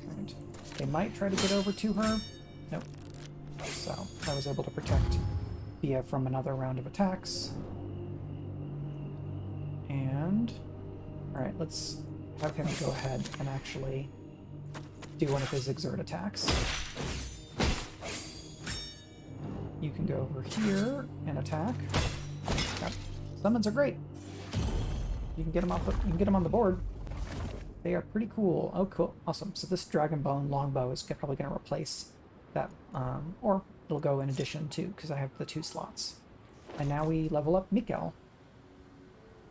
Right. They might try to get over to her. Nope. So I was able to protect Fia from another round of attacks. And alright, let's have him go ahead and actually do one of his exert attacks. You can go over here and attack. Yep. Summons are great. You can get them on the board. They are pretty cool. Oh, cool. Awesome. So this Dragonbone Longbow is probably going to replace that, or it'll go in addition too, because I have the 2 slots. And now we level up Mikkel.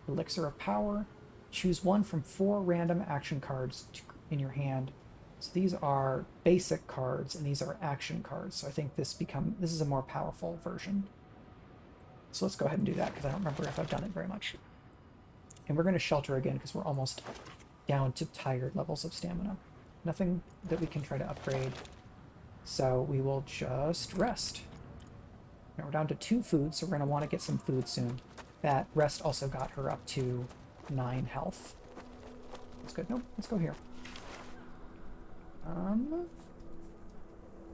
Elixir of Power. Choose one from 4 random action cards in your hand. So these are basic cards, and these are action cards. So I think this is a more powerful version. So let's go ahead and do that, because I don't remember if I've done it very much. And we're going to shelter again, because we're almost down to tired levels of stamina. Nothing that we can try to upgrade. So we will just rest. Now we're down to 2 food, so we're going to want to get some food soon. That rest also got her up to 9 health. That's good. Nope, let's go here.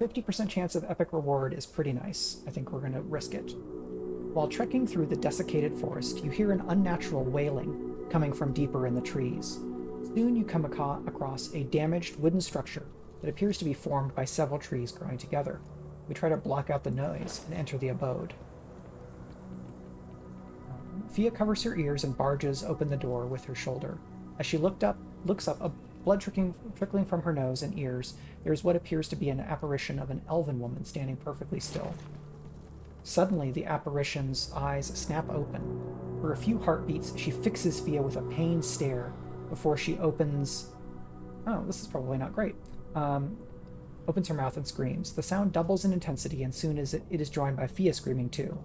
50% chance of epic reward is pretty nice. I think we're going to risk it. While trekking through the desiccated forest, you hear an unnatural wailing coming from deeper in the trees. Soon you come across a damaged wooden structure that appears to be formed by several trees growing together. We try to block out the noise and enter the abode. Fia covers her ears and barges open the door with her shoulder. As she looks up, a blood trickling from her nose and ears, there is what appears to be an apparition of an elven woman standing perfectly still. Suddenly, the apparition's eyes snap open. For a few heartbeats, she fixes Fia with a pained stare before she opens... Oh, this is probably not great. Opens her mouth and screams. The sound doubles in intensity, and soon it is joined by Fia screaming too.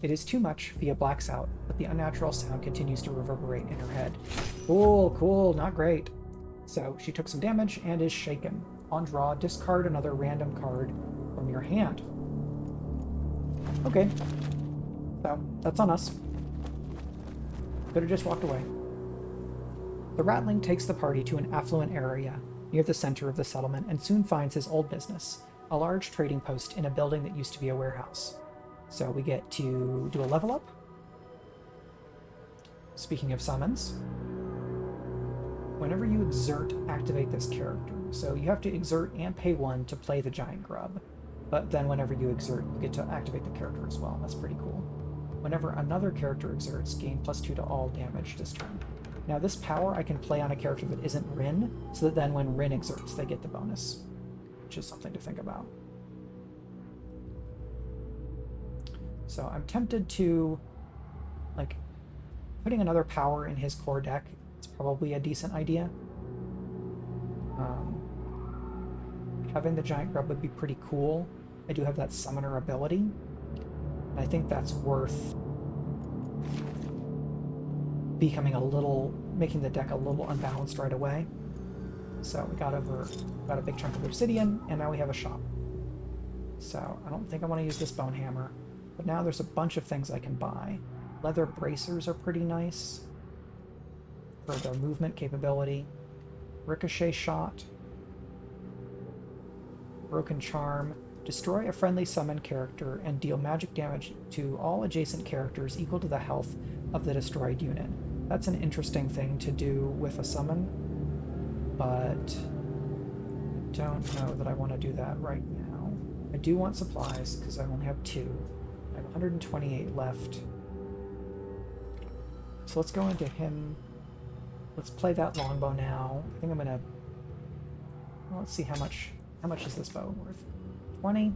It is too much, Fia blacks out, but the unnatural sound continues to reverberate in her head. Cool, not great. So, she took some damage and is shaken. On draw, discard another random card from your hand. Okay. So, that's on us. Could have just walked away. The Ratling takes the party to an affluent area near the center of the settlement and soon finds his old business, a large trading post in a building that used to be a warehouse. So we get to do a level up. Speaking of summons, whenever you exert, activate this character. So you have to exert and pay 1 to play the giant grub, but then whenever you exert, you get to activate the character as well. That's pretty cool. Whenever another character exerts, gain +2 to all damage this turn. Now this power I can play on a character that isn't Rin, so that then when Rin exerts, they get the bonus, which is something to think about. So I'm tempted to, like, putting another power in his core deck. It's probably a decent idea. Having the giant grub would be pretty cool. I do have that summoner ability, and I think that's worth making the deck a little unbalanced right away. So we got a big chunk of obsidian, and now we have a shop. So I don't think I want to use this bone hammer, but now there's a bunch of things I can buy. Leather bracers are pretty nice for their movement capability. Ricochet shot. Broken charm. Destroy a friendly summon character and deal magic damage to all adjacent characters equal to the health of the destroyed unit. That's an interesting thing to do with a summon, but I don't know that I want to do that right now. I do want supplies, because I only have 2. I have 128 left. So let's go into him. Let's play that longbow now. I think I'm gonna... Well, let's see how much is this bow worth? 20?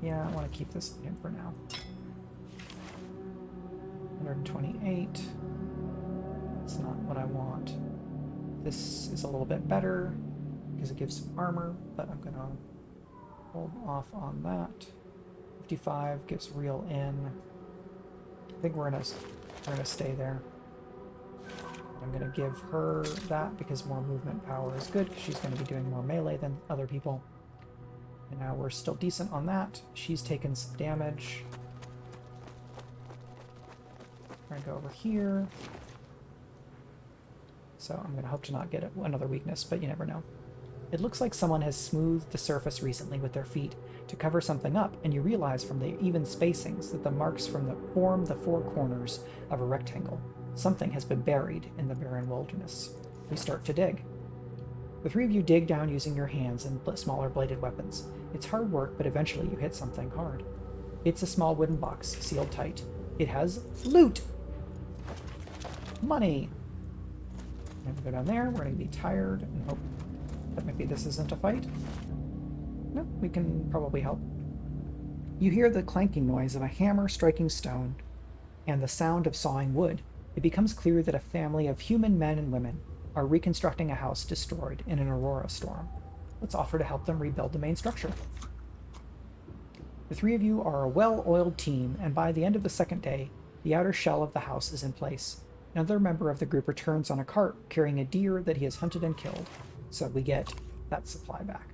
Yeah, I want to keep this in for now. 128. That's not what I want. This is a little bit better because it gives some armor, but I'm gonna hold off on that. 55 gives real in. I think we're gonna stay there. I'm gonna give her that because more movement power is good, because she's gonna be doing more melee than other people. And now we're still decent on that. She's taken some damage. We're gonna go over here. So I'm gonna hope to not get another weakness, but you never know. It looks like someone has smoothed the surface recently with their feet. to cover something up, and you realize from the even spacings that the marks form the four corners of a rectangle. Something has been buried in the barren wilderness. We start to dig. The three of you dig down using your hands and smaller bladed weapons. It's hard work, but eventually you hit something hard. It's a small wooden box, sealed tight. It has loot! Money! We're going to go down there. We're going to be tired and hope that maybe this isn't a fight. No, we can probably help. You hear the clanking noise of a hammer striking stone and the sound of sawing wood. It becomes clear that a family of human men and women are reconstructing a house destroyed in an aurora storm. Let's offer to help them rebuild the main structure. The three of you are a well-oiled team, and by the end of the second day, the outer shell of the house is in place. Another member of the group returns on a cart carrying a deer that he has hunted and killed, so we get that supply back.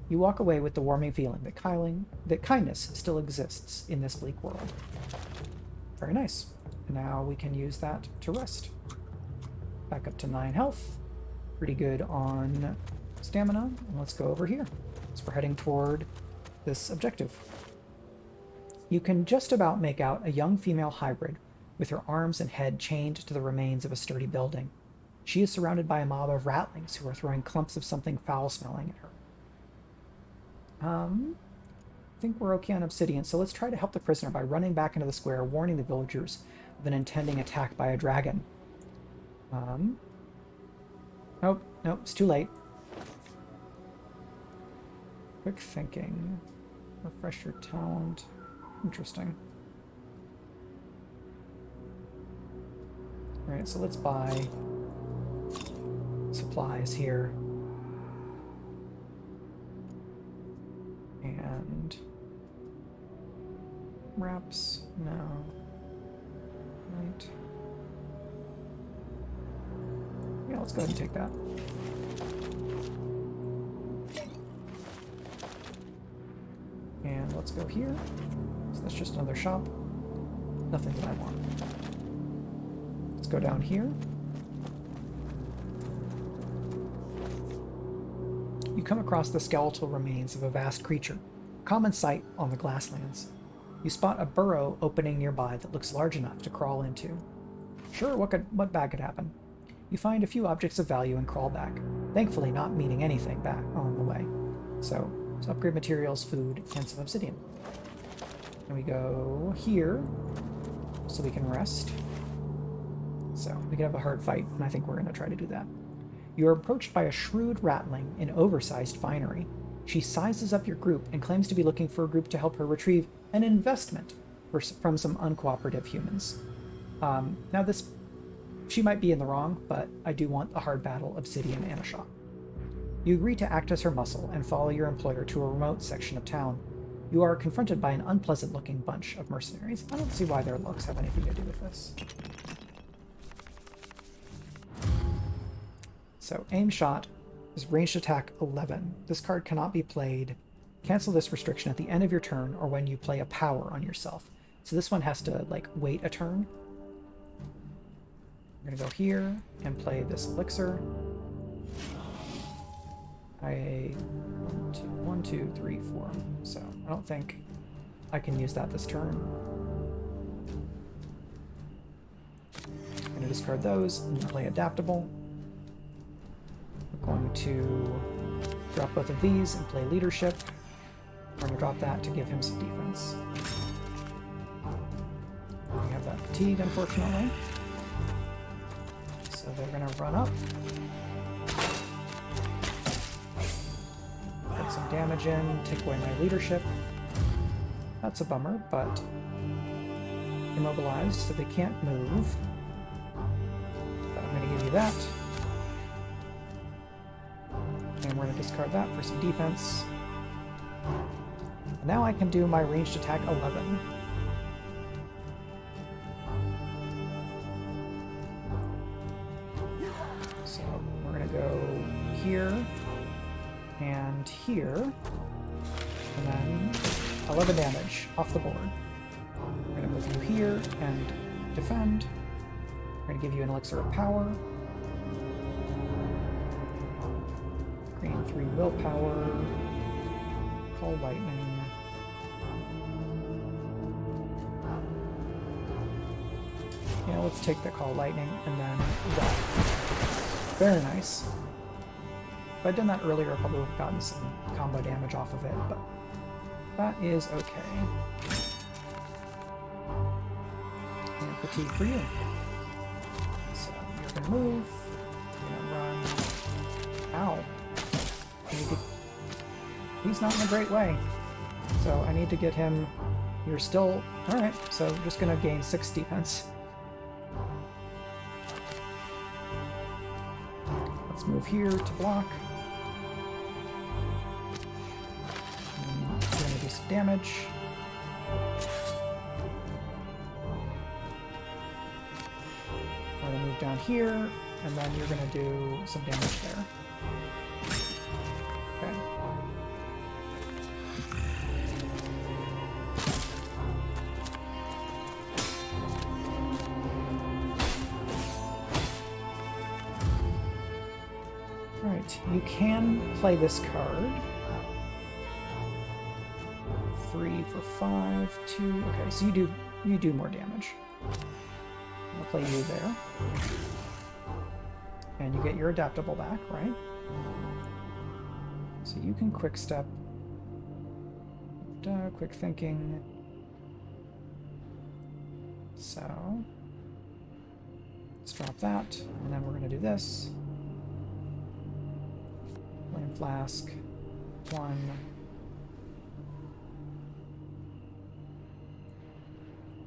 You walk away with the warming feeling that kindness still exists in this bleak world. Very nice. Now we can use that to rest. Back up to 9 health. Pretty good on stamina. And let's go over here. So we're heading toward this objective. You can just about make out a young female hybrid with her arms and head chained to the remains of a sturdy building. She is surrounded by a mob of ratlings who are throwing clumps of something foul-smelling at her. I think we're okay on obsidian, so let's try to help the prisoner by running back into the square, warning the villagers of an impending attack by a dragon. Nope, it's too late. Quick thinking. Refresh your talent. Interesting. Alright, so let's buy supplies here. And wraps? No. Right. Yeah, let's go ahead and take that. And let's go here. So that's just another shop. Nothing that I want. Let's go down here. You come across the skeletal remains of a vast creature, a common sight on the Glasslands. You spot a burrow opening nearby that looks large enough to crawl into. Sure, what bad could happen? You find a few objects of value and crawl back, thankfully not meaning anything back on the way. So upgrade materials, food, and some obsidian. And we go here, so we can rest. So we can have a hard fight, and I think we're going to try to do that. You are approached by a shrewd ratling in oversized finery. She sizes up your group and claims to be looking for a group to help her retrieve an investment from some uncooperative humans. Now she might be in the wrong, but I do want a hard battle, obsidian, and a shop. You agree to act as her muscle and follow your employer to a remote section of town. You are confronted by an unpleasant-looking bunch of mercenaries. I don't see why their looks have anything to do with this. So, aim shot is ranged attack 11. This card cannot be played. Cancel this restriction at the end of your turn or when you play a power on yourself. So this one has to, wait a turn. We're going to go here and play this elixir. One, two, three, four. So I don't think I can use that this turn. I'm going to discard those and play adaptable. We're going to drop both of these and play leadership. We're going to drop that to give him some defense. We have that fatigue, unfortunately. So they're going to run up. Put some damage in, take away my leadership. That's a bummer, but immobilized, so they can't move. But I'm going to give you that. And we're going to discard that for some defense. And now I can do my ranged attack 11. So we're going to go here and here, and then 11 damage off the board. We're going to move you here and defend. We're going to give you an elixir of power. Green 3 willpower. Call lightning. Yeah, let's take the call lightning and then that. Very nice. If I'd done that earlier, I probably would have gotten some combo damage off of it, but that is okay. And fatigue for you. So you're gonna move. You're gonna run. Ow. He's not in a great way. So I need to get him. You're still. Alright, so I'm just gonna gain 6 defense. Let's move here to block. And we're gonna do some damage. We're gonna move down here, and then you're gonna do some damage there. Okay. Alright, you can play this card. 3 for 5, 2. Okay, so you do more damage. I'll play you there. And you get your adaptable back, right? So you can quick step. Quick thinking. So let's drop that, and then we're gonna do this. Flame flask. 1.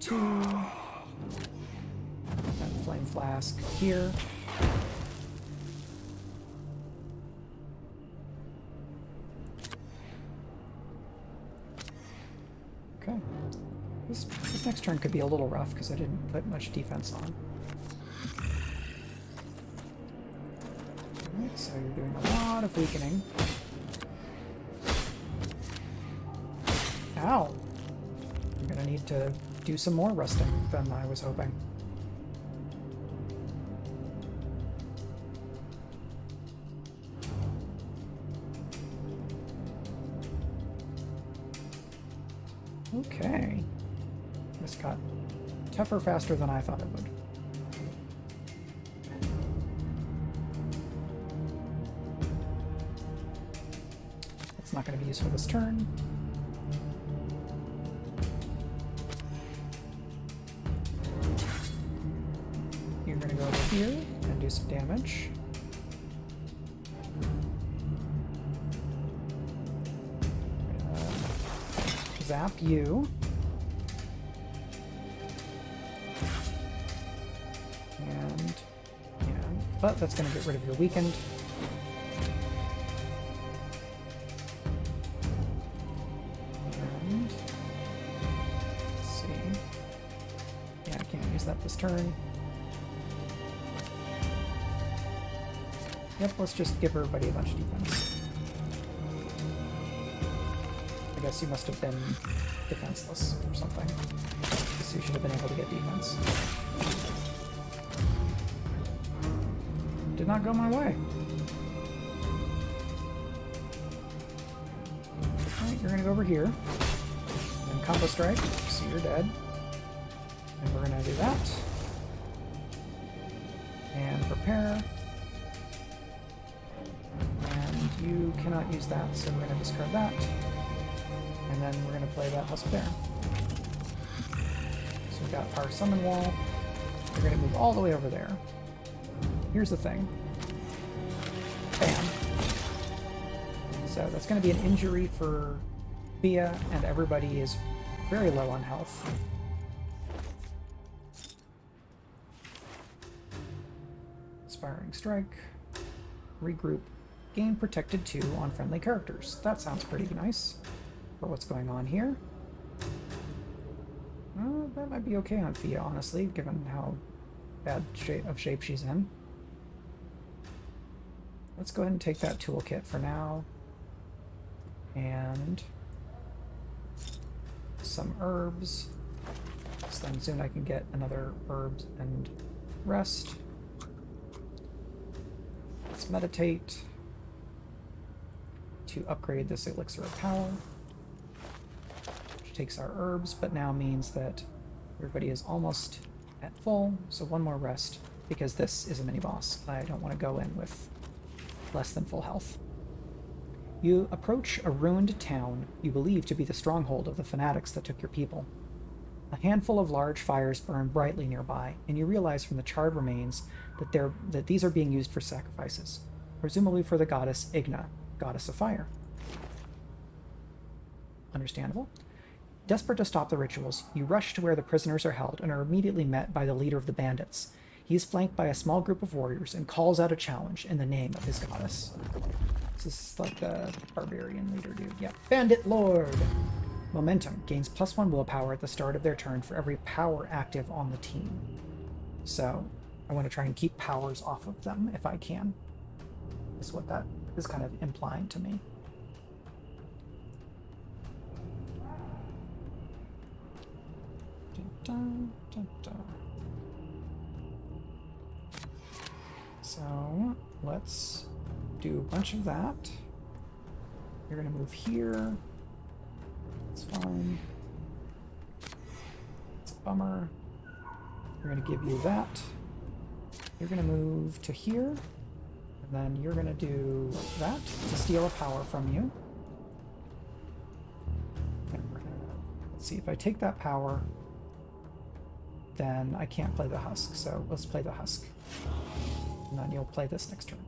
2. And flame flask here. Okay. This next turn could be a little rough because I didn't put much defense on. Alright, so you're doing a lot of weakening. Ow! I'm gonna need to do some more rusting than I was hoping. Okay. This got tougher faster than I thought it would. That's not going to be used for this turn. You're going to go over here and do some damage. Zap you. And yeah, but that's going to get rid of your weakened. And let's see. Yeah, I can't use that this turn. Yep, let's just give everybody a bunch of defense. I guess you must have been defenseless or something. So you should have been able to get defense. Did not go my way. Alright, you're gonna go over here. And combo strike, so you're dead. And we're gonna do that. And prepare. And you cannot use that, so we're gonna discard that. And then we're going to play that Husk Bear. So we've got our summon wall. We're going to move all the way over there. Here's the thing. Bam. So that's going to be an injury for Thea, and everybody is very low on health. Inspiring Strike. Regroup. Gain Protected 2 on friendly characters. That sounds pretty nice. For what's going on here. Well, that might be okay on Thea, honestly, given how bad shape she's in. Let's go ahead and take that toolkit for now. And some herbs. So then soon I can get another herbs and rest. Let's meditate to upgrade this elixir of power. takes our herbs, but now means that everybody is almost at full, so one more rest, because this is a mini-boss. I don't want to go in with less than full health. You approach a ruined town you believe to be the stronghold of the fanatics that took your people. A handful of large fires burn brightly nearby, and you realize from the charred remains that these are being used for sacrifices, presumably for the goddess Igna, goddess of fire. Understandable. Desperate to stop the rituals, you rush to where the prisoners are held and are immediately met by the leader of the bandits. He is flanked by a small group of warriors and calls out a challenge in the name of his goddess. This is like a barbarian leader dude. Yeah. Bandit Lord! Momentum gains +1 willpower at the start of their turn for every power active on the team. So I want to try and keep powers off of them if I can. Is what that is kind of implying to me. Dun, dun, dun. So let's do a bunch of that. You're going to move here. It's fine. It's a bummer. We're going to give you that. You're going to move to here. And then you're going to do that to steal a power from you. And we're gonna, let's see, if I take that power, then I can't play the husk. So let's play the husk. And then you'll play this next turn.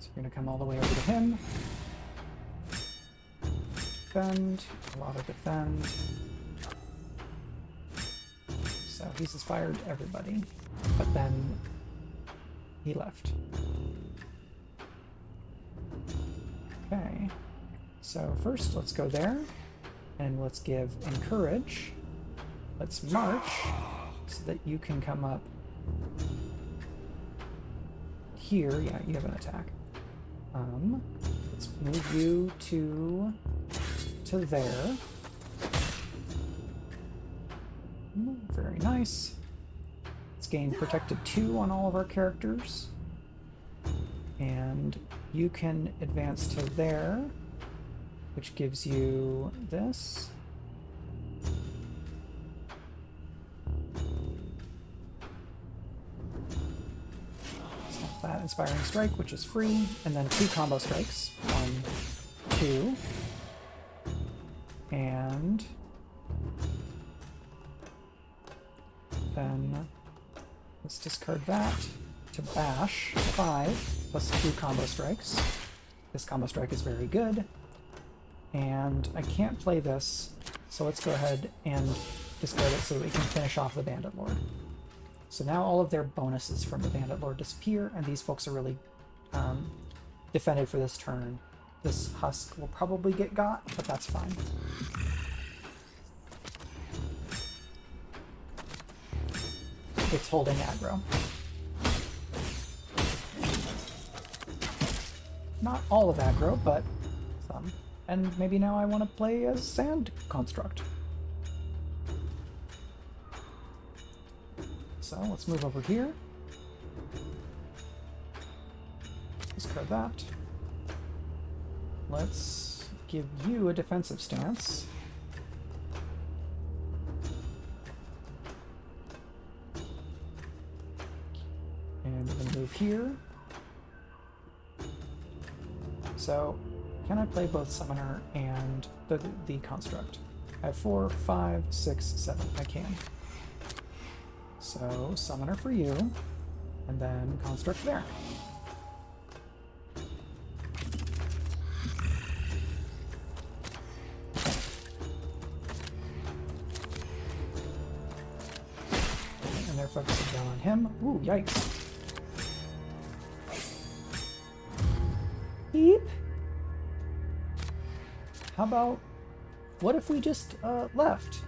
So you're going to come all the way over to him. Defend. A lot of defend. So he's inspired everybody. But then he left. Okay. So first, let's go there. And let's give encourage. Let's march so that you can come up here. Yeah, you have an attack. Let's move you to there. Very nice. Let's gain protected 2 on all of our characters. And you can advance to there, which gives you this. That Inspiring Strike, which is free, and then 2 combo strikes. 1, 2, and then let's discard that to bash 5 plus 2 combo strikes. This combo strike is very good, and I can't play this, so let's go ahead and discard it so that we can finish off the Bandit Lord. So now all of their bonuses from the Bandit Lord disappear, and these folks are really defended for this turn. This husk will probably get got, but that's fine. It's holding aggro. Not all of aggro, but some. And maybe now I want to play as Sand Construct. So let's move over here. Discard that. Let's give you a defensive stance. And then move here. So, can I play both Summoner and the Construct? I have 4, 5, 6, 7. I can. So, Summoner for you, and then Construct there. And they're focusing down on him. Ooh, yikes. Beep. How about, what if we just left?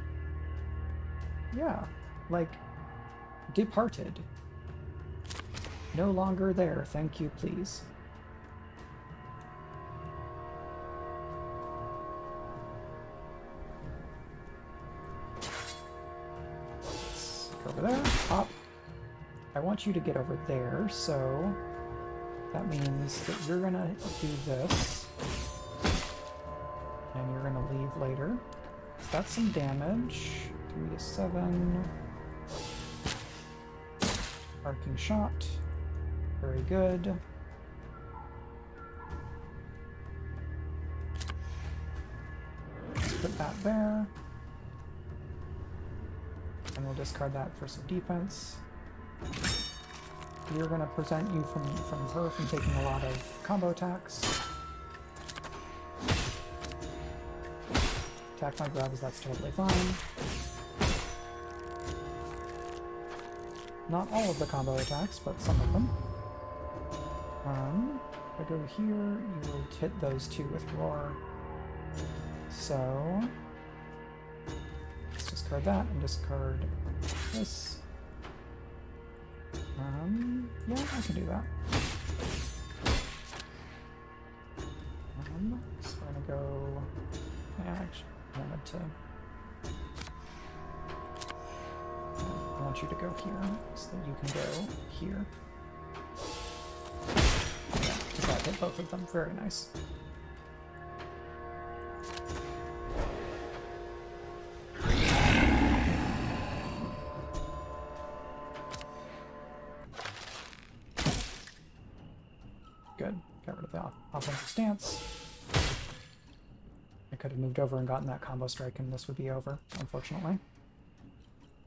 Yeah, like, departed. No longer there, thank you, please. Let's go over there, hop. I want you to get over there, so that means that you're gonna do this. And you're going to leave later. So that's some damage. 3 to 7. Arcing shot. Very good. Put that there. And we'll discard that for some defense. We're going to prevent you from her from taking a lot of combo attacks. Attack my grubs, that's totally fine. Not all of the combo attacks, but some of them. If I go here, you will hit those two with Roar. So, let's discard that and discard this. Yeah, I can do that. So we're gonna go. Yeah, actually, I wanted to. I want you to go here so that you can go here. Yeah, so that hit both of them. Very nice. Good. Got rid of the offensive stance. I could have moved over and gotten that combo strike and this would be over, unfortunately.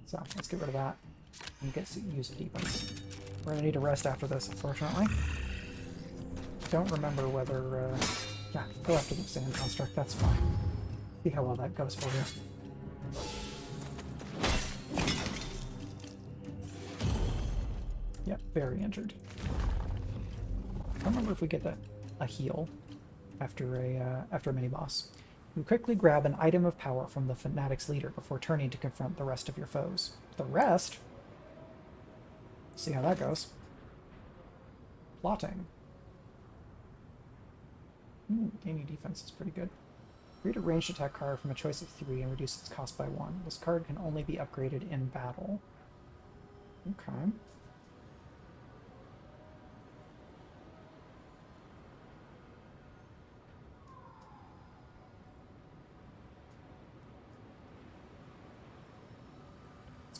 So, let's get rid of that and use a defense. We're going to need a rest after this, unfortunately. Don't remember whether... yeah, go after the sand construct, that's fine. See how well that goes for you. Yep, very injured. I don't remember if we get a heal after a mini-boss. You quickly grab an item of power from the Fanatic's leader before turning to confront the rest of your foes. The rest? See how that goes. Plotting. Gaining defense is pretty good. Create a ranged attack card from a choice of 3 and reduce its cost by 1. This card can only be upgraded in battle. Okay.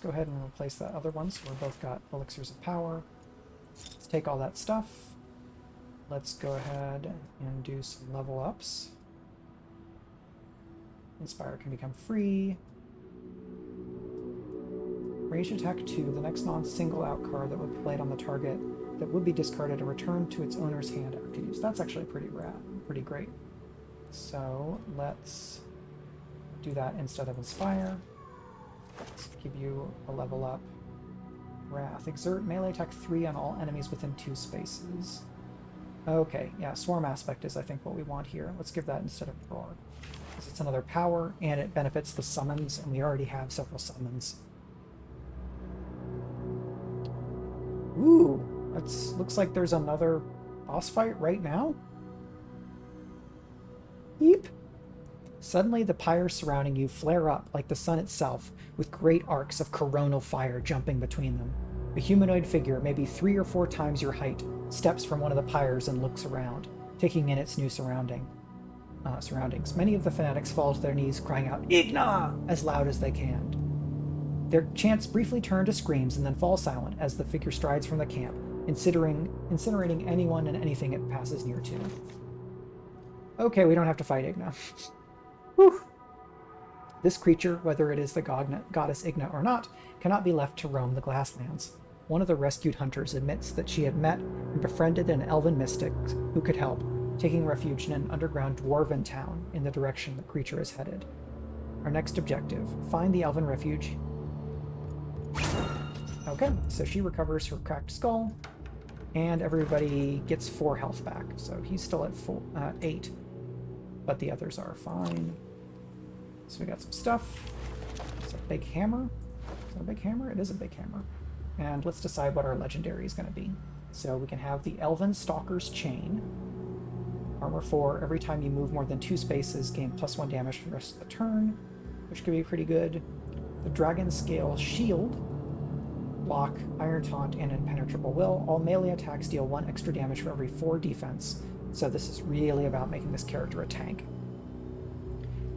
Go ahead and replace that other one, so we've both got elixirs of power. Let's take all that stuff. Let's go ahead and do some level ups. Inspire can become free. Ranged attack 2, the next non-single out card that would be played on the target that would be discarded and returned to its owner's hand after use. That's actually pretty rad, pretty great. So let's do that instead of Inspire. Let's give you a level up. Wrath. Exert melee attack 3 on all enemies within 2 spaces. Okay, yeah, Swarm Aspect is, I think, what we want here. Let's give that instead of Roar. Because it's another power, and it benefits the summons, and we already have several summons. Ooh, looks like there's another boss fight right now? Beep. Suddenly, the pyres surrounding you flare up like the sun itself, with great arcs of coronal fire jumping between them. A humanoid figure, maybe 3 or 4 times your height, steps from one of the pyres and looks around, taking in its new surroundings. Many of the fanatics fall to their knees, crying out, "Igna!" as loud as they can. Their chants briefly turn to screams and then fall silent as the figure strides from the camp, incinerating anyone and anything it passes near to. Okay, we don't have to fight Igna. Whew. This creature, whether it is the goddess Igna or not, cannot be left to roam the Glasslands. One of the rescued hunters admits that she had met and befriended an elven mystic who could help, taking refuge in an underground dwarven town in the direction the creature is headed. Our next objective, find the elven refuge. Okay, so she recovers her cracked skull, and everybody gets 4 health back. So he's still at 8, but the others are fine. So we got some stuff. It's a big hammer. Is that a big hammer? It is a big hammer. And let's decide what our legendary is going to be. So we can have the Elven Stalker's Chain. Armor 4, every time you move more than 2 spaces, gain +1 damage for the rest of the turn, which could be pretty good. The Dragon Scale Shield. Block, Iron Taunt, and Impenetrable Will. All melee attacks deal 1 extra damage for every 4 defense, So this is really about making this character a tank.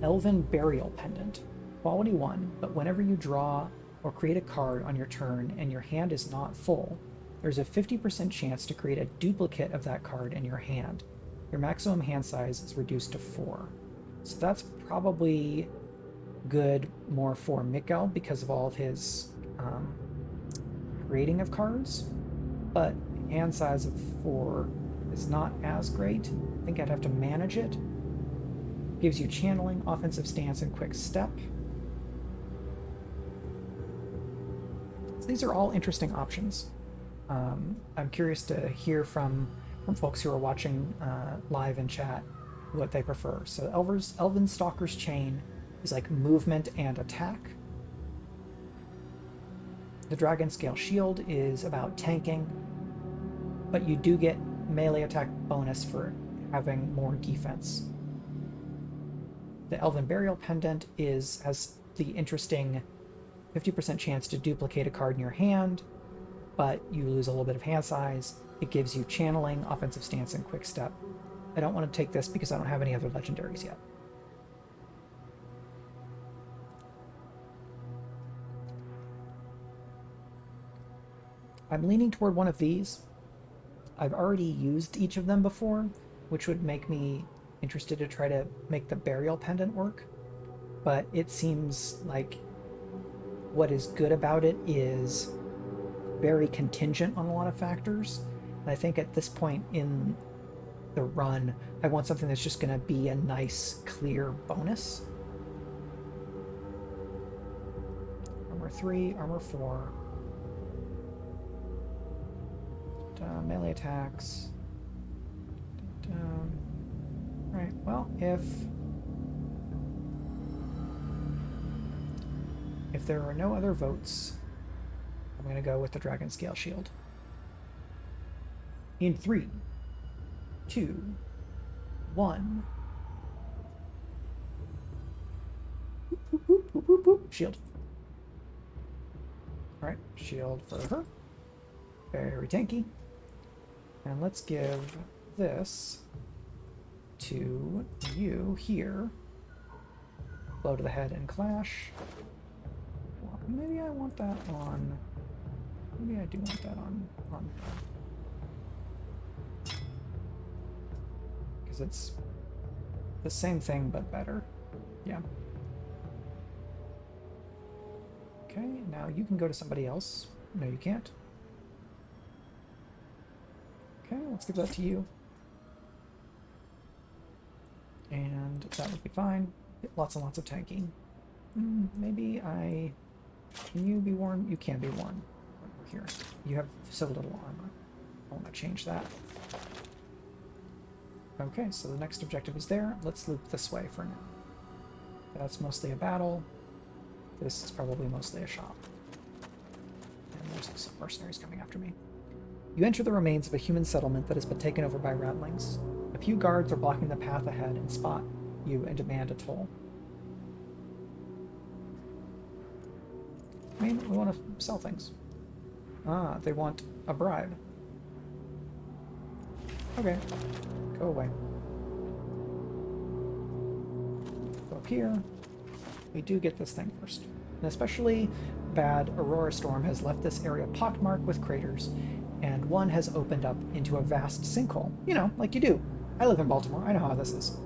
Elven Burial Pendant. Quality 1, but whenever you draw or create a card on your turn and your hand is not full, there's a 50% chance to create a duplicate of that card in your hand. Your maximum hand size is reduced to 4. So that's probably good more for Mikkel because of all of his creating of cards, but hand size of 4 is not as great. I think I'd have to manage it. Gives you channeling, offensive stance, and quick step. So these are all interesting options. I'm curious to hear from folks who are watching live in chat what they prefer. So Elven Stalker's Chain is like movement and attack. The Dragon Scale Shield is about tanking, but you do get melee attack bonus for having more defense. The Elven Burial Pendant has the interesting 50% chance to duplicate a card in your hand, but you lose a little bit of hand size. It gives you channeling, offensive stance, and quick step. I don't want to take this because I don't have any other legendaries yet. I'm leaning toward one of these. I've already used each of them before, which would make me interested to try to make the Burial Pendant work, but it seems like what is good about it is very contingent on a lot of factors, and I think at this point in the run, I want something that's just going to be a nice, clear bonus. Armor 3, Armor 4, melee attacks. Right, well, if there are no other votes, I'm going to go with the Dragon Scale Shield. In 3, 2, 1. Boop, boop, boop, boop, boop, boop. Shield. Alright, shield for her. Very tanky. And let's give this to you here. Blow to the head and clash. Well, maybe I want that on... Maybe I do want that on because it's the same thing but better. Yeah. Okay, now you can go to somebody else. No, you can't. Okay, let's give that to you. And that would be fine. Get lots and lots of tanking. Maybe I... Can you be worn? You can be worn. Here. You have so little armor. I want to change that. Okay, so the next objective is there. Let's loop this way for now. That's mostly a battle. This is probably mostly a shop. And there's some mercenaries coming after me. You enter the remains of a human settlement that has been taken over by ratlings. A few guards are blocking the path ahead and spot you and demand a toll. I mean, we want to sell things. Ah, they want a bribe. Okay, go away. Go up here. We do get this thing first. An especially bad Aurora storm has left this area pockmarked with craters, and one has opened up into a vast sinkhole. You know, like you do. I live in Baltimore, I know how this is.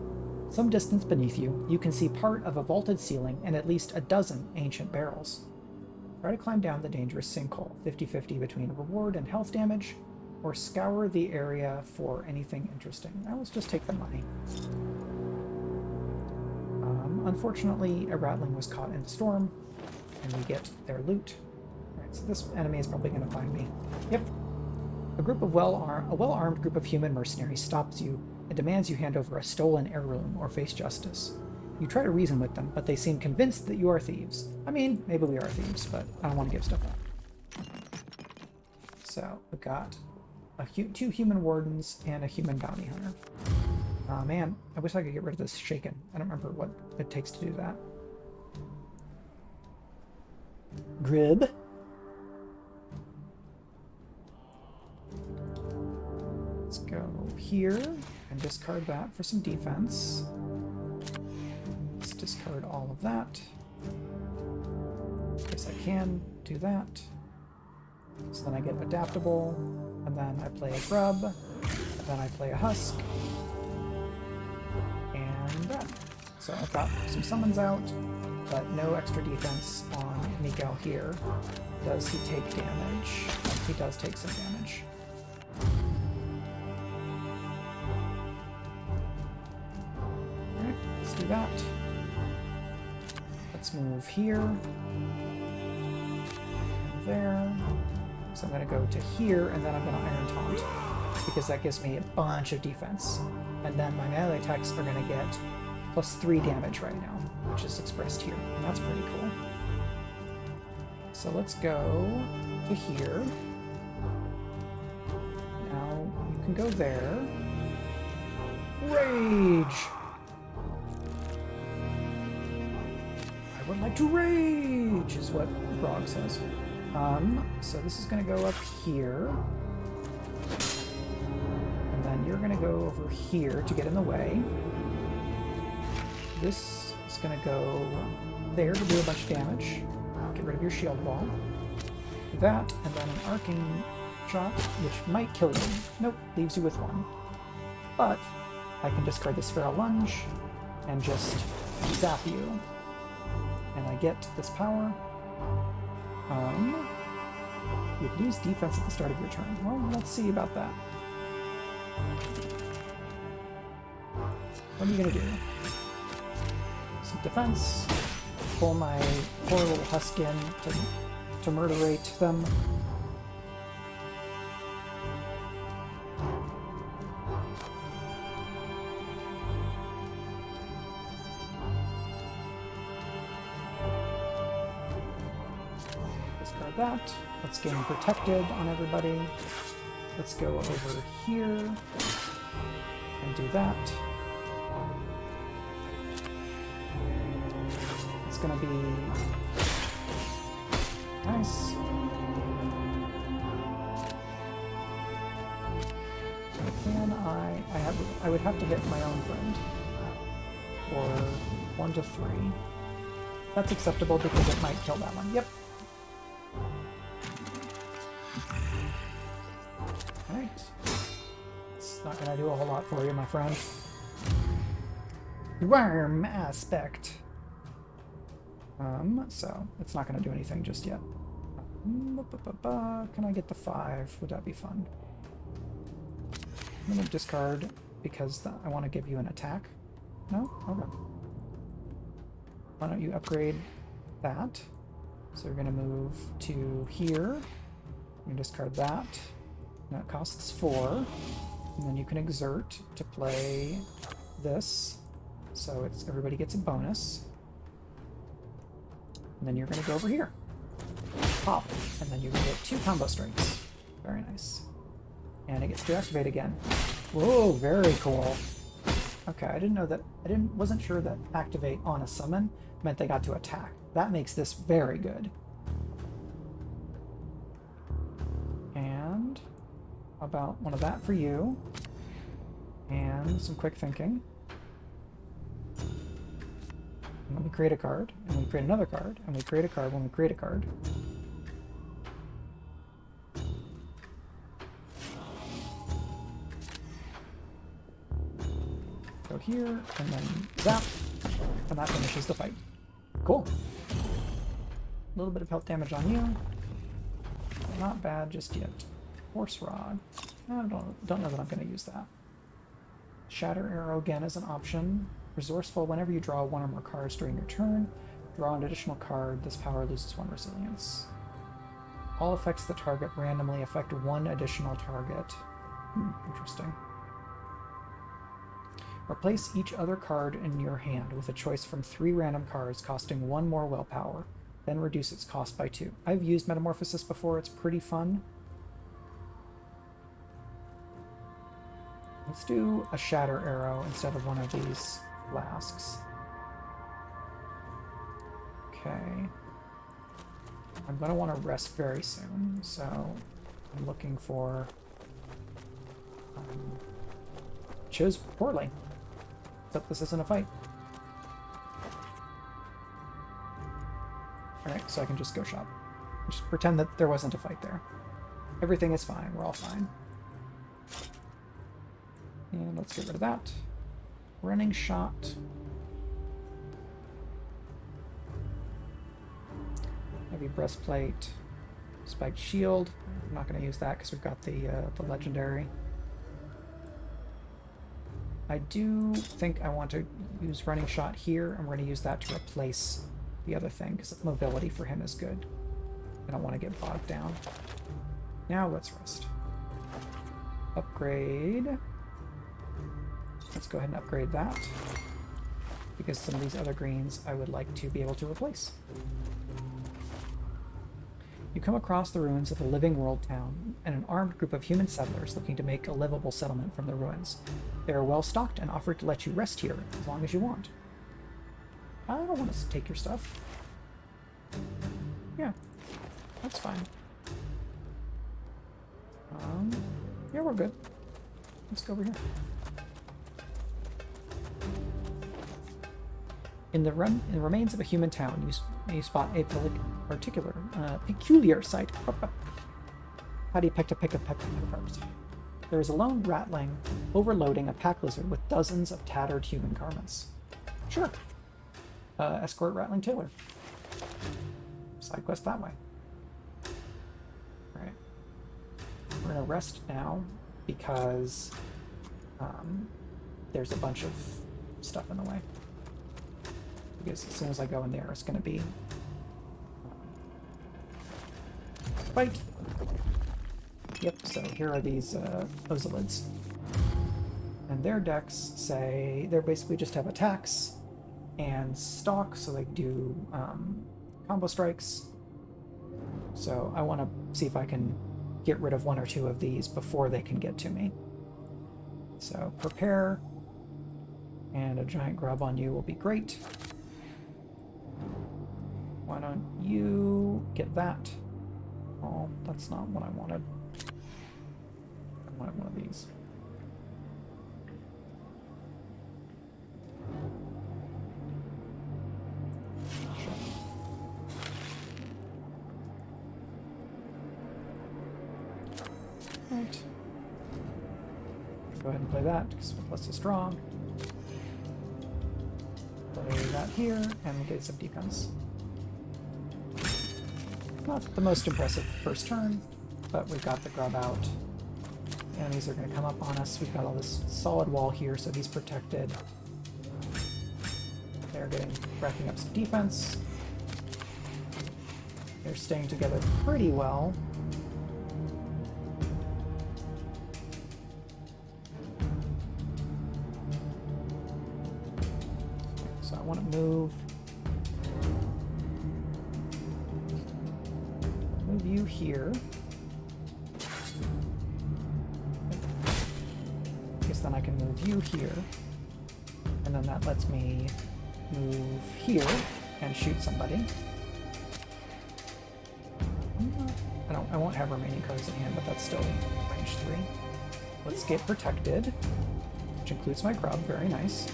Some distance beneath you, you can see part of a vaulted ceiling and at least a dozen ancient barrels. Try to climb down the dangerous sinkhole, 50-50 between reward and health damage, or scour the area for anything interesting. Now let's just take the money. Unfortunately, a ratling was caught in the storm, and we get their loot. Alright, so this enemy is probably going to find me. Yep. A well-armed group of human mercenaries stops you and demands you hand over a stolen heirloom or face justice. You try to reason with them, but they seem convinced that you are thieves. I mean, maybe we are thieves, but I don't want to give stuff up. So, we've got two human wardens and a human bounty hunter. Oh man, I wish I could get rid of this shaken. I don't remember what it takes to do that. Grib. Let's go here. And discard that for some defense. Let's discard all of that. Guess I can do that. So then I get adaptable, and then I play a grub, and then I play a husk, and that. So I've got some summons out, but no extra defense on Miguel here. Does he take damage? He does take some damage. Alright, let's do that. Let's move here. There. So I'm going to go to here, and then I'm going to Iron Taunt, because that gives me a bunch of defense. And then my melee attacks are going to get +3 damage right now, which is expressed here, and that's pretty cool. So let's go to here. Now you can go there. Rage! I would like to rage, is what Grog says. So this is going to go up here. And then you're going to go over here to get in the way. This is going to go there to do a bunch of damage. Get rid of your shield wall. Do that, and then an arcing shot, which might kill you. Nope, leaves you with 1. But I can discard this Feral Lunge and just zap you. And I get this power. You lose defense at the start of your turn. Well, let's see about that. What are you gonna do? Some defense. Pull my poor little husk in to murderate them. Discard that. Let's gain protected on everybody. Let's go over here and do that. It's gonna be nice. Can I would have to hit my own friend for 1 to 3. That's acceptable because it might kill that one. Yep. Alright. It's not gonna do a whole lot for you, my friend. Worm aspect. So it's not gonna do anything just yet. Can I get the 5? Would that be fun? I'm gonna discard because I want to give you an attack. No? Okay. Why don't you upgrade that? So you're gonna move to here. You can discard that. That costs 4. And then you can exert to play this. So everybody gets a bonus. And then you're going to go over here. Pop. And then you can get 2 combo strikes. Very nice. And it gets to activate again. Whoa, very cool. Okay, I didn't know that. Wasn't sure that activate on a summon meant they got to attack. That makes this very good. And how about one of that for you? And some quick thinking. And then we create a card, and we create another card, and we create a card when we create a card. Go here, and then zap, and that finishes the fight. Cool. A little bit of health damage on you. Not bad just yet. Horse Rod. I don't know that I'm going to use that. Shatter Arrow again is an option. Resourceful, whenever you draw 1 or more cards during your turn, draw an additional card. This power loses 1 resilience. All effects that target randomly affect 1 additional target. Interesting. Replace each other card in your hand with a choice from 3 random cards costing 1 more willpower, then reduce its cost by 2. I've used Metamorphosis before, it's pretty fun. Let's do a Shatter Arrow instead of one of these flasks. Okay. I'm going to want to rest very soon, so I'm looking for chose poorly. Except this isn't a fight. Alright, so I can just go shop. Just pretend that there wasn't a fight there. Everything is fine. We're all fine. And let's get rid of that. Running shot. Heavy breastplate. Spiked shield. I'm not going to use that because we've got the legendary. I do think I want to use running shot here. I'm going to use that to replace the other thing because mobility for him is good. I don't want to get bogged down. Now let's rest. Upgrade. Let's go ahead and upgrade that because some of these other greens I would like to be able to replace. You come across the ruins of a living world town and an armed group of human settlers looking to make a livable settlement from the ruins. They are well stocked and offer to let you rest here as long as you want. I don't want to take your stuff. Yeah, that's fine. Yeah, we're good. Let's go over here. In the remains of a human town, you spot a peculiar sight. How do you pick apart? There is a lone ratling, overloading a pack lizard with dozens of tattered human garments. Sure. Escort Rattling Tailor. Side quest that way. Alright. We're gonna rest now because there's a bunch of stuff in the way. Because as soon as I go in there, it's going to be fight. Yep, so here are these Ozilids. And their decks say they basically just have attacks and stalk, so they do combo strikes. So I want to see if I can get rid of one or two of these before they can get to me. So prepare, and a giant grub on you will be great. Why don't you get that? Oh, that's not what I wanted. I wanted one of these. Sure. Right. Go ahead and play that, because we're plus is strong. Play that here, and we'll get some defense. Not the most impressive first turn, but we've got the grub out. Enemies are going to come up on us. We've got all this solid wall here, so he's protected. They're racking up some defense. They're staying together pretty well. So I want to move you here. I guess then I can move you here. And then that lets me move here and shoot somebody. I won't have remaining cards in hand, but that's still range 3. Let's get protected, which includes my grub, very nice.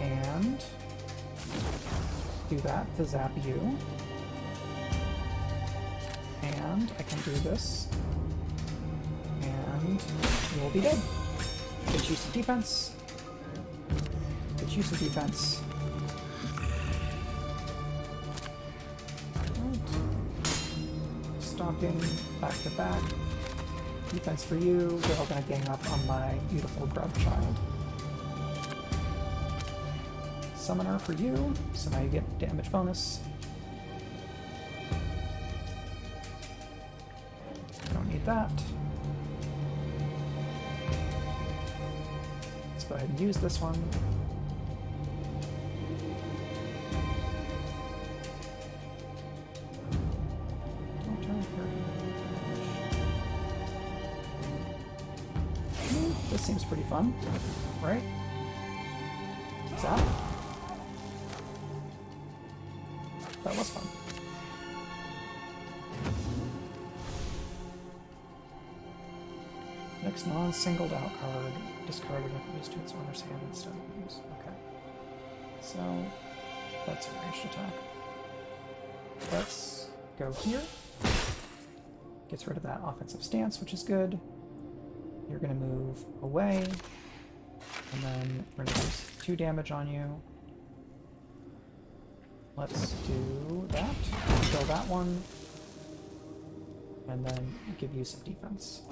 And do that to zap you. And I can do this. And you will be dead. Get you some defense. Get you some defense. Right. Stalking, back to back. Defense for you. They're all gonna gang up on my beautiful grub child. Summoner for you, so now you get damage bonus. Don't need that. Let's go ahead and use this one. This seems pretty fun, right? Zap. That was fun. Next non-singled out card, discarded if used to its owner's hand instead of use. Okay. So, that's a ranged attack. Let's go here. Gets rid of that offensive stance, which is good. You're going to move away. And then we're going to use 2 damage on you. Let's do that. Kill that one. And then give you some defense.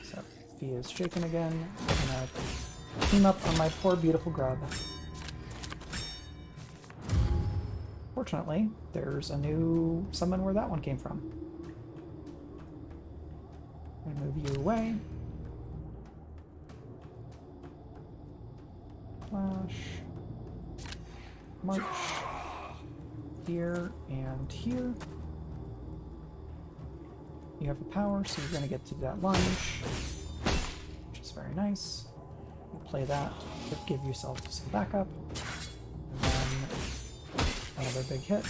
So, Fia is shaken again. I'm going to team up on my poor beautiful grub. Fortunately, there's a new summon where that one came from. I'm going to move you away. Flash. March. Here and here. You have the power, so you're going to get to that lunge, which is very nice. You play that to give yourself some backup. And then another big hit.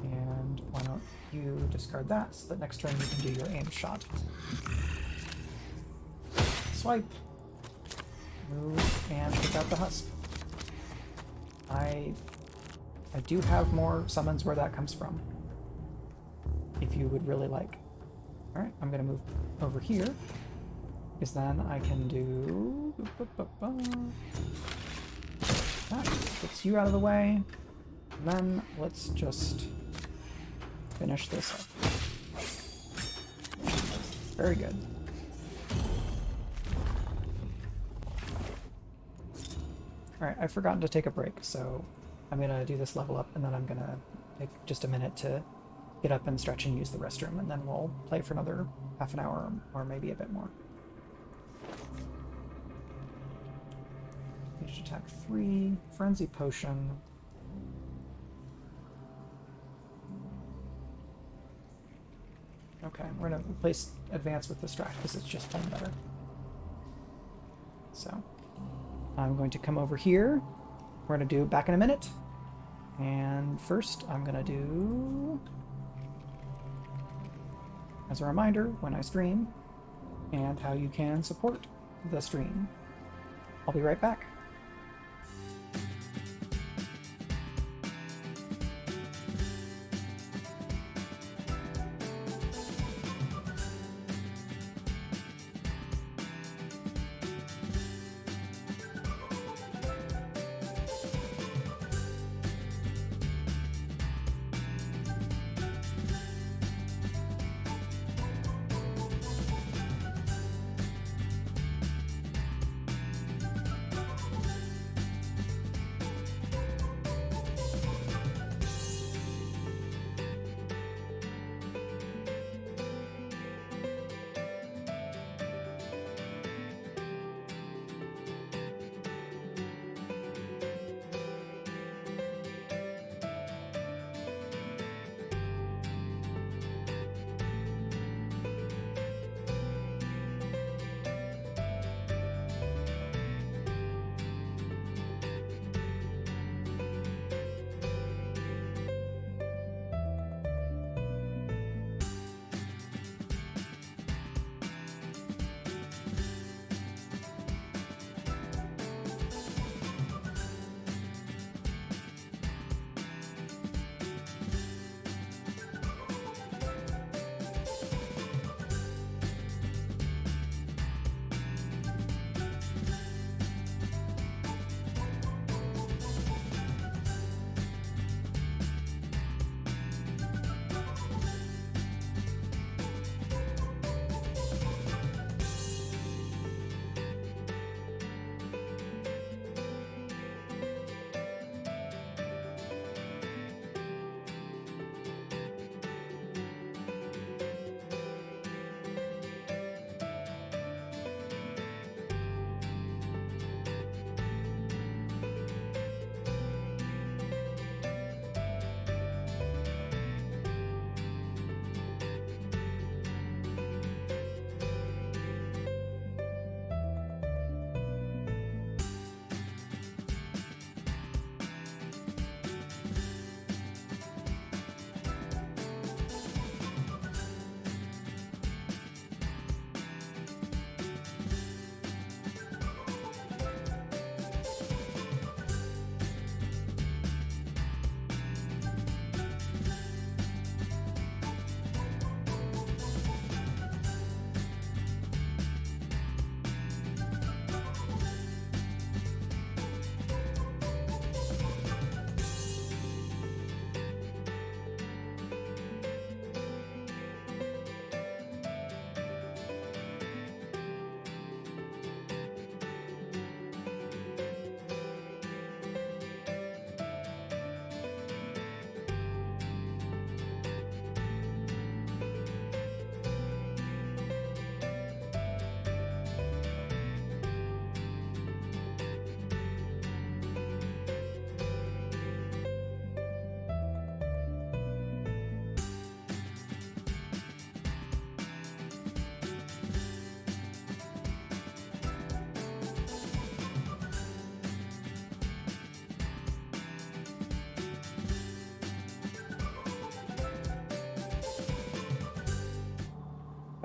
And why don't you discard that so that next turn you can do your aim shot. Swipe. Move and take out the husk. I do have more summons where that comes from, if you would really like. Alright, I'm going to move over here, because then I can do... That gets you out of the way, and then let's just finish this up. Very good. Alright, I've forgotten to take a break, so I'm going to do this level up, and then I'm going to take just a minute to get up and stretch and use the restroom, and then we'll play for another half an hour, or maybe a bit more. Each attack 3, Frenzy Potion. Okay, we're going to replace Advance with Distract, because it's just plain better. So, I'm going to come over here. We're going to do back in a minute. And first, I'm going to do, as a reminder, when I stream, and how you can support the stream. I'll be right back.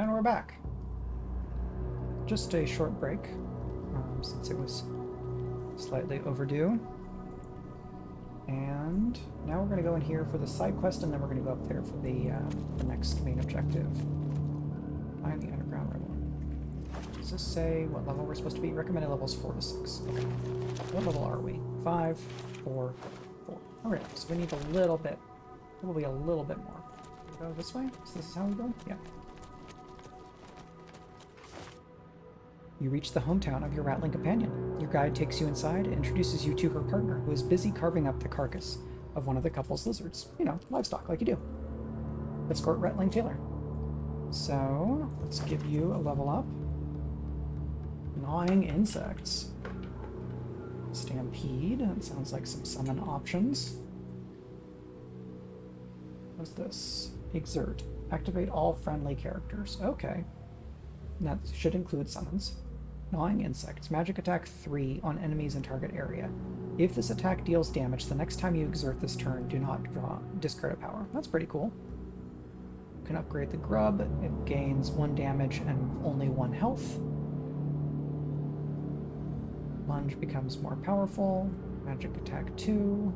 And we're back. Just a short break, since it was slightly overdue. And now we're going to go in here for the side quest, and then we're going to go up there for the next main objective. Find the underground river. Does this say what level we're supposed to be? Recommended levels 4 to 6. Okay. What level are we? 5, 4, 4. Alright, so we need a little bit, probably a little bit more. We go this way? So this is how we go? Yeah. You reach the hometown of your rattling companion. Your guide takes you inside and introduces you to her partner, who is busy carving up the carcass of one of the couple's lizards. You know, livestock, like you do. Escort Rattling Tailor. So, let's give you a level up. Gnawing insects. Stampede. That sounds like some summon options. What's this? Exert. Activate all friendly characters. Okay. That should include summons. Gnawing insects. Magic attack 3 on enemies in target area. If this attack deals damage, the next time you exert this turn, do not discard a power. That's pretty cool. You can upgrade the grub. It gains 1 damage and only 1 health. Lunge becomes more powerful. Magic attack 2.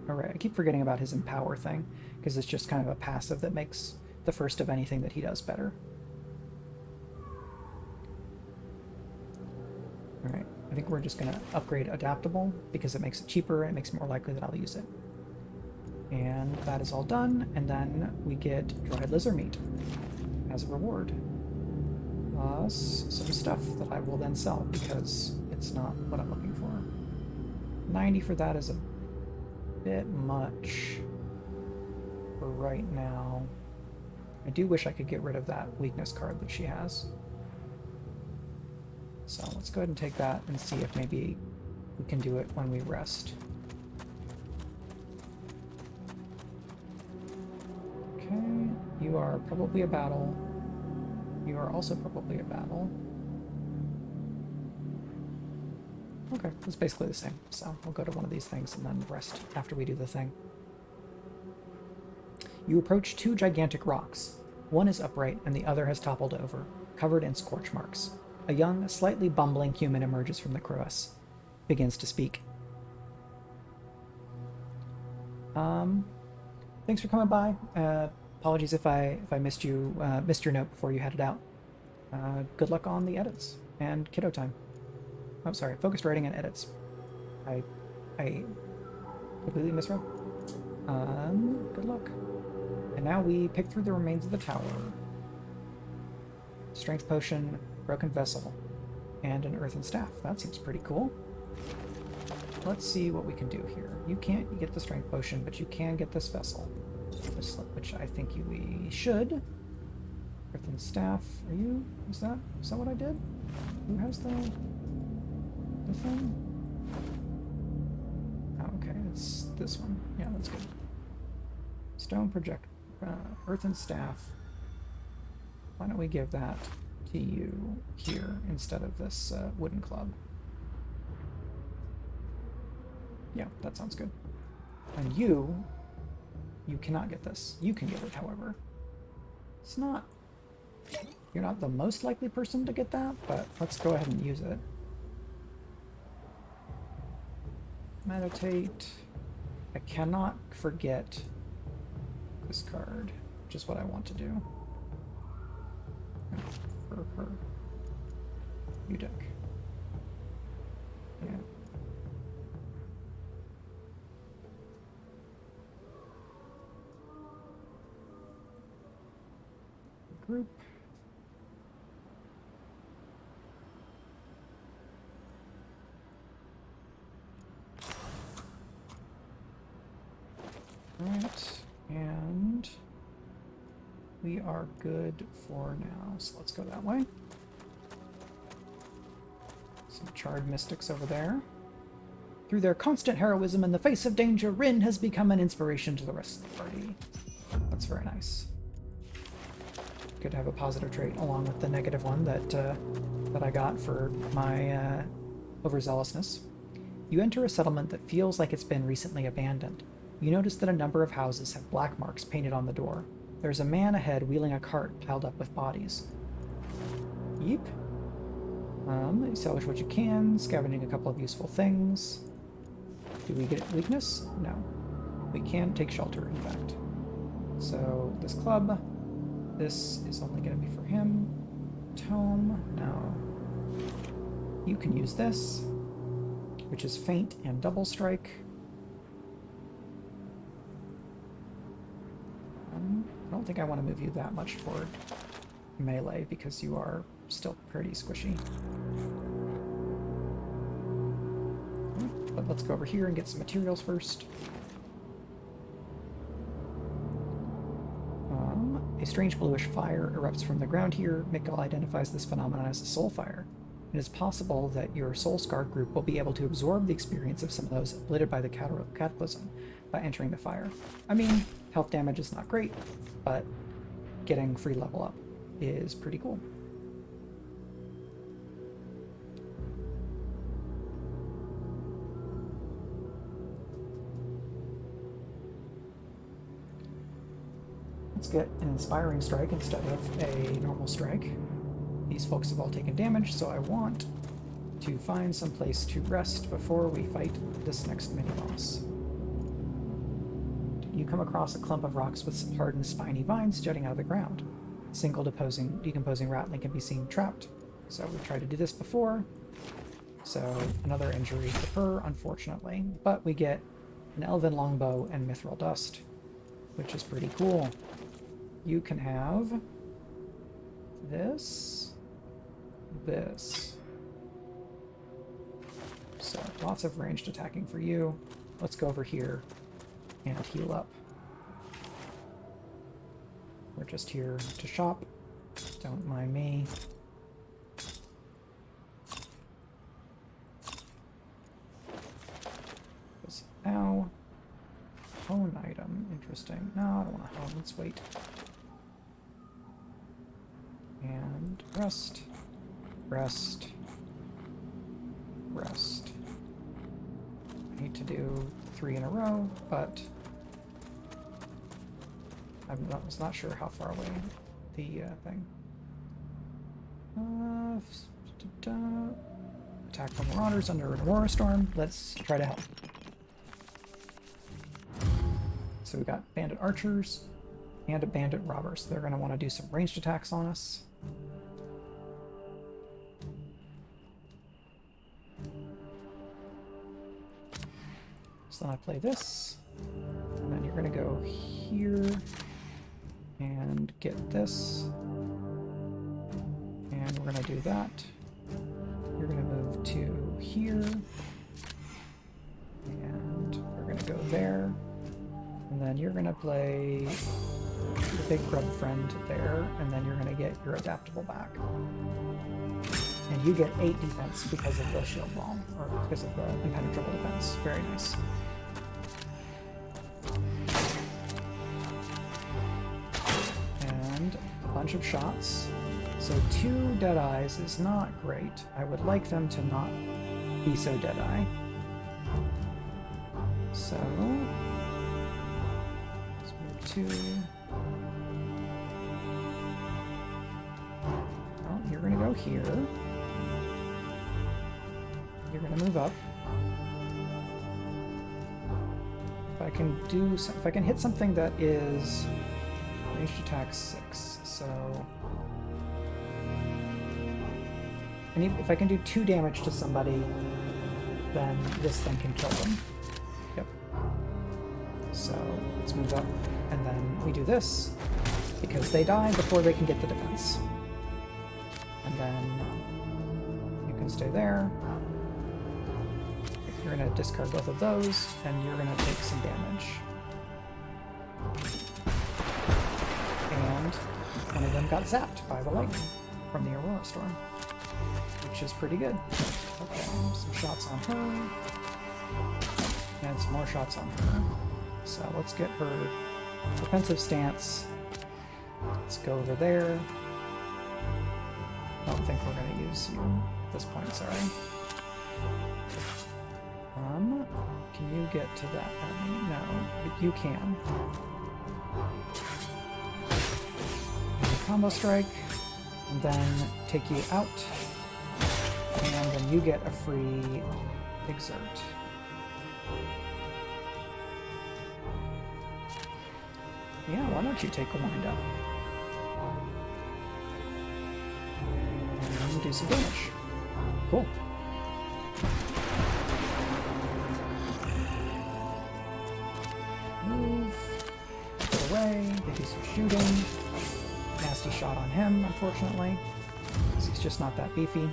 Alright, I keep forgetting about his empower thing, because it's just kind of a passive that makes the first of anything that he does better. Alright, I think we're just going to upgrade adaptable, because it makes it cheaper and it makes it more likely that I'll use it. And that is all done, and then we get dried lizard meat as a reward. Plus some stuff that I will then sell, because it's not what I'm looking for. 90 for that is a bit much for right now. I do wish I could get rid of that weakness card that she has. So let's go ahead and take that and see if maybe we can do it when we rest. Okay, you are probably a battle. You are also probably a battle. Okay, it's basically the same. So we'll go to one of these things and then rest after we do the thing. You approach 2 gigantic rocks. One is upright and the other has toppled over, covered in scorch marks. A young, slightly bumbling human emerges from the crevice, begins to speak. Thanks for coming by. Apologies if I missed your note before you headed out. Good luck on the edits and kiddo time. Oh, sorry, focused writing and edits. I completely misread. Good luck. And now we pick through the remains of the tower. Strength potion, broken vessel, and an earthen staff. That seems pretty cool. Let's see what we can do here. You can't get the strength potion, but you can get this vessel, which I think we should. Earthen staff. Are you? Is that what I did? Who has the thing? Oh, okay, it's this one. Yeah, that's good. Stone project, earthen staff. Why don't we give that to you here instead of this wooden club? Yeah, that sounds good. And you cannot get this. You can get it, however. It's not. You're not the most likely person to get that, but let's go ahead and use it. Meditate. I cannot forget this card, which is what I want to do. For her. You deck. Yeah. Group. Right, and we are good for now, so let's go that way. Some charred mystics over there. Through their constant heroism in the face of danger, Rin has become an inspiration to the rest of the party. That's very nice. Good to have a positive trait along with the negative one that I got for my overzealousness. You enter a settlement that feels like it's been recently abandoned. You notice that a number of houses have black marks painted on the door. There's a man ahead wheeling a cart piled up with bodies. Yeep. Salvage what you can, scavenging a couple of useful things. Do we get weakness? No. We can take shelter, in fact. So, this club, this is only going to be for him. Tome, no. You can use this, which is feint and double strike. I don't think I want to move you that much forward melee because you are still pretty squishy. But let's go over here and get some materials first. A strange bluish fire erupts from the ground here. Mikkel identifies this phenomenon as a soul fire. It is possible that your soul-scarred group will be able to absorb the experience of some of those obliterated by the cataclysm by entering the fire. I mean, health damage is not great, but getting free level up is pretty cool. Let's get an inspiring strike instead of a normal strike. These folks have all taken damage, so I want to find some place to rest before we fight this next mini-boss. You come across a clump of rocks with some hardened, spiny vines jutting out of the ground. A single decomposing ratling can be seen trapped. So we tried to do this before. So another injury for her, unfortunately. But we get an Elven longbow and mithril dust, which is pretty cool. You can have this, this. So lots of ranged attacking for you. Let's go over here and heal up. We're just here to shop. Don't mind me. Ow. Hone item. Interesting. No, I don't want to hone. Let's wait. And rest. Rest. Rest. I hate to do 3 in a row, but I was not sure how far away the thing. Attack from marauders under an aurora storm. Let's try to help. So we got bandit archers and a bandit robber, so they're going to want to do some ranged attacks on us. So then I play this, and then you're going to go here and get this, and we're going to do that. You're going to move to here, and we're going to go there, and then you're going to play the big grub friend there, and then you're going to get your adaptable back. And you get 8 defense because of the shield wall, or because of the impenetrable defense. Very nice. And a bunch of shots. So 2 Deadeyes is not great. I would like them to not be so Deadeye. So let's move to... Oh, you're going to go here. You're going to move up. If I can hit something that is ranged attack 6, so... And if I can do 2 damage to somebody, then this thing can kill them. Yep. So let's move up, and then we do this, because they die before they can get the defense. And then you can stay there. You're going to discard both of those, and you're going to take some damage. And one of them got zapped by the lightning from the Aurora Storm, which is pretty good. Okay, some shots on her, and some more shots on her. So let's get her defensive stance. Let's go over there. I don't think we're going to use you at this point, sorry. Can you get to that enemy? No, but you can. Combo strike, and then take you out, and then you get a free exert. Yeah, why don't you take a wind up? And do some damage. Cool. Move. Go away. They do some shooting. Nasty shot on him, unfortunately, because he's just not that beefy.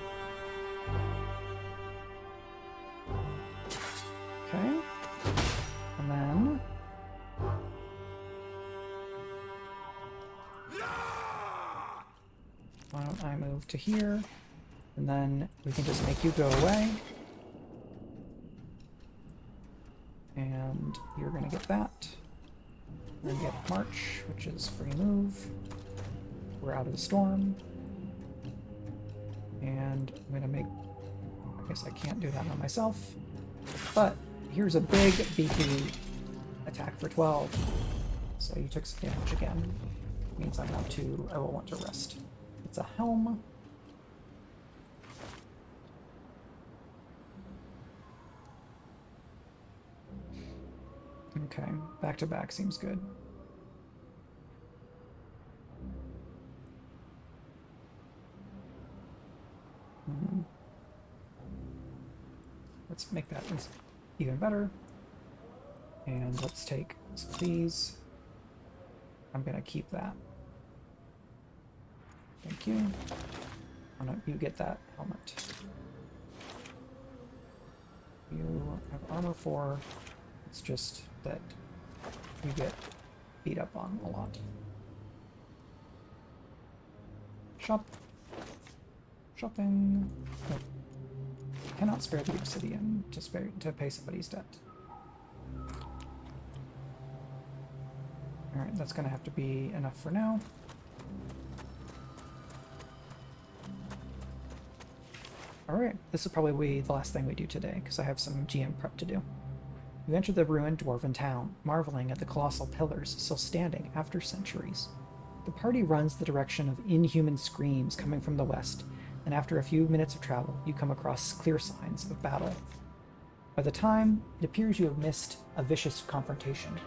Okay. And then... why don't I move to here? And then we can just make you go away. And you're going to get that. We're going to get March, which is free move. We're out of the storm. And I'm going to make... I guess I can't do that on myself. But here's a big, beefy attack for 12. So you took some damage again. It means I will want to rest. It's a helm. Okay, back to back seems good. Let's make that even better. And let's take some of these. I'm gonna keep that. Thank you. Why don't you get that helmet? You have armor 4. It's just that you get beat up on a lot. Shopping. Nope. Cannot spare the obsidian to pay somebody's debt. Alright, that's gonna have to be enough for now. Alright, this will probably be the last thing we do today, because I have some GM prep to do. You enter the ruined dwarven town, marveling at the colossal pillars still standing after centuries. The party runs the direction of inhuman screams coming from the west, and after a few minutes of travel, you come across clear signs of battle. By the time, it appears you have missed a vicious confrontation.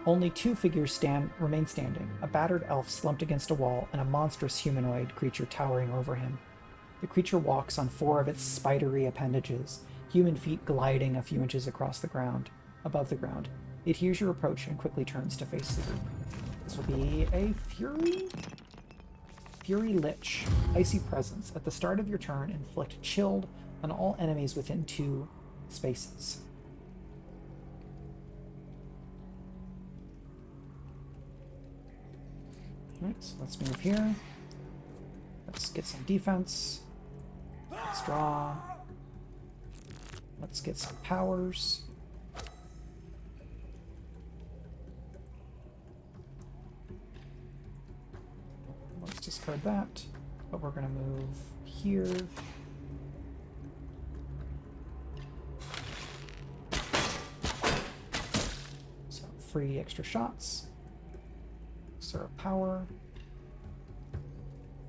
Only 2 figures remain standing, a battered elf slumped against a wall and a monstrous humanoid creature towering over him. The creature walks on 4 of its spidery appendages, human feet gliding a few inches above the ground. It hears your approach and quickly turns to face the group. This will be a Fury? Fury Lich. Icy presence. At the start of your turn, inflict chilled on all enemies within 2 spaces. Alright, so let's move here. Let's get some defense. Let's draw. Let's get some powers. Let's discard that, but we're going to move here. So free extra shots. Sort of power.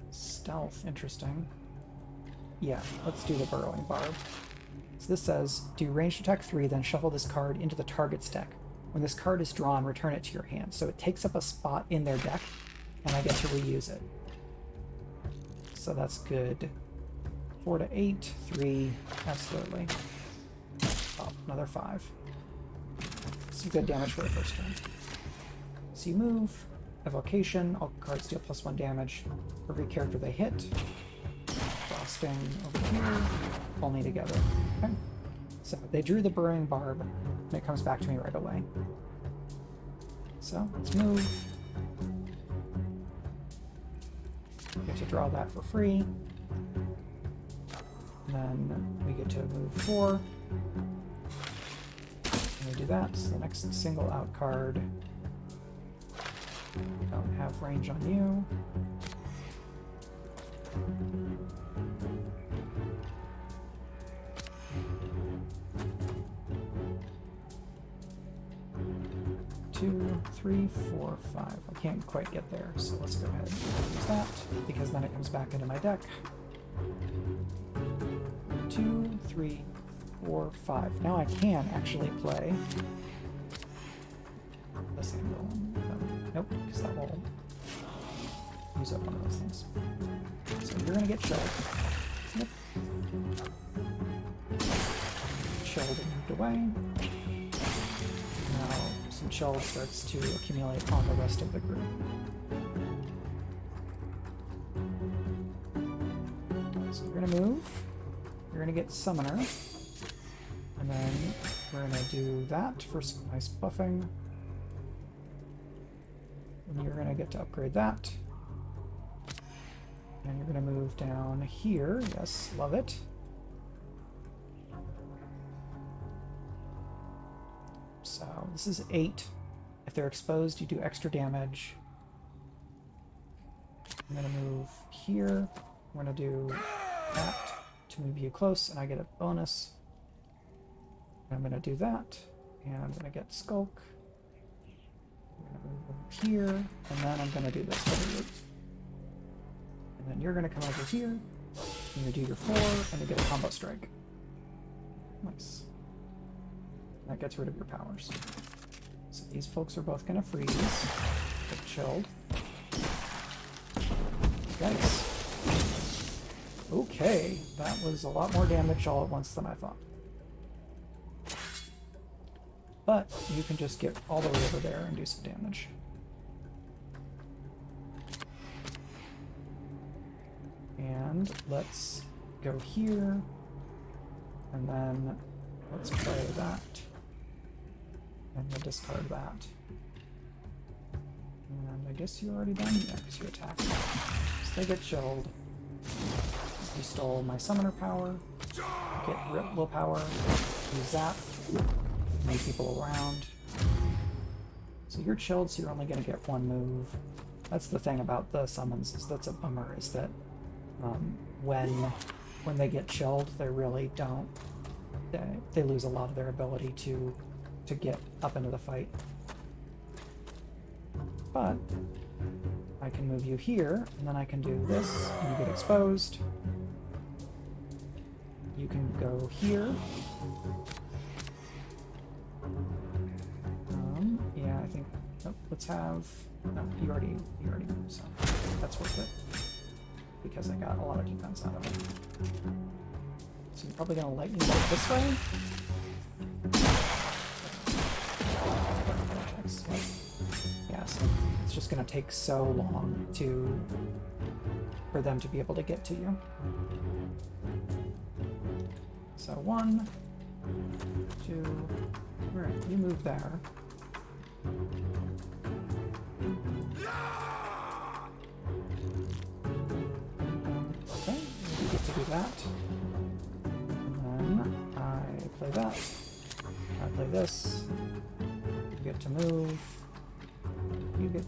Stealth, interesting. Yeah, let's do the Burrowing Barb. So this says, do ranged attack 3, then shuffle this card into the target's deck. When this card is drawn, return it to your hand. So it takes up a spot in their deck, and I get to reuse it. So that's good. 4 to 8, 3, absolutely. Oh, another 5. Some good damage for the first turn. So you move, evocation, all cards deal +1 damage. For every character they hit. Frosting over here, only together. Okay. So they drew the Burrowing Barb, and it comes back to me right away. So let's move. Get to draw that for free. And then we get to move 4. And we do that. So the next single out card. Don't have range on you. 3, 4, 5. I can't quite get there, so let's go ahead and use that, because then it comes back into my deck. 2, 3, 4, 5. Now I can actually play the same one. Nope, because that will use up one of those things. So you're gonna get chilled. Yep. Chilled and moved away. Now some chill starts to accumulate on the rest of the group. So you're gonna move. You're gonna get Summoner. And then we're gonna do that for some nice buffing. And you're gonna get to upgrade that. And you're gonna move down here. Yes, love it. So this is 8. If they're exposed, you do extra damage. I'm gonna move here. I'm gonna do that to move you close, and I get a bonus. I'm gonna do that, and I'm gonna get Skulk. I'm gonna move over here, and then I'm gonna do this for the loop. And then you're gonna come over here, and you do your 4, and you get a combo strike. Nice. That gets rid of your powers. So these folks are both gonna freeze, get chilled. Yikes. Okay, that was a lot more damage all at once than I thought. But you can just get all the way over there and do some damage. And let's go here, and then let's play that. And we'll discard that. And I guess you're already done? Yeah, because you attacked. So they get chilled. You stole my summoner power. Get willpower. Use that. Move people around. So you're chilled, so you're only going to get 1 move. That's the thing about the summons, is that's a bummer, is that when they get chilled, they really don't. They lose a lot of their ability to get up into the fight. But I can move you here, and then I can do this, and you get exposed. You can go here. Yeah, I think. Oh, let's have. No, you already moved, so that's worth it because I got a lot of defense out of it. So you're probably gonna let you move this way. Yeah, so it's just gonna take so long for them to be able to get to you. So 1, 2. All right, you move there. Okay, you get to do that. And then I play that. I play this. You get to move. You get,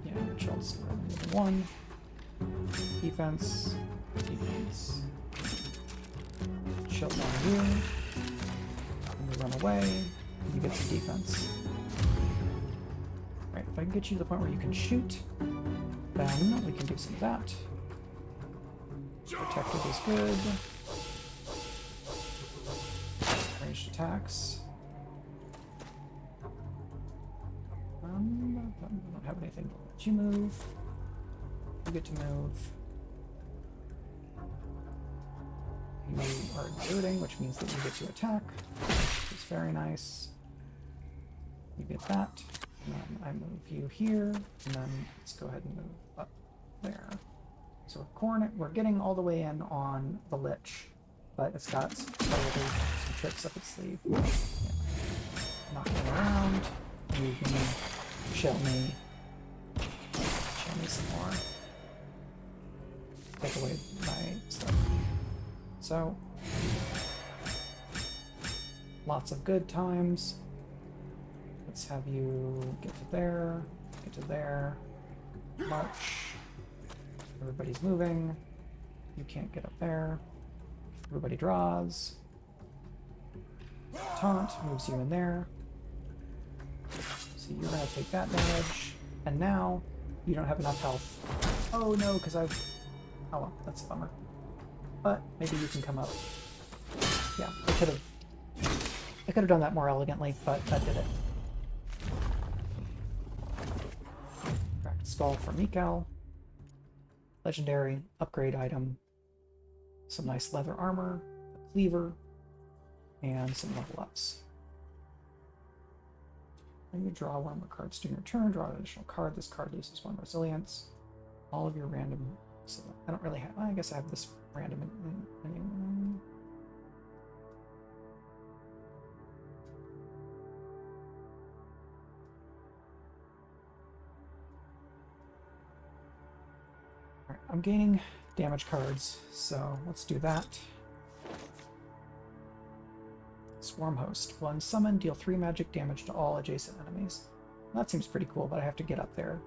yeah, you're chilled. So we're moving 1. Defense. Defense. Chill down here. And you run away. You get some defense. Right, if I can get you to the point where you can shoot, then we can do some of that. Protected is good. Ranged attacks. I don't have anything to let you move. You get to move. You are exerting, which means that you get to attack, which is very nice. You get that, and then I move you here, and then let's go ahead and move up there. So we're getting all the way in on the Lich, but it's got some tricks up its sleeve. Yeah. Knocking around, move me, chill me some more. Take away my stuff. So, lots of good times. Let's have you get to there, march. Everybody's moving. You can't get up there. Everybody draws. Taunt moves you in there. So So you're going to take that damage, and now you don't have enough health. Oh no, because I've... Oh well, that's a bummer. But maybe you can come up. Yeah, I could have done that more elegantly, but that did it. Cracked skull for Mikal. Legendary upgrade item. Some nice leather armor, a cleaver, and some level ups. When you draw one more cards during your turn, draw an additional card. This card loses 1 resilience. All of your random... So I don't really have... I guess I have this random anyway. Alright, I'm gaining damage cards, so let's do that. Swarm Host. 1 summon, deal 3 magic damage to all adjacent enemies. That seems pretty cool, but I have to get up there.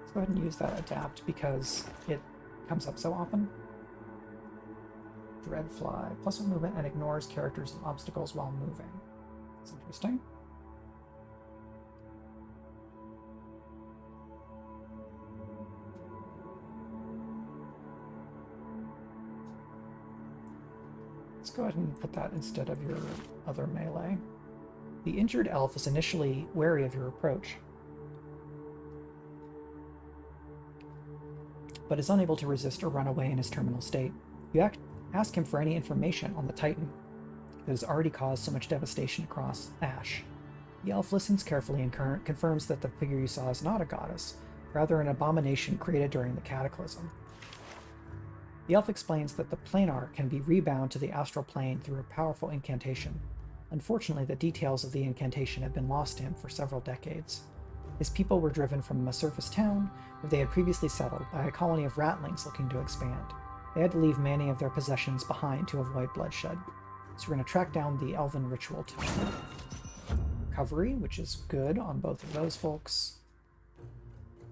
Let's go ahead and use that adapt because it comes up so often. Dreadfly. +1 movement and ignores characters and obstacles while moving. That's interesting. Let's go ahead and put that instead of your other melee. The injured elf is initially wary of your approach, but is unable to resist or run away in his terminal state. You ask him for any information on the Titan that has already caused so much devastation across Ash. The elf listens carefully and confirms that the figure you saw is not a goddess, rather an abomination created during the Cataclysm. The elf explains that the planar can be rebound to the astral plane through a powerful incantation. Unfortunately, the details of the incantation have been lost to him for several decades. His people were driven from a surface town where they had previously settled by a colony of ratlings looking to expand. They had to leave many of their possessions behind to avoid bloodshed. So we're going to track down the Elven ritual tome. Recovery, which is good on both of those folks.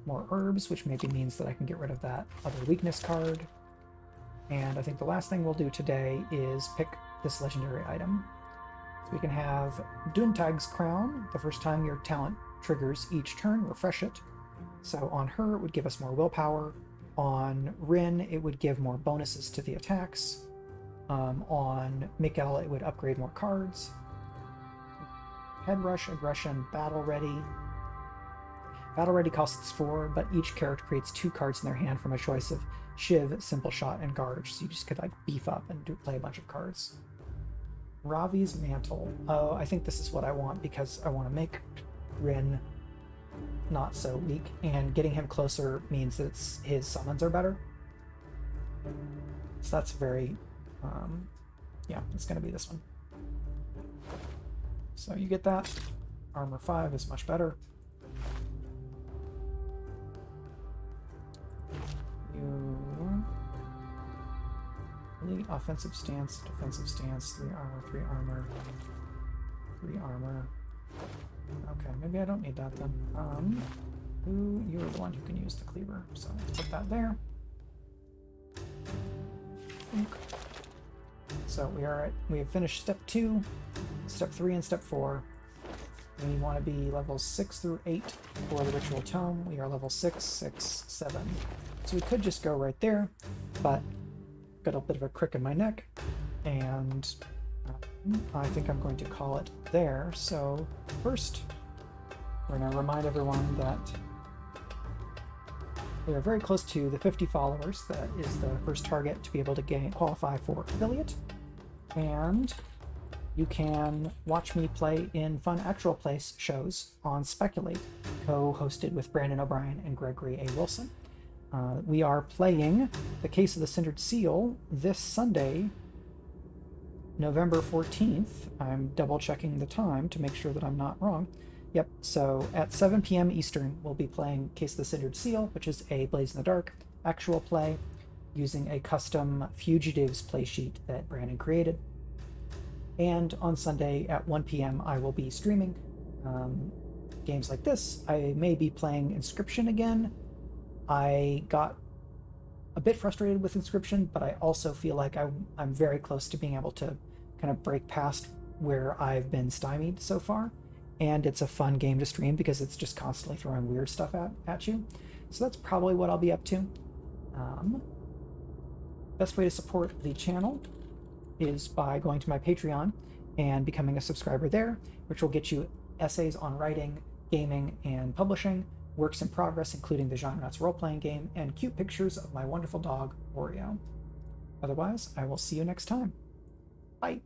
More herbs, which maybe means that I can get rid of that other weakness card. And I think the last thing we'll do today is pick this legendary item. So we can have Duntag's Crown. The first time your talent triggers each turn, refresh it. So on her, it would give us more willpower. On Rin, it would give more bonuses to the attacks. On Mikal, it would upgrade more cards. Head Rush, Aggression, Battle Ready. Battle Ready costs 4, but each character creates 2 cards in their hand from a choice of Shiv, Simple Shot, and Garge. So you just could like beef up and play a bunch of cards. Ravi's Mantle. Oh, I think this is what I want because I want to make Rin not so weak, and getting him closer means that his summons are better. So that's very, yeah, it's going to be this one. So you get that. Armor 5 is much better. You elite offensive stance, defensive stance, 3 armor, 3 armor, 3 armor. Okay, maybe I don't need that then. You're the one who can use the cleaver, so let's put that there. So we have finished step 2, step 3, and step 4. We want to be levels 6 through 8 for the ritual tome. We are level 6, 6, 7. So we could just go right there, but got a bit of a crick in my neck, and I think I'm going to call it there. So first, we're going to remind everyone that we are very close to the 50 followers. That is the first target to be able to qualify for affiliate. And you can watch me play in fun actual play shows on Speculate, co-hosted with Brandon O'Brien and Gregory A. Wilson. We are playing The Case of the Cindered Seal this Sunday, November 14th. I'm double checking the time to make sure that I'm not wrong. Yep, so at 7 p.m. Eastern, we'll be playing Case of the Cindered Seal, which is a Blaze in the Dark actual play using a custom Fugitives play sheet that Brandon created. And on Sunday at 1 p.m. I will be streaming games like this, I may be playing Inscription again. I got a bit frustrated with Inscription, but I also feel like I'm very close to being able to kind of break past where I've been stymied so far. And it's a fun game to stream because it's just constantly throwing weird stuff at you. So that's probably what I'll be up to. Best way to support the channel is by going to my Patreon and becoming a subscriber there, which will get you essays on writing, gaming, and publishing, works in progress, including the Genre Nuts role-playing game, and cute pictures of my wonderful dog, Oreo. Otherwise, I will see you next time. Bye!